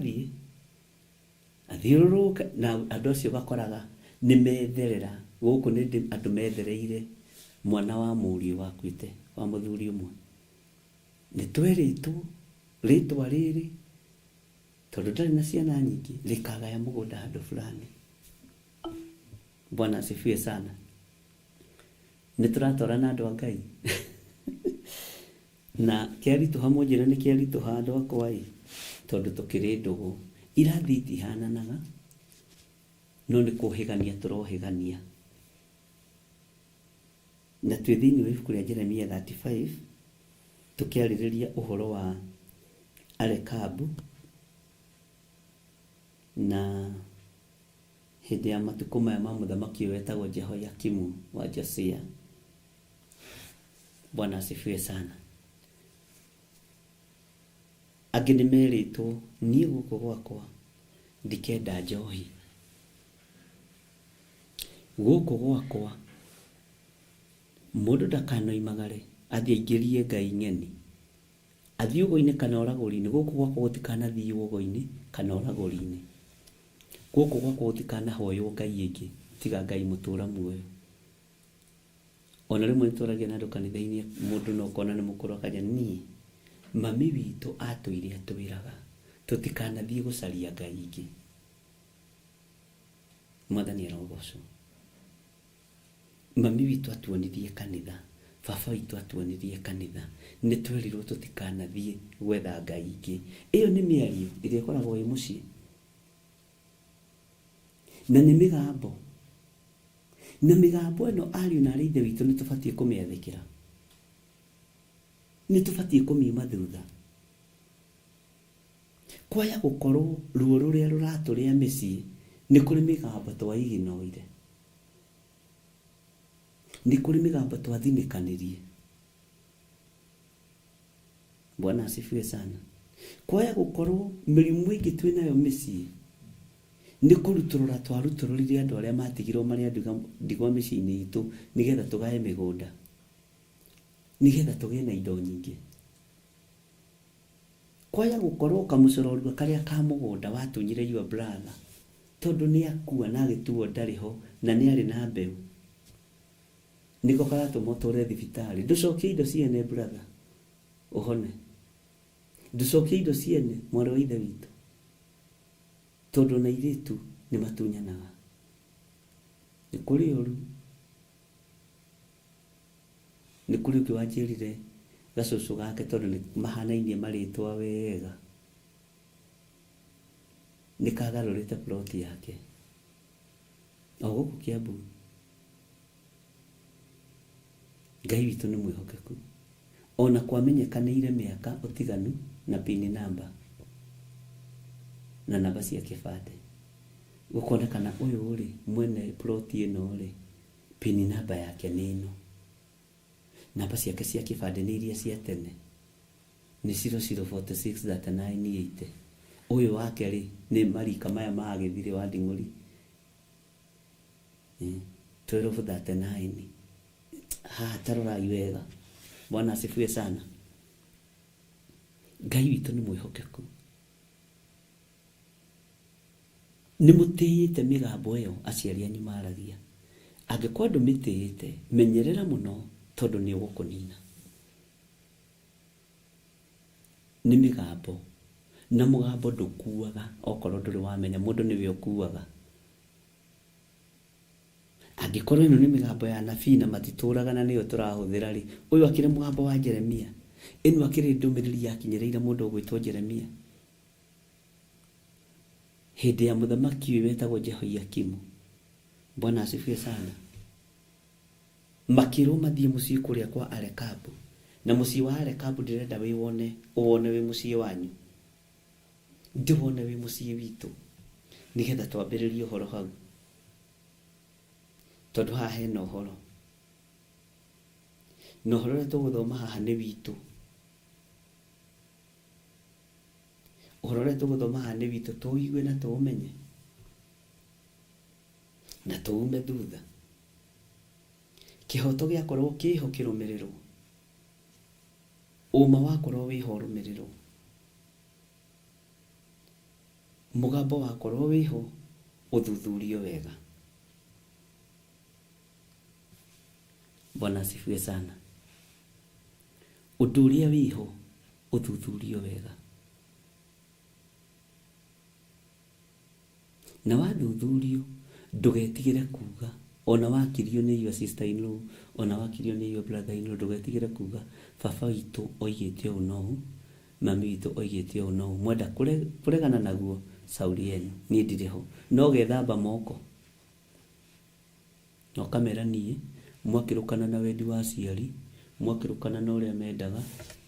athiũrũrũka na andũ acio bakoraga nĩ metherera. Gũkũ nĩ andũ methereire mwana wa mũriũ wakuĩte wa mũthuri ũmwe. Nĩ twerĩtwo rĩtwa rĩrĩ tondũ ndarĩ na ciana nyingĩ rĩkagaya mũgũnda handũ fulani. Bwana asifiwe sana. Nĩ tũratwarana andũ a Ngai. Na kĩaritũha mũnjĩra nĩ kĩaritũha andũ akwa tondũ tũkĩrĩ ndũgũ. Irathi itihananaga no nĩ kũhĩgania tũrohĩgania. Na twĩ thĩinĩ wa ibuku rĩa Jeremia 35 tũkĩarĩrĩria ũhoro wa Arekabu na hĩndĩ ya matukũ maya ma mũthamaki wetagwo Jehoiakimu wa Josia. Bwana asifiwe sana. Angĩ nĩ merĩtwo niĩ gũkũ gwakwa ndikenda njohi. Gũkũ gwakwa mũndũ ndakanoimagare athiĩ aingĩrie Ngai ng'eni, athiĩ ũgo-inĩ kana ũragũri-inĩ. Gũkũ gwakwa gũtikanathiĩ ũgo-inĩ kana ũragũri-inĩ. Gũkũ gwakwa gũtikanahoywo Ngai ĩngĩ tiga Ngai mũtũra muoyo. Ona rĩmwe nĩtwaragia na andũ kanitha-inĩ, mũndũ no kona nĩ mũkũrũ akanja, niĩ mami witũ atwĩre atwĩraga tũtikanathiĩ gũcaria Ngai ingĩ. Mwathani arogocwo. Mami witũ atuonirie kanitha, baba witũ atuonirie kanitha, nĩ twerirwo tũtikanathiĩ gwetha Ngai ingĩ. Ĩyo nĩ mĩario ĩrĩa ĩkoragwo ĩ mũciĩ, na nĩ mĩgambo. Na mĩgambo ĩno ariũ na ithe witũ nĩ tũbatiĩ kũmĩathĩkĩra, nĩ tũbatiĩ kũmiuma thutha. Kwaya gũkorwo ruo rũrĩa rũratũrĩa mĩciĩ nĩ kũrĩ mĩgambo twaiginoire, nĩ kũrĩ mĩgambo twathinĩkanĩrie. Bwana asifiwe sana. Kwaya gũkorwo mĩrimũ ĩngĩ twĩnayo mĩciĩ nĩ kũrutũrũra twarutũrũrire andũ arĩa matigirwo marĩa ndigwa mĩciĩ-inĩ itũ nĩgetha tũgae mĩgũnda, nĩgetha tũgĩe na indo nyingĩ. Kwaya gũkorwo kamũcororua karĩa ka mũgũnda watunyire your brother tondũ nĩ akua na agĩtuo ndarĩ ho na nĩ arĩ na mbeũ, nĩko karatũma ũtũre thibitarĩ. Ndũcokie indo ciene brother ũhone, ndũcokie indo ciene mwarĩ wa ithe witũ, tondũ na airĩtu nĩ matunyanaga. Nĩ kũrĩ ũru, nĩ kũrĩ ũngĩ wanjĩrire gacũcũ gake tondũ nĩ mahanainie marĩtwa wega, nĩ kagarũrĩte plot yake o gũkũ Kiambu. Ngai witũ nĩ mwĩhokeku, ona kwamenyekanĩire mĩaka ũtiganu na pin number na namba cia kĩbandĩ, gũkonekana ũyũ rĩ mwene plot ĩno rĩ pin number yake nĩ ĩno, namba ciake cia kĩbandĩ nĩ iria cia tene nĩ 00463980. Ũyũ wake rĩ nĩ marika maya magĩthire wa Nding'ũri 1239. Tarorai wega. Bwana asifiwe sana. Ngai witũ nĩ mwĩhokeku, nĩ mũtĩĩte mĩgambo ĩyo aciari anyu maragia. Angĩkorwo ndũmĩtĩĩte, menyerera mũno tondũ nĩ ũgũkũnina. Nĩ mĩgambo, na mũgambo ndũkuaga okorwo ndũrĩ wamenya, mũndũ nĩwe ũkuaga. Angĩkorwo ĩno nĩ mĩgambo ya nabii na matitũraga na nĩyo tũrahũthĩra rĩ, ũyũ akĩrĩ mũgambo wa Jeremia, ĩno akĩrĩ ndũmĩrĩri yakinyĩrĩire mũndũ ũgwĩtwo Jeremia hĩndĩ ya mũthamaki ũyũ wetagwo Jehoiakimu. Bwana asifiwe sana. Makĩrwo mathiĩ mũciĩ kũrĩa kwa Arekabu, na mũciĩ wa Arekabu ndĩrenda wĩwone, ũwone wĩ mũciĩ wanyu, ndĩwone wĩ mũciĩ witũ, nĩgetha twambĩrĩrie ũhoro hau, tondũ haha hena ũhoro, na ũhoro ũrĩa tũgũthoma haha nĩ witũ. Ũhoro ũrĩa tũgũthoma haha nĩ witũ, tũũigue na tũũmenye na tũume thutha. Kĩhoto gĩakorwo kĩho kĩrũmĩrĩrwo, ũma wakorwo wĩho ũrũmĩrĩrwo, mũgambo wakorwo wĩho ũthuthurio wega. Bwana asifiwe sana. Ũndũ ũrĩa wĩho ũthuthurio wega, na wathuthurio ndũgetigĩre kuga, ona wakirio nĩ your sister in law, ona wakirio nĩ your brother in law, ndũgetigĩre kuga baba witũ oigĩte ũũ no, mami witũ oigĩte ũũ no, mwenda kũregana naguo sauri yenu, niĩ ndirĩ ho. No gethamba moko na ũkamera niĩ mwakĩrũkana na wendi wa aciari, mwakĩrũkana na ũrĩa mendaga,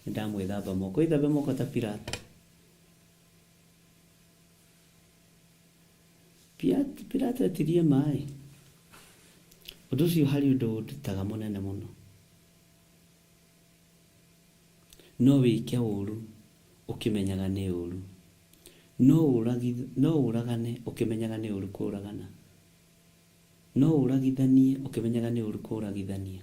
nĩndamwĩthamba moko. Wĩthambe moko ta Pilato. Pilato etirie maĩ. Ũndũ ũcio harĩ ũndũ ũndutaga mũnene mũno. No wĩke ũũru ũkĩmenyaga nĩ ũũru, no ũragane ũkĩmenyaga nĩ ũũru kũragana, no ũragithanie ũkĩmenyaga nĩ ũũru kũragithania.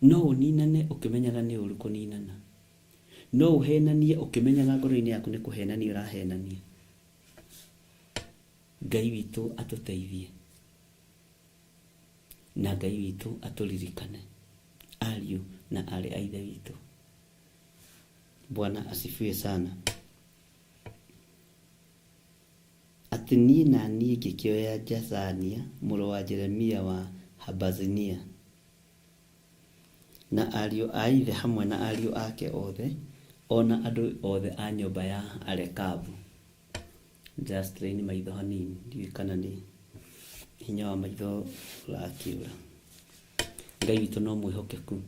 no ũninane ũkĩmenyaga nĩ ũru kũninana, no ũhenanie ũkĩmenyaga ngoro-inĩ yaku nĩ kũhenania ũrahenania. Ngai witũ atũteithie na Ngai witũ atũririkane, ariũ na arĩ a Ithe witũ. Bwana asifiwe sana. Atĩ niĩ na niĩ ngĩkĩoya Jazania mũrũ wa Jeremia wa Habazinia na ariũ a ithe hamwe na ariũ ake othe, ona andũ othe a nyũmba ya Arekabu. Just rain maitho hanini, ndiũĩ kana nĩ hinya wa maitho ũrakiura. Ngai witũ no mwĩhokeku.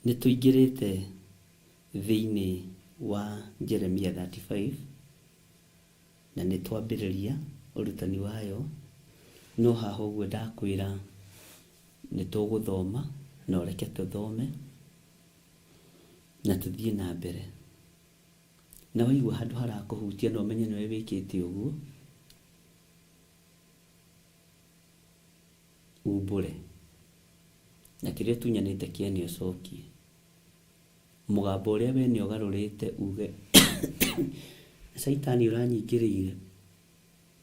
Nĩ tũingĩrĩte thĩinĩ wa Jeremia 35 na nĩ twambĩrĩria ũrutani wayo, no haha ũguo ndakwĩra nĩ tũgũthoma na ũreke tũthome na tũthiĩ na mbere. Na waigua handũ harakũhutia na ũmenye nĩwe wĩkĩte ũguo, umbũre na kĩrĩa tunyanĩte kĩene ũcokie. Mũgambo ũrĩa we nĩ ũgarũrĩte uge Saitani ũranyingĩrĩire,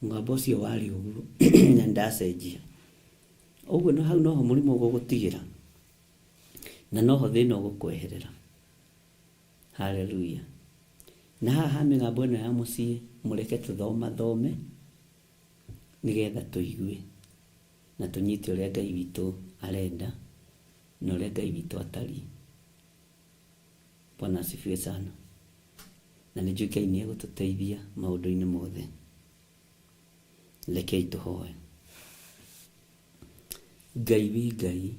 mũgambo ũcio warĩ ũguo na ndacenjia ũguo. No hau noho mũrimũ ũgũgũtigĩra na noho thĩna ũgũkweherera. Haleluya. Na haha mĩgambo ĩno ya mũciĩ mũreke tũthome nĩgetha tũigue na tũnyite ũrĩa Ngai witũ arenda na ũrĩa Ngai witũ atariĩ. Bwana asifiwe sana. Na nĩ njũĩ Ngai nĩ egũtũteithia maũndũ-inĩ mothe. Rekei tũhoe. Ngai wĩ Ngai,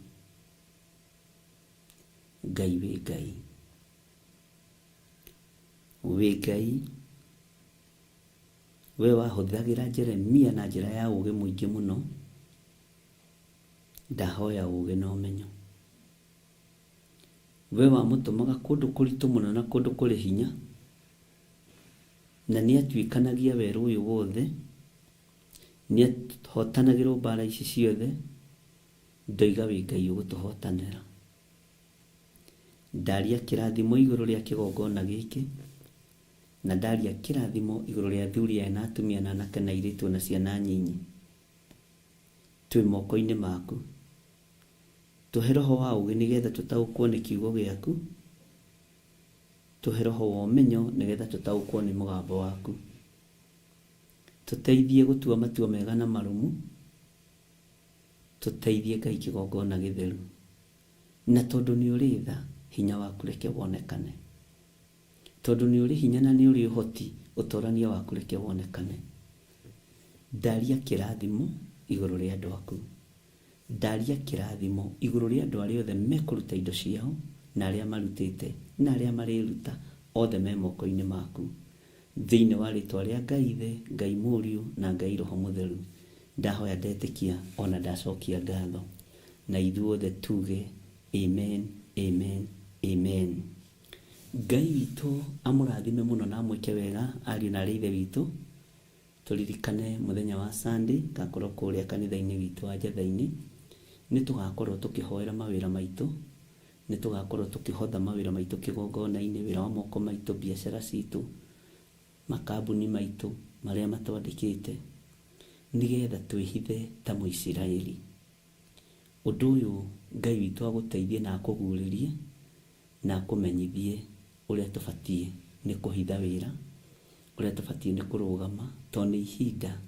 Ngai wĩ Ngai, wĩ Ngai, we wahũthagĩra Jeremia na njĩra ya ũũgĩ mũingĩ mũno. Ndahoya ũũgĩ na ũmenyo. We wamũtũmaga kũndũ kũritũ mũno na kũndũ kũrĩ hinya, na nĩ atuĩkanagia werũ ũyũ wothe, nĩ ahotanagĩrwo mbara ici ciothe. Ndoiga wĩ Ngai ũgũtũhotanĩra. Ndaria kĩrathimo igũrũ rĩa kĩgongona gĩkĩ, na ndaria kĩrathimo igũrũ rĩa athuri aya na atumia na anake na airĩtu na ciana nyinyi. Twĩ moko-inĩ maku. Tũhe roho wa ũũgĩ nĩgetha tũtaũkwo nĩ kiugo gĩaku. Tũhe roho wa ũmenyo nĩgetha tũtaũkwo nĩ mũgambo waku. Tũteithie gũtua matua mega na marũmu. Tũteithie Ngai kĩgongona gĩtheru. Na tondũ nĩ ũrĩ tha, hinya waku reke wonekane. Tondũ nĩ ũrĩ hinya na nĩ ũrĩ ũhoti, ũtorania waku reke wonekane. Ndaria kĩrathimo igũrũ rĩa andũ aku. Ndaria kĩrathimo igũrũ rĩa andũ arĩa othe mekũruta indo ciao na arĩa marutĩte na arĩa marĩruta, othe me moko-inĩ maku. Thĩinĩ wa rĩtwa rĩa Ngai Ithe, Ngai Mũriũ na Ngai Roho Mũtheru, ndahoya ndetĩkia ona ndacokia ngatho. Na ithuothe tuge amen, amen, amen. Ngai witũ amũrathime mũno na amwĩke wega ariũ na arĩ Ithe witũ. Tũririkane mũthenya wa Sunday ngakorwo kũrĩa kanitha-inĩ witũ wa Njatha-inĩ. Nĩ tũgakorwo tũkĩhoera mawĩra maitũ, nĩ tũgakorwo tũkĩhotha mawĩra maitũ kĩgongona-inĩ, wĩra wa moko maitũ, biacara citũ, makambuni maitũ marĩa matwandĩkĩte, nĩgetha twĩhithe ta Mũisiraeli. Ũndũ ũyũ Ngai witũ agũteithie na akũguũrĩrie na akũmenyithie ũrĩa tũbatiĩ nĩ kũhitha wĩra, ũrĩa tũbatiĩ nĩ kũrũgama, tondũ nĩ ihinda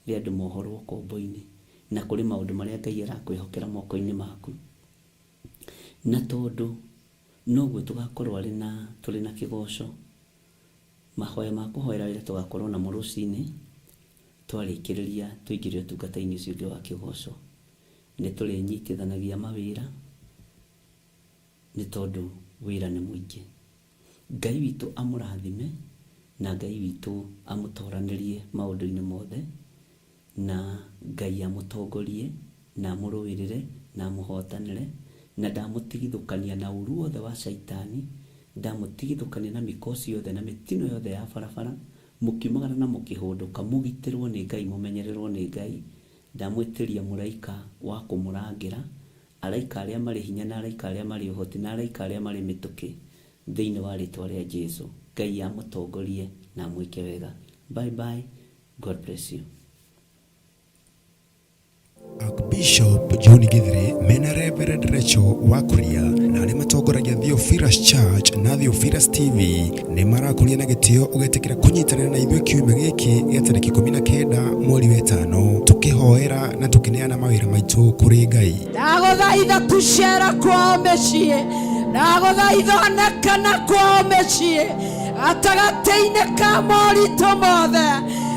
rĩa andũ mohorwo kombo-inĩ na kũrĩ maũndũ marĩa Ngai arakwĩhokera moko-inĩ maku. Na tondũ noguo tũgakorwo tũrĩ na kĩgoco, mahoya ma kũhoera wĩra tũgakorwo namo rũcinĩ twarĩkĩrĩria tũingĩre ũtungata-inĩ ũcio ũngĩ wa kĩgoco. Nĩ tũrĩnyitithanagia mawĩra nĩ tondũ wĩra nĩ mũingĩ. Ngai witũ amũrathime na Ngai witũ amũtoranĩrie maũndũ-inĩ mothe, na Ngai amũtongorie na amũrũĩrĩre na amũhotanĩre, na ndamũtigithũkania na ũru wothe wa Saitani, ndamũtigithũkania na mĩkosi yothe na mĩtino yothe ya barabara, mũkiumagara na mũkĩhũndũka, mũgitĩrwo nĩ Ngai, mũmenyererwo nĩ Ngai. ndamwitiria muraika wa kumurangira araika aria mari hinya na araika aria mari uhoti na araika aria mari mituki thiini wa ritwa ria Jesu. Ngai amutongorie na mwike wega. Bye bye. God bless you. Archbishop John Githiri mena Reverend Rachel Wakuria na arĩa matongoragia Theophilus Church na Theophilus TV nĩ marakuria na gĩtĩo ũgetekĩra kũnyitanĩra na ithuĩ kiumia gĩkĩ gĩa tarĩki 19 mweri wa 5 tũkĩhoera na tũkĩneana mawĩra maitũ kũrĩ Ngai. Ndagũthaitha tũcera kwao mĩciĩ, ndagũthaitha onekana kwao mĩciĩ, gatagatĩ-inĩ ka moritũ mothe,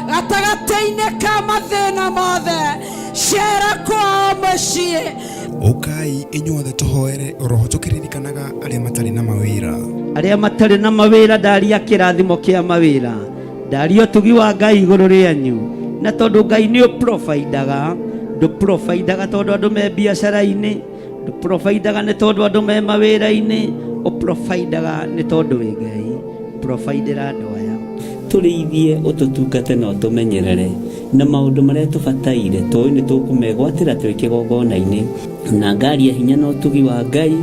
gatagatĩ-inĩ ka mathĩna mothe, cera kwao mĩciĩ. Ukai inyuothe tũhoere oroho tũkĩririkanaga arĩa matarĩ na mawĩra. Arĩa matarĩ na mawĩra ndaria kĩrathimo kĩa mawĩra, ndaria ũtugi wa Ngai igũrũ rĩanyu, na tondũ Ngai nĩ ũprovidaga, ndũprovidaga tondũ andũ me biacara-inĩ, ndũprovidaga nĩ tondũ andũ me mawĩra-inĩ, ũprovidaga nĩ tondũ wĩ Ngai. Providera andũ aya tũrĩithie ũtũtungate na ũtũmenyerere na maũndũ marĩa tũbataire tũĩ nĩ tũkũmegwatĩra twĩ kĩgongona-inĩ na ngaria hinya na ũtugi wa Ngai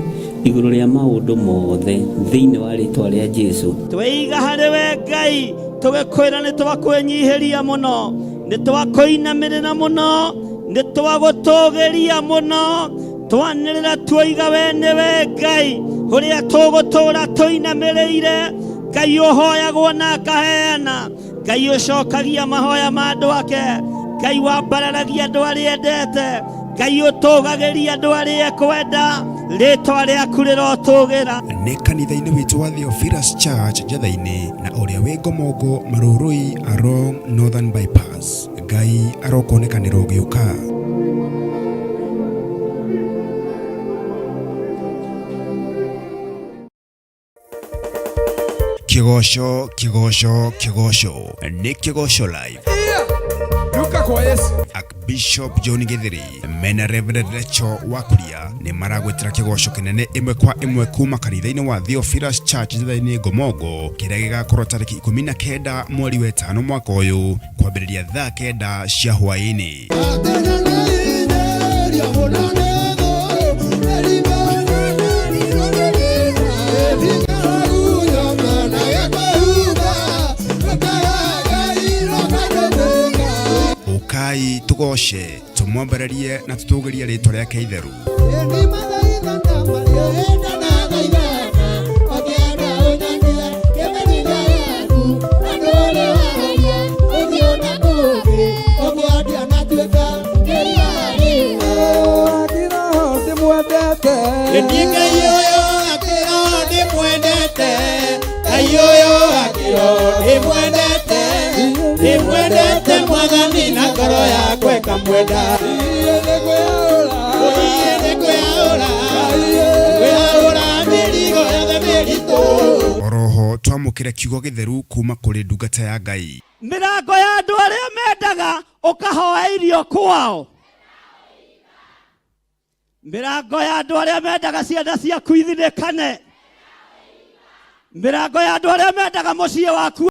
igũrũ rĩa maũndũ mothe thĩinĩ wa rĩtwa rĩa Jesu. Twĩiga harĩ we Ngai tũgĩkwĩra nĩ twakwĩnyihĩria mũno, nĩ twakũinamĩrĩra mũno, nĩ twagũtũgĩria mũno, twanĩrĩra tuoiga we nĩwe Ngai ũrĩa tũgũtũũra tũinamĩrĩire. Ngai ũhoyagwo na akaheana, Ngai ũcokagia mahoya ma andũ ake, Ngai wambararagia andũ arĩa endete, Ngai ũtũgagĩria andũ arĩa ekwenda, rĩtwa rĩaku rĩrotũgĩra. Nĩ kanitha-inĩ witũ wa Theophilus Church Njatha-inĩ na ũrĩa wĩ Ngomongo Marũrũi along Northern Bypass. Ngai arokonekanĩra ũgĩũka. Kigosho, Kigosho, Kigosho. Nĩ Kigosho live. Luka kwa Yesu. Archbishop John Githiri mena Reverend Rachel Wakuria nĩ maragwetera kĩgosho kĩnene ĩmwe kwa ĩmwe kuma kanitha-inĩ wa Theophilus Church Njatha-inĩ Ngomongo kĩrĩa gĩgakorwo tarĩki 19 mweri wa 5 mwaka ũyũ kwambĩrĩria thaa 9 cia hwaĩ-inĩ. Ukai tugoshe tumwambarerie na tutũgĩrie rĩtwa rĩake itheru. Nimwendete Mwathani na ngoro yakwa ĩkamwenda. Oroho twamũkĩre kiugo gĩtheru kuma kũrĩ ndungata ya Ngai. Mĩrango ya andũ arĩa mendaga ũkahoya irio kwao. Mĩrango ya andũ arĩa mendaga ciana ciaku ithinĩkane. Mĩrango ya andũ arĩa mendaga mũciĩ waku